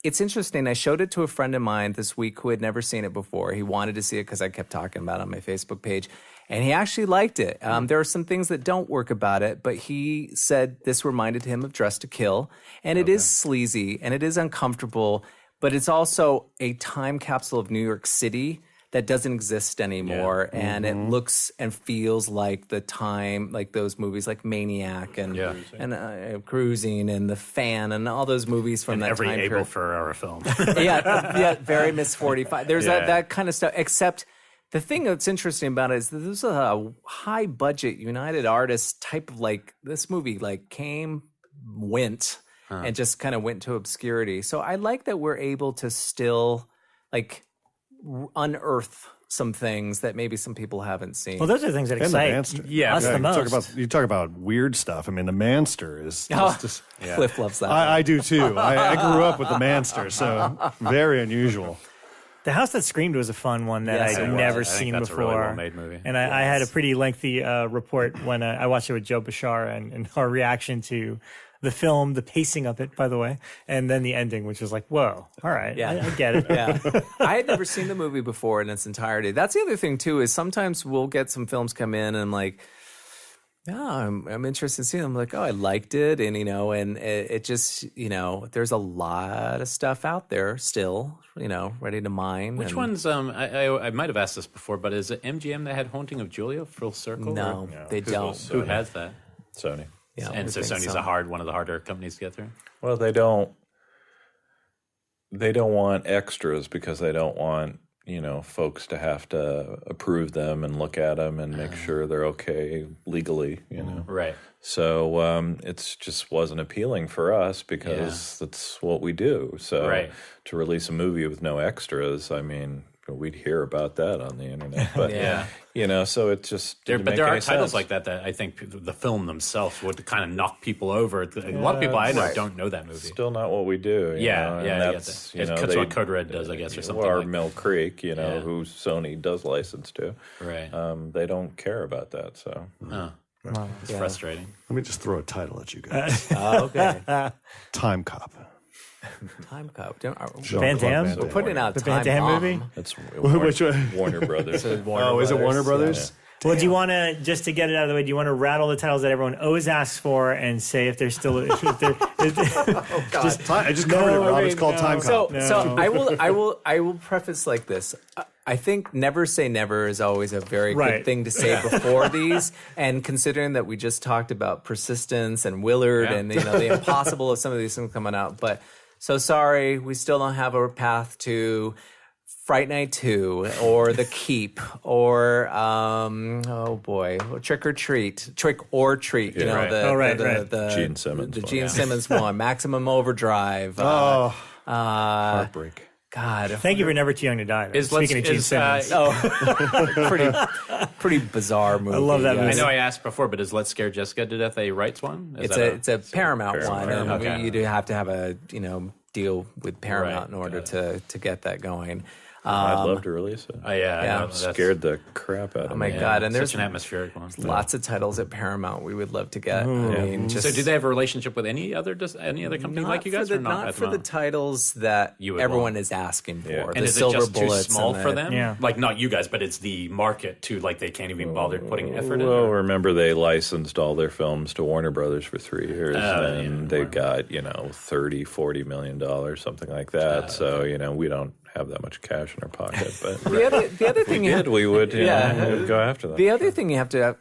It's interesting. I showed it to a friend of mine this week who had never seen it before. He wanted to see it because I kept talking about it on my Facebook page, and he actually liked it. There are some things that don't work about it, but he said this reminded him of Dress to Kill, and it is sleazy, and it is uncomfortable, but it's also a time capsule of New York City that doesn't exist anymore. Yeah. And it looks and feels like the time, like those movies like Maniac and Cruising and The Fan and all those movies from that every time Abel period. Ferrara film. Very Miss 45. There's that kind of stuff, except the thing that's interesting about it is that this is a high budget United Artists type of this movie came, went, and just kind of went to obscurity. So I like that we're able to still unearth some things that maybe some people haven't seen. Well, those are the things that excite us the most. You talk about weird stuff. I mean, the Manster is just Cliff loves that. I do too. I grew up with the Manster, so very unusual. The House That Screamed was a fun one that I'd never seen that's before. A really well-made movie. And I had a pretty lengthy report when I watched it with Joe Bashar and our reaction to the film, the pacing of it, by the way, and then the ending, which was like, whoa, all right, I get it. I had never seen the movie before in its entirety. That's the other thing, too, is sometimes we'll get some films come in and I'm like, I'm interested in seeing them. I'm like, I liked it. And, and it just, there's a lot of stuff out there still, ready to mine. Which ones, I might have asked this before, but is it MGM that had Haunting of Julia, Full Circle? No, they don't. Who has that? Sony. Yeah, and so Sony's one of the harder companies to get through? Well, they don't want extras because they don't want, folks to have to approve them and look at them and make sure they're okay legally, Right. So it just wasn't appealing for us because that's what we do. So to release a movie with no extras, I mean, we'd hear about that on the internet. But, so it just But there are titles like that I think the film themselves would kind of knock people over. A lot of people I know don't know that movie. Still not what we do. That's what Code Red does, I guess, or something or like Mill Creek, who Sony does license to. Right. They don't care about that, so. It's frustrating. Let me just throw a title at you guys. Okay. Time Cop. Time Cop. Van Damme? We're putting out the Time Van Damme Bomb. movie? That's Which one? Warner Brothers. Is it Warner Brothers? Yeah. Well, do you want to, just to get it out of the way, do you want to rattle the titles that everyone always asks for and say if they're still... I just covered it, Rob. It's called Time Cop. So I will preface like this. I think never say never is always a very good thing to say before these. And considering that we just talked about persistence and Willard and the impossible of some of these things coming out. But so sorry, we still don't have a path to Fright Night 2 or The Keep or Trick or Treat, you know, the Gene Simmons the one. Gene Simmons one, Maximum Overdrive. Heartbreak. God, Thank you for Never Too Young to Die. Though. Speaking of Gene Simmons, pretty bizarre movie. I love that movie. I know I asked before, but is Let's Scare Jessica to Death a rights one? It's a Paramount one, and Okay. you do have to have a deal with Paramount in order to get that going. I'd love to release it. I know. Scared the crap out of me. Oh my God! And there's such an atmospheric one. lots of titles at Paramount we would love to get. I mean, So, do they have a relationship with any other company like you guys, or not? Not at the for the moment? titles that You would everyone want. is asking for. Yeah. The And is it silver just too bullets small and for the- them? Yeah. Like, not you guys, but it's the market too. Like, they can't even bother putting effort in. Well, remember they licensed all their films to Warner Brothers for 3 years, and they got $30-40 million, something like that. So we don't have that much cash in our pocket, but The other thing we would we would go after them. The other thing you have to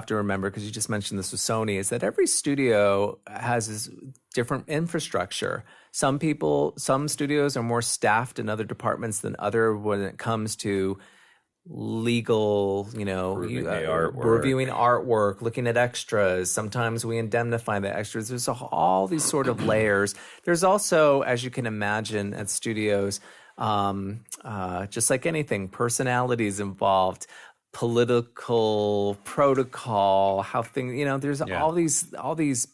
remember, because you just mentioned this with Sony, is that every studio has this different infrastructure. Some studios are more staffed in other departments than other when it comes to legal, reviewing artwork, looking at extras. Sometimes we indemnify the extras. There's all these sort of layers. There's also, as you can imagine, at studios, just like anything, personalities involved, political protocol, how things, there's all these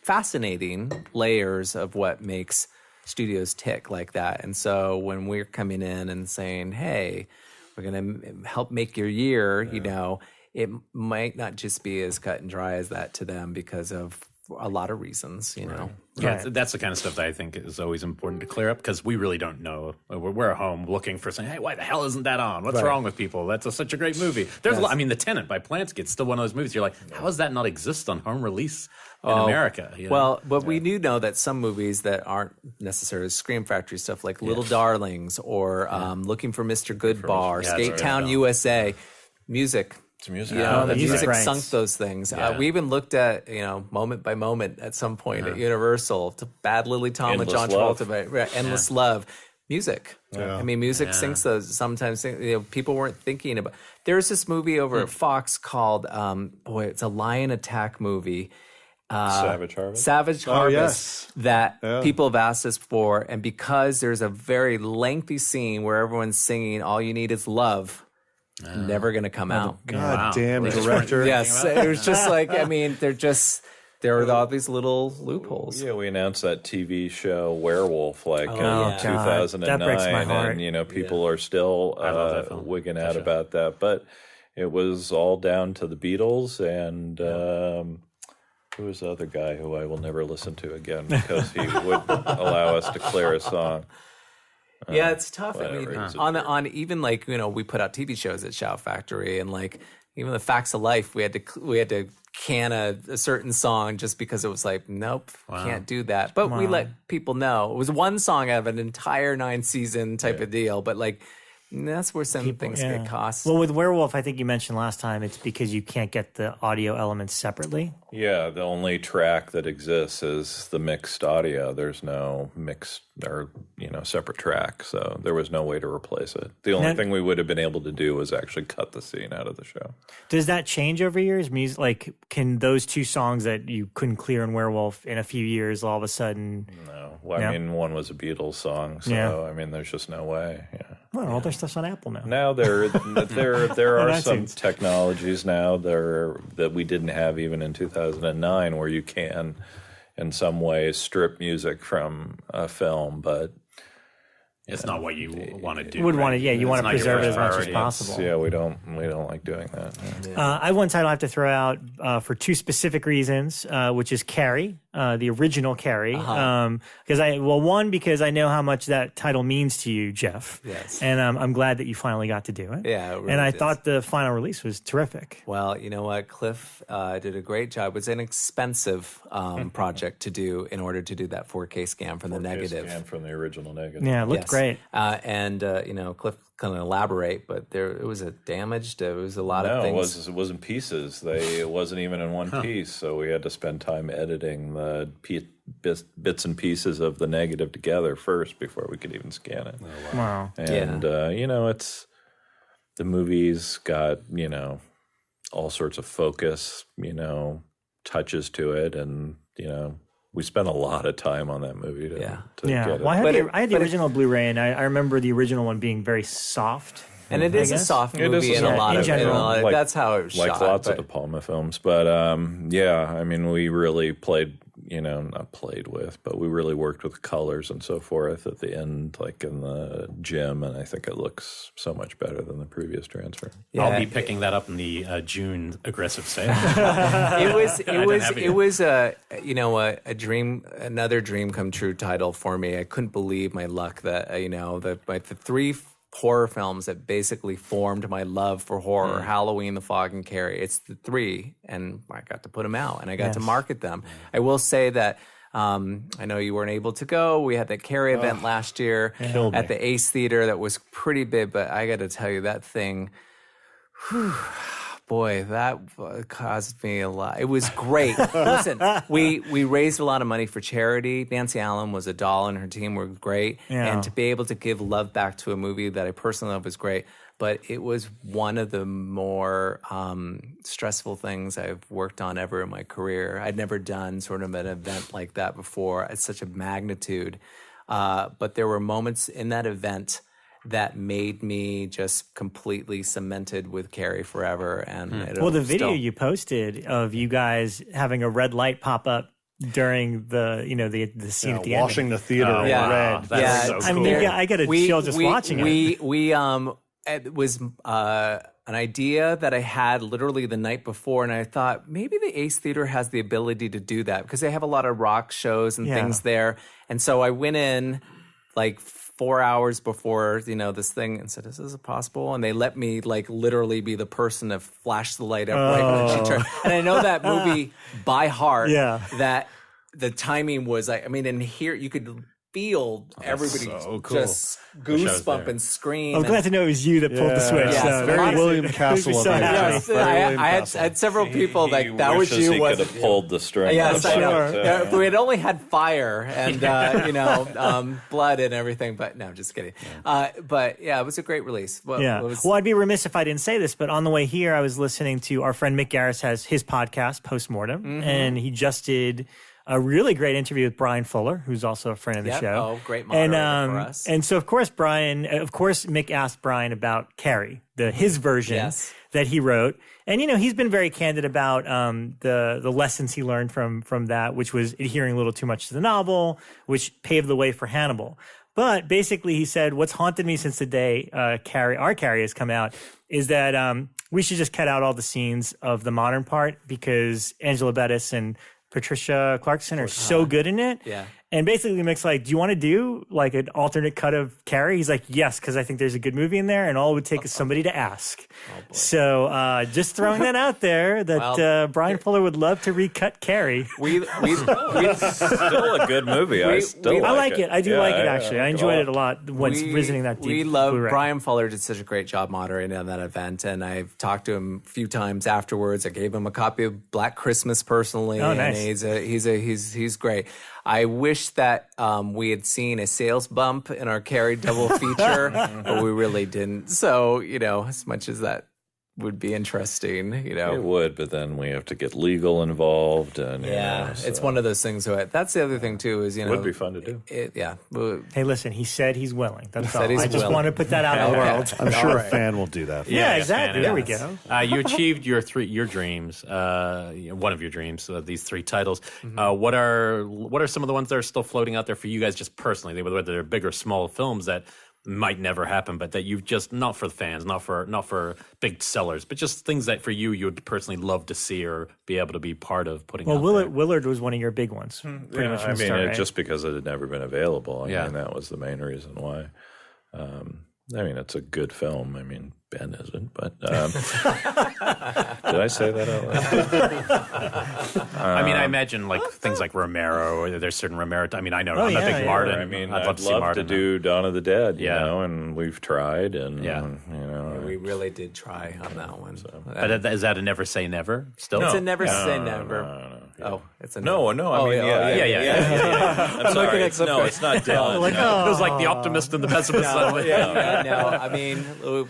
fascinating layers of what makes studios tick like that. And so when we're coming in and saying, hey, we're going to help make your year, it might not just be as cut and dry as that to them because of a lot of reasons, Yeah, that's the kind of stuff that I think is always important to clear up, because we really don't know. We're at home looking for saying, hey, why the hell isn't that on? What's wrong with people? That's such a great movie. There's a lot. I mean, The Tenant by Polanski, it's still one of those movies. You're like, how does that not exist on home release in America? Well, but we do know that some movies that aren't necessarily Scream Factory stuff, like Little Darlings or Looking for Mr. Goodbar, Skate Town USA, music. It's music. The music rights. sunk those things. We even looked at, moment by moment at some point at Universal to Bad Lily Tom with Endless John Love. Travolta, Endless Love. Music. I mean, music sinks those. Sometimes people weren't thinking about. There's this movie over at Fox called, it's a lion attack movie. Savage Harvest. Savage Harvest yes. that people have asked us for. And because there's a very lengthy scene where everyone's singing All You Need Is Love, never going to come out. God damn director. Yes, it was just like, there are all these little loopholes. Yeah, we announced that TV show Werewolf in God. 2009, That breaks my heart. and people are still wigging out about that. But it was all down to the Beatles and who was the other guy who I will never listen to again because he wouldn't allow us to clear a song. Yeah, it's tough. I mean, whatever. on even we put out TV shows at Shout Factory, and even the Facts of Life, we had to can a certain song just because it was like, nope, can't do that. But we let people know it was one song out of an entire 9-season type of deal. But that's where some things get cost. Well, with Werewolf, I think you mentioned last time, it's because you can't get the audio elements separately. Yeah, the only track that exists is the mixed audio. There's no mixed or separate track, so there was no way to replace it. The only thing we would have been able to do was actually cut the scene out of the show. Does that change over years? Music, can those two songs that you couldn't clear in Werewolf in a few years all of a sudden? No, well, I mean, one was a Beatles song, so I mean, there's just no way. Yeah. Well, all their stuff's on Apple now. Now there are some iTunes. technologies now that we didn't have even in 2009, where you can, in some ways, strip music from a film, but It's not what you want to do. You want to It's not preserve it your as much as priority. possible. yeah, we don't like doing that. Yeah. I have one title I have to throw out for two specific reasons, which is Carrie, the original Carrie. Because I know how much that title means to you, Jeff. Yes. And I'm glad that you finally got to do it. Yeah, it really and I is. thought the final release was terrific. Well, you know what? Cliff did a great job. It was an expensive project to do in order to do that 4K scan from the negative. Scan from the original negative. Yeah, it looked great. And Cliff kind of elaborate, but it was a lot of things. It wasn't pieces. It wasn't even in one piece, so we had to spend time editing the bits and pieces of the negative together first before we could even scan it. Oh, wow. And it's the movie's got all sorts of focus, touches to it, and we spent a lot of time on that movie to get it. Well, I had the original Blu-ray, and I remember the original one being very soft. And it is a soft movie in a lot of general. That's how it was shot. Like lots of De Palma films. But we really we really worked with colors and so forth at the end, like in the gym, and I think it looks so much better than the previous transfer. Yeah. I'll be picking that up in the June aggressive sale. It was a dream, another dream come true title for me. I couldn't believe my luck that the three horror films that basically formed my love for horror, Halloween, The Fog, and Carrie. It's the three, and I got to put them out, and I got to market them. I will say that I know you weren't able to go. We had the Carrie event last year at the Ace Theater that was pretty big, but I got to tell you, that thing... Boy, that caused me a lot. It was great. Listen, we raised a lot of money for charity. Nancy Allen was a doll, and her team were great. Yeah. And to be able to give love back to a movie that I personally love was great. But it was one of the more stressful things I've worked on ever in my career. I'd never done sort of an event like that before at such a magnitude. But there were moments in that event that made me just completely cemented with Carrie forever. And the video you posted of you guys having a red light pop up during the scene at the end, washing the theater in red. That's so cool. I mean, I get a chill just watching it. It was an idea that I had literally the night before, and I thought maybe the Ace Theater has the ability to do that because they have a lot of rock shows and things there. And so I went in like 4 hours before, this thing and said, is this possible? And they let me like literally be the person to flash the light up right when she turned. And I know that movie by heart, that the timing was, and here you could feel everybody just goosebump and scream. I'm glad to know it was you that pulled the switch. Yeah, very William Castle of I had several people like, that was you. He could have pulled the string. Yes, I know. We had only had fire and, blood and everything, but no, just kidding. But yeah, it was a great release. Well, I'd be remiss if I didn't say this, but on the way here, I was listening to our friend Mick Garris has his podcast, Postmortem, and he just did a really great interview with Brian Fuller, who's also a friend of the show. Oh, great moderator for us. And so, of course, Mick asked Brian about Carrie, his version that he wrote. And, he's been very candid about the lessons he learned from that, which was adhering a little too much to the novel, which paved the way for Hannibal. But basically, he said, what's haunted me since the day our Carrie has come out is that we should just cut out all the scenes of the modern part because Angela Bettis and Patricia Clarkson are so good in it. Yeah. And basically Mick's like, do you want to do like an alternate cut of Carrie? He's like, yes, because I think there's a good movie in there and all it would take is somebody to ask. So just throwing that out there that Brian Fuller would love to recut Carrie. We still a good movie. I like it. I do like it, actually. I enjoyed it a lot once visiting that deep. We love Blu-ray. Brian Fuller did such a great job moderating on that event, and I've talked to him a few times afterwards. I gave him a copy of Black Christmas personally. Oh, nice. And he's great. I wish that we had seen a sales bump in our Carrie double feature, but we really didn't. So, as much as that would be interesting, It would, but then we have to get legal involved. And, it's one of those things. That's the other thing, too, is, it would be fun to do. Hey, listen, he said he's willing. That's all. I just want to put that out in the world. I'm sure a fan will do that. Yeah, exactly. There we go. You achieved your dreams, one of your dreams, these three titles. What are some of the ones that are still floating out there for you guys just personally, whether they're big or small films that might never happen, but that you've just, not for the fans, not for big sellers, but just things that for you would personally love to see or be able to be part of putting out there. Willard was one of your big ones. Pretty much from the start, right? Just because it had never been available. I mean, that was the main reason why. I mean, it's a good film. I mean, Ben isn't, but did I say that out loud? I mean, I imagine like things like Romero, or there's certain Romero. I mean, I know I'm a big Martin. I mean, I'd love to see love Martin to do Dawn of the Dead, you Yeah. know, and we've tried, and Yeah. you know, We really did try on that one. But is that a never say never? Still, It's a never say never. no. Oh, it's a No, I mean, yeah. I'm sorry. It's not dead. Like, It was like the optimist and the pessimist. No, I mean,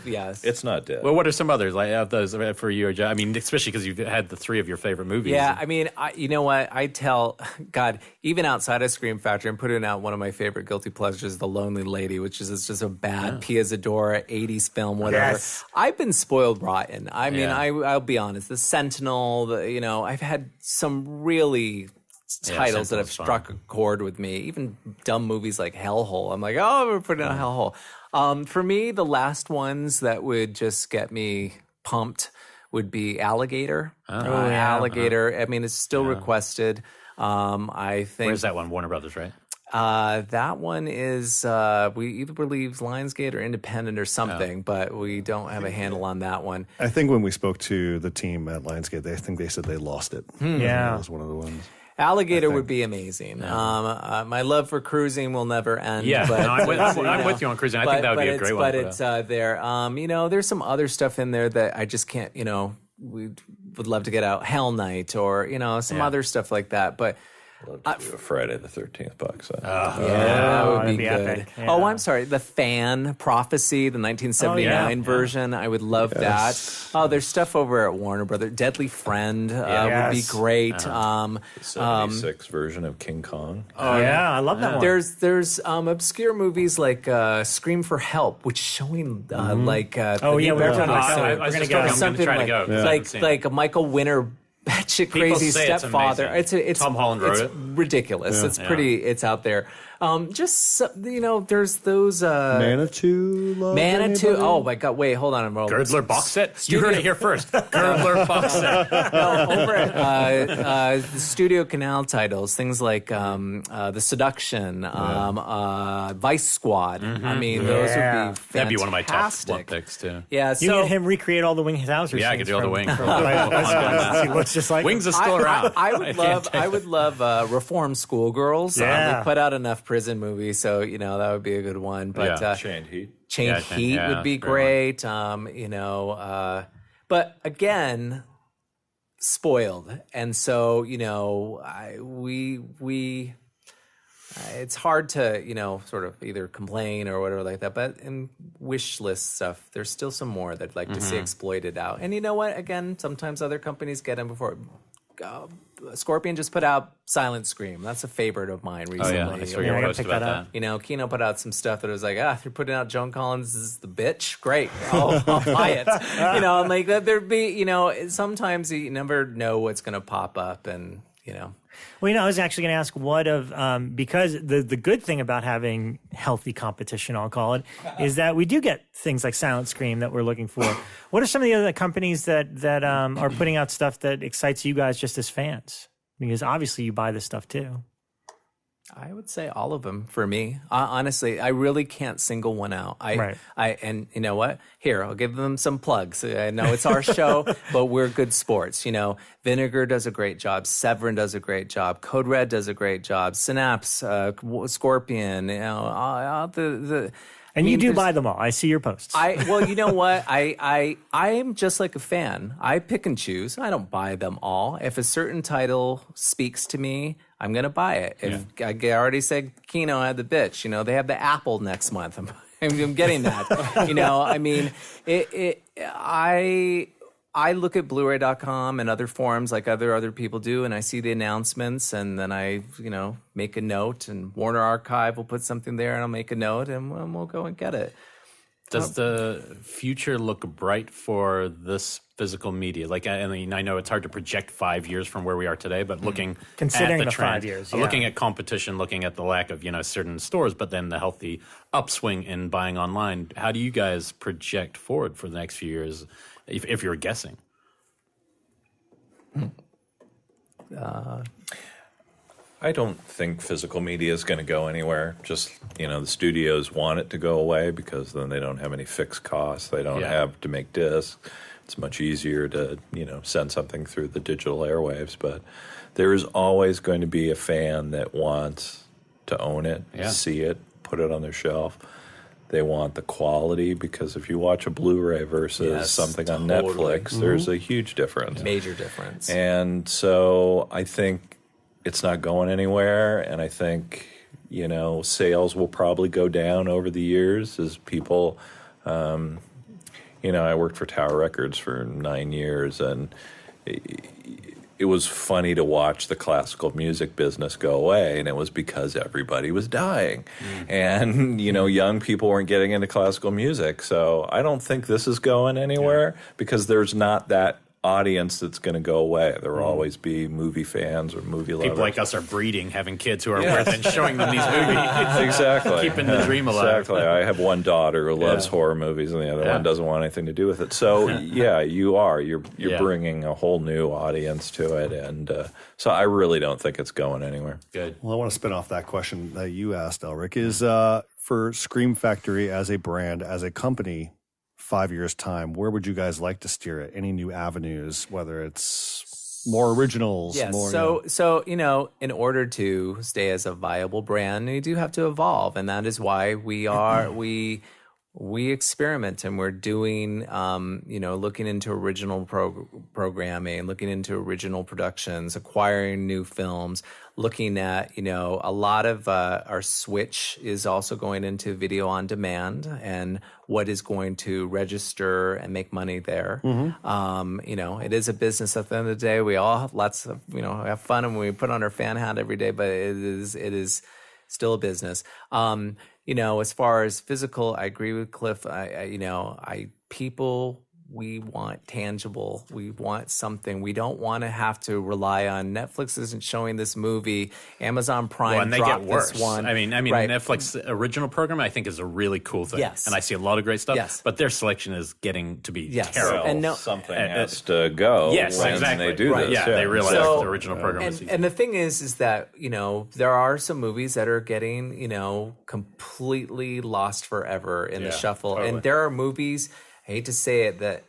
yes. It's not dead. Well, what are some others like those for you? I mean, especially because you've had the three of your favorite movies. Yeah, I mean, you know what? I tell, God, even outside of Scream Factory, I'm putting out one of my favorite guilty pleasures, The Lonely Lady, which is just a bad Pia Zadora 80s film, whatever. Yes. I've been spoiled rotten. I mean, Yeah. I'll be honest. The Sentinel, I've had some really titles that have Sentinel's struck a chord with me. Even dumb movies like Hellhole. I'm like, oh, we're putting out Hellhole. For me, the last ones that would just get me pumped would be Alligator. Alligator. I mean, it's still requested. I think. Where's that one? Warner Brothers, right? That one is we either believe Lionsgate or Independent or something, but we don't have a handle on that one. I think when we spoke to the team at Lionsgate, they said they lost it. Yeah. That was one of the ones. Alligator would be amazing. My love for cruising will never end. Yeah, but, no, I'm with you on cruising. I think that would be a great one. But it's there. There's some other stuff in there that I just can't. We would love to get out. Hell Night or some other stuff like that. But Love to do a Friday the 13th box set. that would be that'd be good. epic. Yeah. Oh, I'm sorry. The Fan Prophecy, the 1979 version. I would love that. Oh, there's stuff over at Warner Brothers. Deadly Friend would be great. The 76 version of King Kong. I love that one. There's obscure movies like Scream for Help, which showing like we were talking about that. I was We're just gonna going go. to try to go. like a Michael Winter batshit crazy say it's stepfather. amazing. It's Tom Holland wrote it. Ridiculous. It's pretty. It's out there. There's those Manitou love Manitou. anybody? Oh my God! Wait, hold on. Girdler box set. You heard it here first. Girdler box set. Over at the Studio Canal titles, things like The Seduction, Vice Squad. I mean, those would be fantastic. That'd be one of my top one picks too. Yeah, You so get him recreate all the Wing Hauser. Yeah, I could do all the Wings. He looks just like Wings is still around. I would love Reform Schoolgirls. Yeah. They put out enough prison movies, so that would be a good one. But Chained Heat. Chained Heat would be great. But again, spoiled, and so it's hard to sort of either complain or whatever like that. But in wish list stuff, there's still some more that I'd like to see exploited out. And you know what? Again, sometimes other companies get them before. Scorpion just put out Silent Scream. That's a favorite of mine recently. I saw your post about that. Kino put out some stuff that was like, if you're putting out Joan Collins is the bitch, great. I'll buy it. I'm like, there'd be, sometimes you never know what's going to pop up and, Well, I was actually going to ask because the good thing about having healthy competition, I'll call it, is that we do get things like Silent Scream that we're looking for. What are some of the other companies that are putting out stuff that excites you guys just as fans? Because obviously you buy this stuff too. I would say all of them for me. Honestly, I really can't single one out. And you know what? Here, I'll give them some plugs. I know it's our show, but we're good sports. Vinegar does a great job. Severin does a great job. Code Red does a great job. Synapse, Scorpion. And you do buy them all. I see your posts. Well, you know what? I am just like a fan. I pick and choose. I don't buy them all. If a certain title speaks to me, I'm going to buy it. If I already said Kino had the bitch, they have the Apple next month. I'm getting that. I mean, I look at Blu-ray.com and other forums like other people do, and I see the announcements, and then I, make a note, and Warner Archive will put something there, and I'll make a note, and we'll go and get it. Does the future look bright for this physical media? Like, I mean, I know it's hard to project 5 years from where we are today, but considering at the trend, 5 years, looking at competition, looking at the lack of certain stores, but then the healthy upswing in buying online. How do you guys project forward for the next few years, if you're guessing? I don't think physical media is going to go anywhere. Just, the studios want it to go away because then they don't have any fixed costs. They don't have to make discs. It's much easier to, send something through the digital airwaves. But there is always going to be a fan that wants to own it, see it, put it on their shelf. They want the quality, because if you watch a Blu-ray versus something on Netflix, there's a huge difference. Major difference. And so I think it's not going anywhere, and I think, sales will probably go down over the years as people, I worked for Tower Records for 9 years, and it was funny to watch the classical music business go away, and it was because everybody was dying. And, young people weren't getting into classical music. So I don't think this is going anywhere because there's not that audience that's going to go away. There will always be movie fans or movie lovers. People like us are breeding, having kids who are worth and showing them these movies. Exactly. Keeping the dream alive. Exactly. I have one daughter who loves horror movies, and the other one doesn't want anything to do with it. So, you're bringing a whole new audience to it. And so I really don't think it's going anywhere. Good. Well, I want to spin off that question that you asked, Elric, is for Scream Factory as a brand, as a company, 5 years' time, where would you guys like to steer it? Any new avenues, whether it's more originals? Yes. More, So in order to stay as a viable brand, you do have to evolve, and that is why we are we experiment, and we're doing looking into original programming, looking into original productions, acquiring new films, looking at a lot of our switch is also going into video on demand and what is going to register and make money there. It is a business at the end of the day. We all have lots of have fun, and we put on our fan hat every day, but it is still a business. As far as physical, I agree with Cliff. We want tangible. We want something. We don't want to have to rely on Netflix isn't showing this movie. Amazon Prime and they dropped get worse. this one. I mean, right. Netflix original program I think is a really cool thing. Yes. And I see a lot of great stuff. Yes. But their selection is getting to be terrible. Well, something has to go. Yes, when exactly. they do this. Yeah, they realize the original program is easy. And the thing is that there are some movies that are getting completely lost forever in the shuffle, and there are movies. I hate to say it, that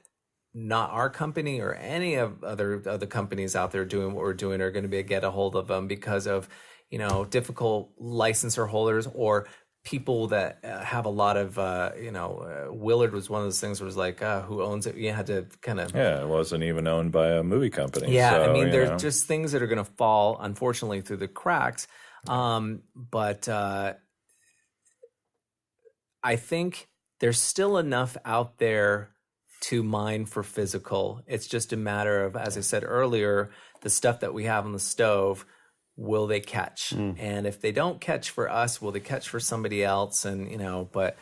not our company or any of other companies out there doing what we're doing are going to be able to get a hold of them because of difficult licensor holders or people that have a lot of Willard was one of those things where it was like who owns it. You had to kind of it wasn't even owned by a movie company. So, there's just things that are going to fall unfortunately through the cracks. But I think there's still enough out there to mine for physical. It's just a matter of, as I said earlier, the stuff that we have on the stove, will they catch? And if they don't catch for us, will they catch for somebody else? And, but...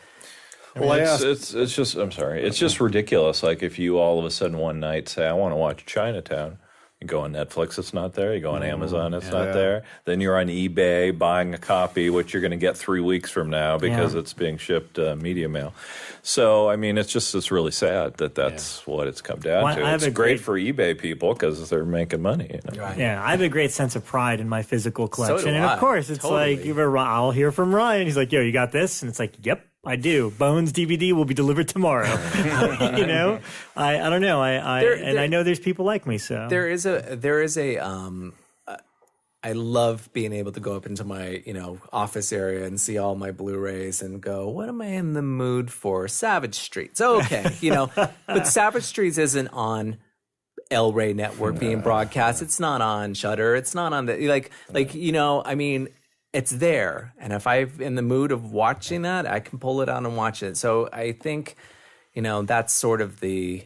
it's just, I'm sorry, it's just ridiculous. Like if you all of a sudden one night say, I want to watch Chinatown. You go on Netflix, it's not there. You go on Amazon, it's not there. Then you're on eBay buying a copy, which you're going to get 3 weeks from now because it's being shipped media mail. So, it's really sad that that's what it's come down to. It's great for eBay people because they're making money. Right. Yeah, I have a great sense of pride in my physical collection. So do and I. Of course, it's like, I'll hear from Ryan. He's like, yo, you got this? And it's like, yep. I do. Bones DVD will be delivered tomorrow. I don't know. I know there's people like me. So there is a. I love being able to go up into my office area and see all my Blu-rays and go, what am I in the mood for? Savage Streets, okay, but Savage Streets isn't on El-Ray Network being broadcast. It's not on Shudder. It's not on the it's there, and if I'm in the mood of watching that, I can pull it out and watch it. So I think, that's sort of the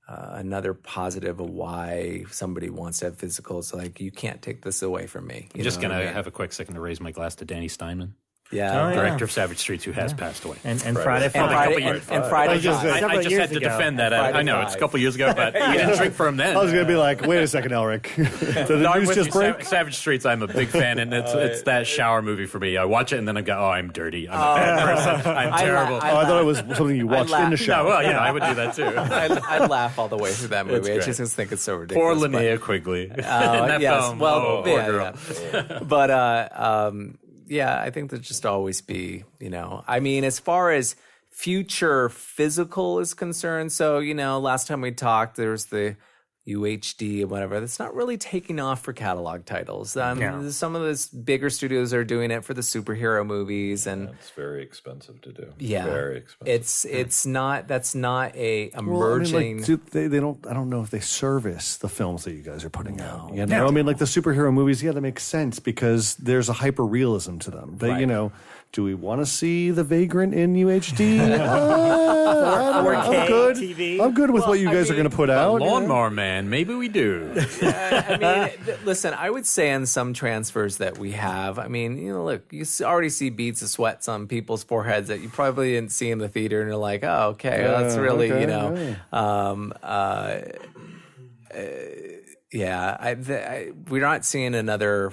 another positive of why somebody wants to have physical. It's like, you can't take this away from me. I'm just going to have a quick second to raise my glass to Danny Steinman. Yeah. Director of Savage Streets, who has passed away. And Friday And Five. Friday, and Friday I just years had to ago. defend that. Friday I know it's a Five. couple years ago, but you didn't drink from then. I was going to be like, wait a second, Elric. Did the No, I'm news with just you. break? Savage Streets, I'm a big fan, and it's that shower movie for me. I watch it and then I go, oh, I'm dirty. I'm a bad person. I'm terrible. Oh, I thought it was something you watched in the laugh. No, shower. well, I would do that too. I laugh all the way through that movie. I great. just think it's so Poor ridiculous. Linnea Quigley. In But, that yes. film. Well, oh, poor yeah, girl. yeah. But yeah, I think there'll just always be, I mean, as far as future physical is concerned, so, last time we talked, there was the UHD and whatever. That's not really taking off for catalog titles. Some of the bigger studios are doing it for the superhero movies, and It's very expensive to do. yeah, Very expensive. it's not. That's not a Well, I mean, emerging. like, they don't. I don't know if they service the films that you guys are putting out. I mean, like the superhero movies. Yeah, that makes sense because there's a hyper realism to them. They, do we want to see the Vagrant in UHD? I'm good. TV. I'm good with what you guys are going to put out. Lawnmower Man, maybe we do. I mean, listen, I would say on some transfers that we have, I mean, look, you already see beads of sweats on people's foreheads that you probably didn't see in the theater, and you're like, oh, okay, well, that's really, we're not seeing another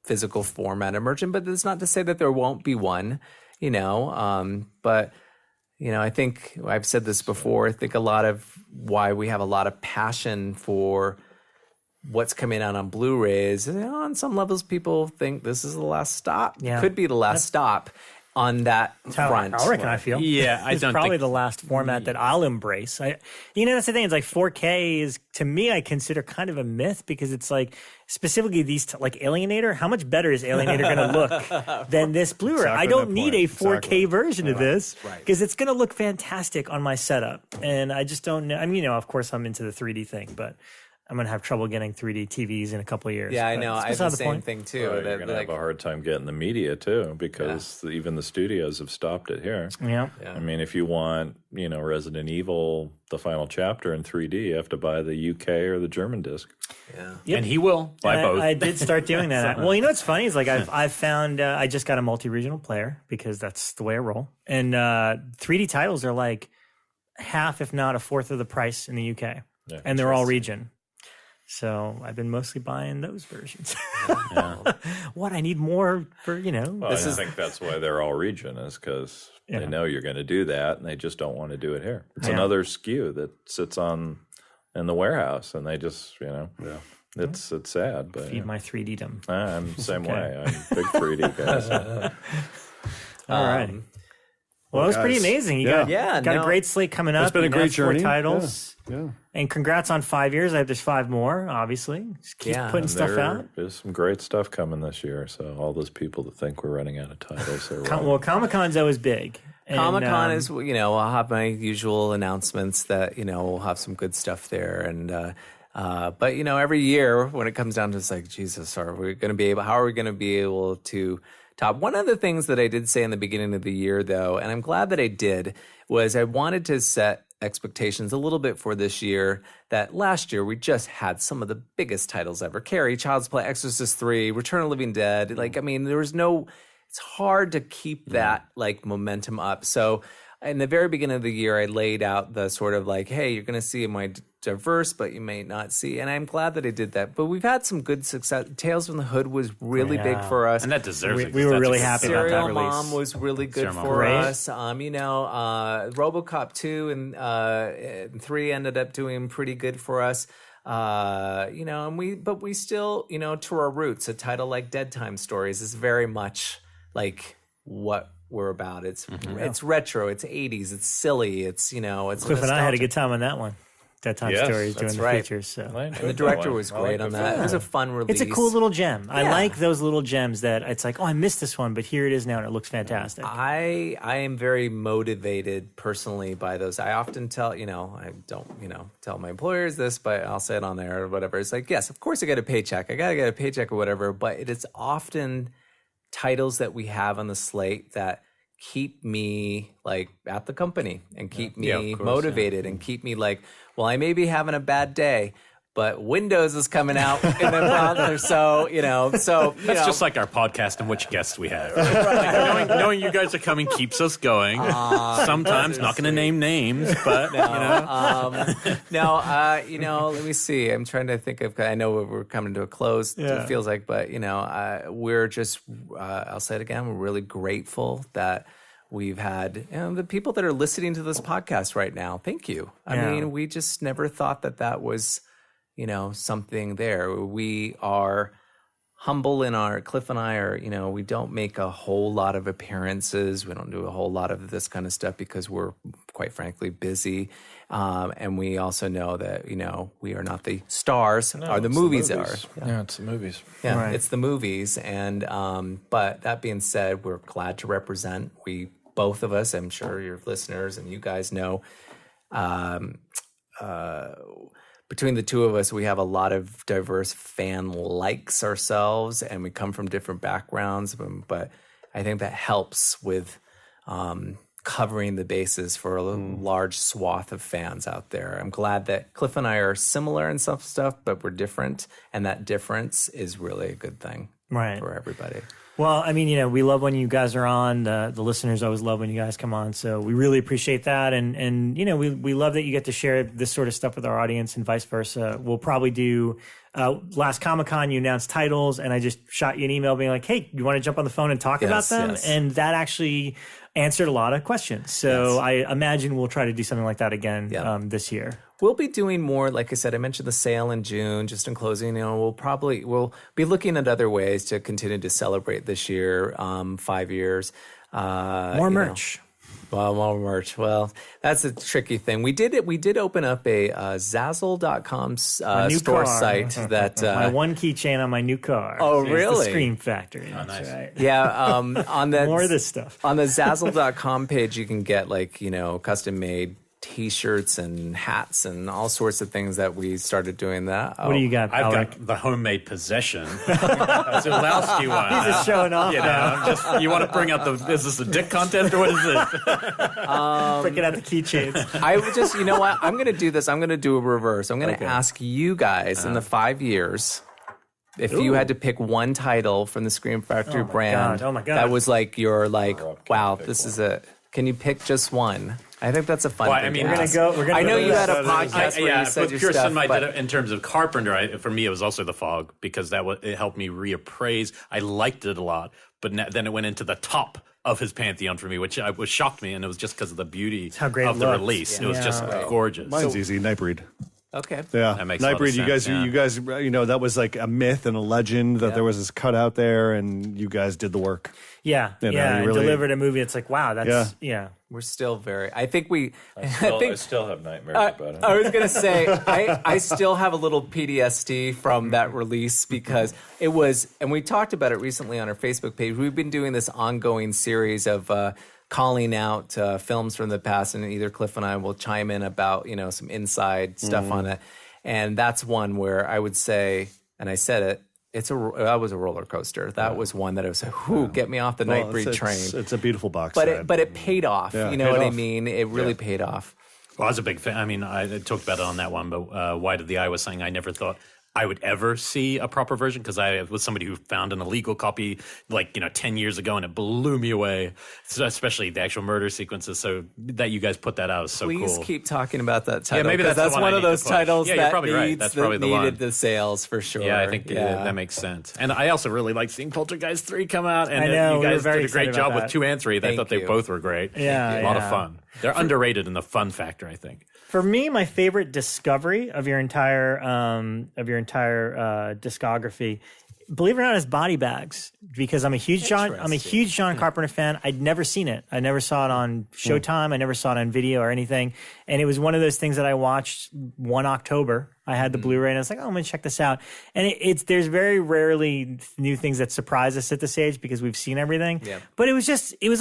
physical format emerging, but that's not to say that there won't be one, but I think I've said this before. I think a lot of why we have a lot of passion for what's coming out on Blu-ray is, on some levels, people think this is the last stop. Yeah. Could be the last stop on that front. I reckon I feel. Yeah, I it's don't probably think- the last format that I'll embrace. That's the thing. It's like 4K is, to me, I consider kind of a myth because it's like specifically these like Alienator. How much better is Alienator going to look than this Blu-ray? Exactly I don't my need point. a 4K Exactly. version of this Right. because it's going to look fantastic on my setup, and I just don't know. I mean, of course, I'm into the 3D thing, but I'm going to have trouble getting 3D TVs in a couple of years. Yeah, I But know. it's I have beside the same point. thing too. Well, that, you're going to like, have a hard time getting the media too because even the studios have stopped it here. Yeah. I mean, if you want, Resident Evil, the final chapter in 3D, you have to buy the UK or the German disc. Yep. And he will buy And both. I did start doing that. Well, what's funny is like I've found I just got a multi-regional player because that's the way I roll. And 3D titles are like half, if not a fourth of the price in the UK, and they're all region. So I've been mostly buying those versions. What I need more for Well, I think that's why they're all region is because they know you're going to do that and they just don't want to do it here. It's another SKU that sits in the warehouse and they just it's sad, but feed my 3D-dom. I'm the same way. I'm a big 3D guy. All right. Well, it was pretty guys. amazing. You Yeah. got a great slate coming up. It's been a You great have 4 journey. titles. Yeah. And congrats on 5 years. I hope there's 5 more, obviously. Just keep putting stuff out. There's some great stuff coming this year. So all those people that think we're running out of titles are wrong. Well, Comic-Con's always big. And, Comic-Con is, I'll have my usual announcements that, we'll have some good stuff there. And, but, every year when it comes down to it's like, Jesus, how are we going to be able to top? One of the things that I did say in the beginning of the year, though, and I'm glad that I did, was I wanted to set expectations a little bit for this year. That last year we just had some of the biggest titles ever: Carrie, Child's Play, Exorcist 3, Return of the Living Dead. There was no. It's hard to keep that momentum up. So in the very beginning of the year, I laid out the sort of hey, you're going to see my diverse, but you may not see. And I'm glad that I did that. But we've had some good success. Tales from the Hood was really big for us. And that deserves it. we were really happy about that Serial release. Mom was really good Serial Mom. for Great. us. RoboCop 2 and 3 ended up doing pretty good for us. And we still, to our roots, a title like Dead Time Stories is very much like what we're about. It's retro, it's 80s, it's silly, it's Cliff and I had a nostalgic. good time on that one. That Time Yes, Stories doing that's the right. features. So And the director was great on that. It was a fun release. it's a cool little gem. I Yeah. like those little gems that it's like, oh, I missed this one, but here it is now, and it looks fantastic. I am very motivated personally by those. I often tell, I don't, tell my employers this, but I'll say it on there or whatever. It's like, yes, of course I get a paycheck. I got to get a paycheck or whatever, but it is often titles that we have on the slate that keep me at the company and keep me motivated and keep me well, I may be having a bad day, but Windows is coming out in a month or so, That's just like our podcast and which guests we have. Like, knowing you guys are coming keeps us going. Sometimes not going to name names, but let me see. I'm trying to think of. I know we're coming to a close. Yeah. It feels like, but we're just. I'll say it again. We're really grateful that we've had the people that are listening to this podcast right now. Thank you. I mean, we just never thought that was. Something there. We are humble in Cliff and I are, we don't make a whole lot of appearances. We don't do a whole lot of this kind of stuff because we're quite frankly busy. And we also know that, we are not the stars, the movies are. Yeah, it's the movies. Yeah, Right. It's the movies. And, but that being said, we're glad to represent. Both of us, I'm sure your listeners and you guys know, between the two of us, we have a lot of diverse fan likes ourselves, and we come from different backgrounds. But I think that helps with covering the bases for a large swath of fans out there. I'm glad that Cliff and I are similar in some stuff, but we're different, and that difference is really a good thing for everybody. Well, I mean, we love when you guys are on. The listeners always love when you guys come on. So we really appreciate that. And we love that you get to share this sort of stuff with our audience and vice versa. We'll probably do last Comic-Con, you announced titles, and I just shot you an email being like, hey, you want to jump on the phone and talk about them? Yes. And that actually answered a lot of questions. So I imagine we'll try to do something like that again this year. We'll be doing more, like I said, I mentioned the sale in June. Just in closing, we'll be looking at other ways to continue to celebrate this year, 5 years. More merch. Well, more merch. Well, that's a tricky thing. We did open up a Zazzle.com store site that my one keychain on my new car. Oh, is really? The Scream Factory. Oh, nice. Right. Yeah. On that More of this stuff. on the Zazzle.com page, you can get custom made T-shirts and hats and all sorts of things that we started doing that. What do you got, I've Elric? got the homemade possession. Zulowski one. He's just showing off now. You want to bring out is this a dick contest or what is this? Freaking out the keychains. I would just, you know what? I'm going to do this. I'm going to do a reverse. I'm going to ask you guys in the 5 years, if you had to pick one title from the Scream Factory brand God. that was wow, this is it. Can you pick just one? I think that's a fun thing. I mean, to ask. We're gonna I know go you had a this. podcast where you said but your Pure stuff, Cinema, I but did it in terms of Carpenter. For me, it was also The Fog because it helped me reappraise. I liked it a lot, but then it went into the top of his pantheon for me, which was shocked me, and it was just because of the beauty how great of it the looked. release. Yeah. It was just gorgeous. Mine's easy. Nightbreed. okay. Yeah, That makes a lot of Nightbreed. sense, You guys, that was like a myth and a legend that there was this cut out there, and you guys did the work. Yeah, You know, yeah. you And really- delivered a movie. It's like, wow, that's yeah. We're still I think we. I still have nightmares about it. I was gonna say I still have a little PTSD from that release because it was, and we talked about it recently on our Facebook page. We've been doing this ongoing series of calling out films from the past, and either Cliff and I will chime in about some inside stuff on it, and that's one where I would say, and I said it. That was a roller coaster. That was one that I was like, "Whoo, get me off the Nightbreed train." It's a beautiful box. But set. it paid off. Yeah, you know paid what I off. mean? It really paid off. Well, I was a big fan. I mean, I talked about it on that one, but Wide of the Eye was saying I never thought I would ever see a proper version because I was somebody who found an illegal copy 10 years ago, and it blew me away, so especially the actual murder sequences. So that you guys put that out is so Please cool. keep talking about that title. maybe 'cause that's the one one I of need to those push. titles Yeah, you're that probably right. That's probably the needed one. the sales for sure. Yeah, I think that makes sense. And I also really like seeing Poltergeist 3 come out. And I know, you we were guys very did a great excited job about with that. 2 and 3. I Thank thought they you. both were great. Yeah, a lot yeah. of fun. They're underrated in the fun factor, I think. For me, my favorite discovery of your entire discography, believe it or not, is Body Bags, because I'm a huge John Carpenter fan. I'd never seen it. I never saw it on Showtime. I never saw it on video or anything. And it was one of those things that I watched one October. I had the Blu-ray and I was like, oh, I'm going to check this out. And there's very rarely new things that surprise us at this age because we've seen everything. Yeah. But it was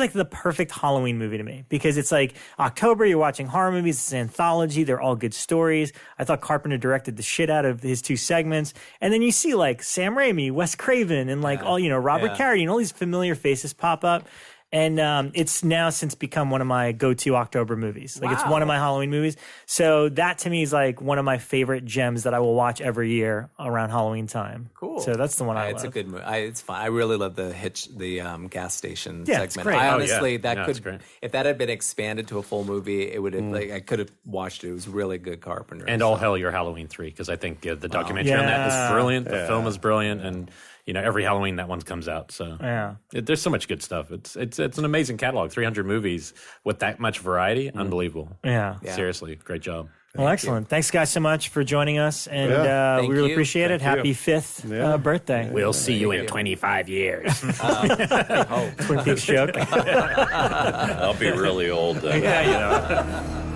like the perfect Halloween movie to me because it's like October, you're watching horror movies. It's an anthology. They're all good stories. I thought Carpenter directed the shit out of his 2 segments. And then you see like Sam Raimi, Wes Craven, and like all, Robert Carradine, all these familiar faces pop up. And it's now since become one of my go-to October movies. Like, it's one of my Halloween movies. So that to me is like one of my favorite gems that I will watch every year around Halloween time. Cool. So that's the one I love. It's a good movie. It's fun. I really love the gas station Yeah, segment. it's great. I Oh, honestly, it's great. if that had been expanded to a full movie, it would have, like, I could have watched it. It was really good Carpenter. And all hell, your Halloween 3, because I think the documentary on that is brilliant. The film is brilliant, and every Halloween that one comes out. So there's so much good stuff. It's an amazing catalog. 300 movies with that much variety, unbelievable. Yeah. Seriously, great job. Well, excellent. Thanks, guys, so much for joining us, and we really appreciate it. Happy 5th birthday. We'll see you in 25 years. Twin Peaks joke. I'll be really old then. Yeah,